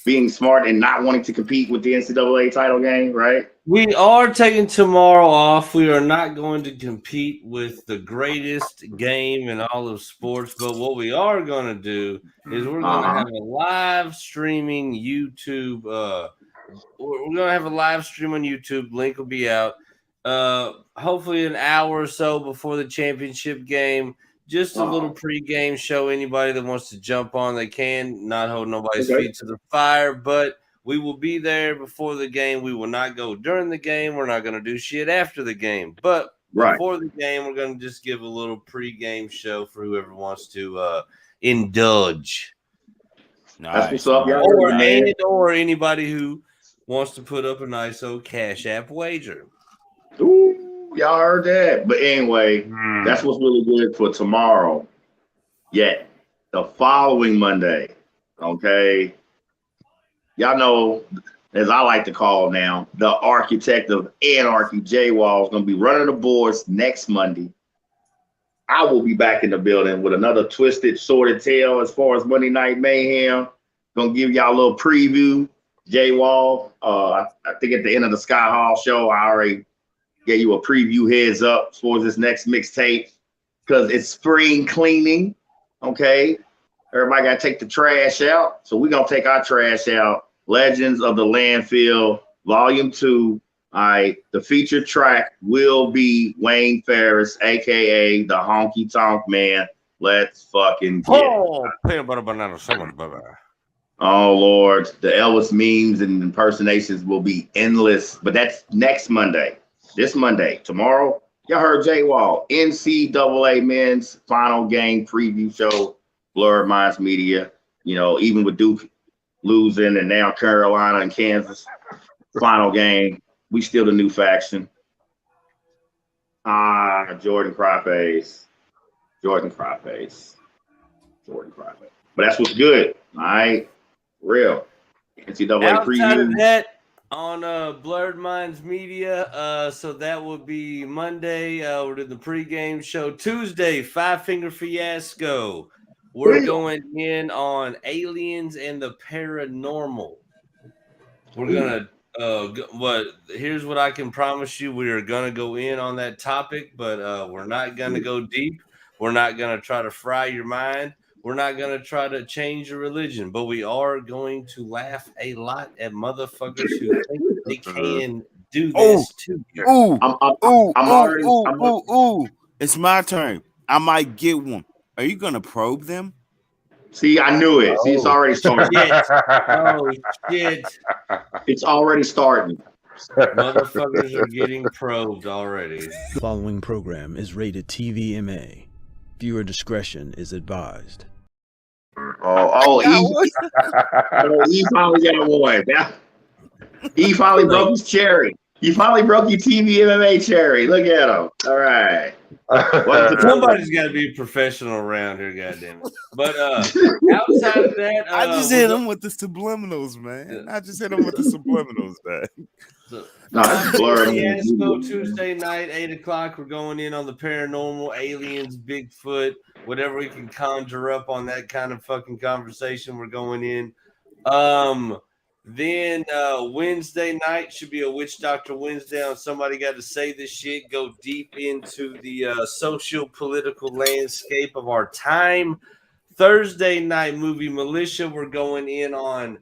being smart and not wanting to compete with the NCAA title game, right? We are taking tomorrow off. We are not going to compete with the greatest game in all of sports, but what we are going to do is we're going to have a live streaming YouTube. We're going to have a live stream on YouTube. Link will be out. Hopefully an hour or so before the championship game. Just a little pregame show. Anybody that wants to jump on, they can. Not hold nobody's feet to the fire, but we will be there before the game. We will not go during the game. We're not going to do shit after the game. But before the game, we're going to just give a little pregame show for whoever wants to indulge. That's what's up, y'all. Or anybody who wants to put up a nice old Cash App wager. Ooh, y'all heard that. But anyway, that's what's really good for tomorrow. Yet, the following Monday, okay? Y'all know, as I like to call now, the architect of anarchy, Jay Wall, is going to be running the boards next Monday. I will be back in the building with another twisted, sordid tale as far as Monday Night Mayhem. Going to give y'all a little preview. Jay Wall, I think at the end of the Sky Hall show, I already gave you a preview heads up for this next mixtape because it's spring cleaning, okay? Everybody got to take the trash out. So we're going to take our trash out. Legends of the Landfill, Volume 2. All right, the featured track will be Wayne Ferris, a.k.a. the Honky Tonk Man. Let's fucking get it. Oh, Lord. The Elvis memes and impersonations will be endless. But that's next Monday. This Monday. Tomorrow, y'all heard Jay Wall. NCAA men's final game preview show. Blurred Minds Media. Even with Duke losing and now Carolina and Kansas. Final game. We still the new faction. Jordan Cryface. But that's what's good. All right. Real. NCAA Outside preview. of that, on Blurred Minds Media, so that will be Monday. We're doing the pregame show. Tuesday, Five Finger Fiasco. We're going in on aliens and the paranormal. We're gonna here's what I can promise you. We are gonna go in on that topic, but we're not gonna go deep. We're not gonna try to fry your mind. We're not going to try to change your religion, but we are going to laugh a lot at motherfuckers who think they can do this to you. It's my turn. I might get one. Are you going to probe them? See, I knew it. See, it's already starting. Shit. It's already starting. Motherfuckers are getting probed already. The following program is rated TVMA. Viewer discretion is advised. He finally got one. He finally broke his cherry. You finally broke your TV MMA cherry. Look at him. All right. Somebody's got to be professional around here, goddamn it. But outside of that, I just hit him with the subliminals, man. So, Fiasco Tuesday night, 8:00. We're going in on the paranormal, aliens, Bigfoot, whatever we can conjure up on that kind of fucking conversation. We're going in. Then Wednesday night should be a Witch Doctor Wednesday on Somebody Got to Say This Shit. Go deep into the social political landscape of our time. Thursday night movie Militia. We're going in on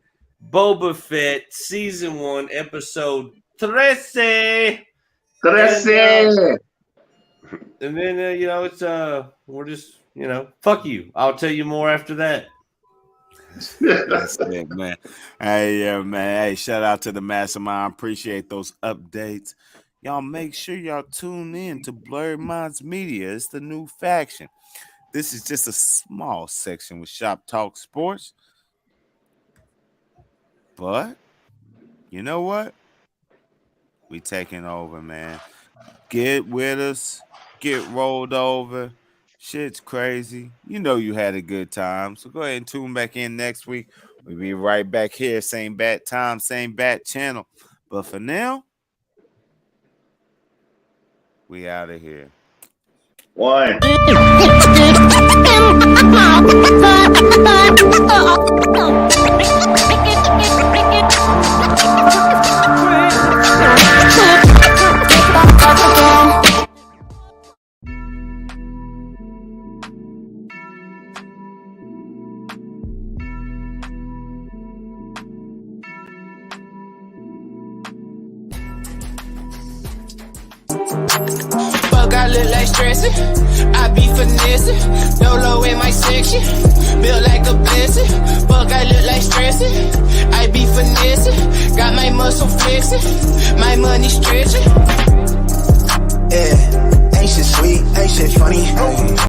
Boba Fett season 1 episode 13. And then it's we're just fuck you. I'll tell you more after that. That's it, man. Hey, yeah, man. Hey, shout out to the mastermind. Appreciate those updates. Y'all make sure y'all tune in to Blurred Minds Media. It's the new faction. This is just a small section with Shop Talk Sports. But you know what? We taking over, man. Get with us. Get rolled over. Shit's crazy. You know you had a good time. So go ahead and tune back in next week. We'll be right back here. Same bat time, same bat channel. But for now, we out of here. One. Fuck, I look like stressing. I be finessing. Dolo in my section. Built like a blessing. Fuck, I look like stressing. I be finessing. Got my muscle flexing. My money stretching. Yeah, ain't shit sweet, ain't shit funny.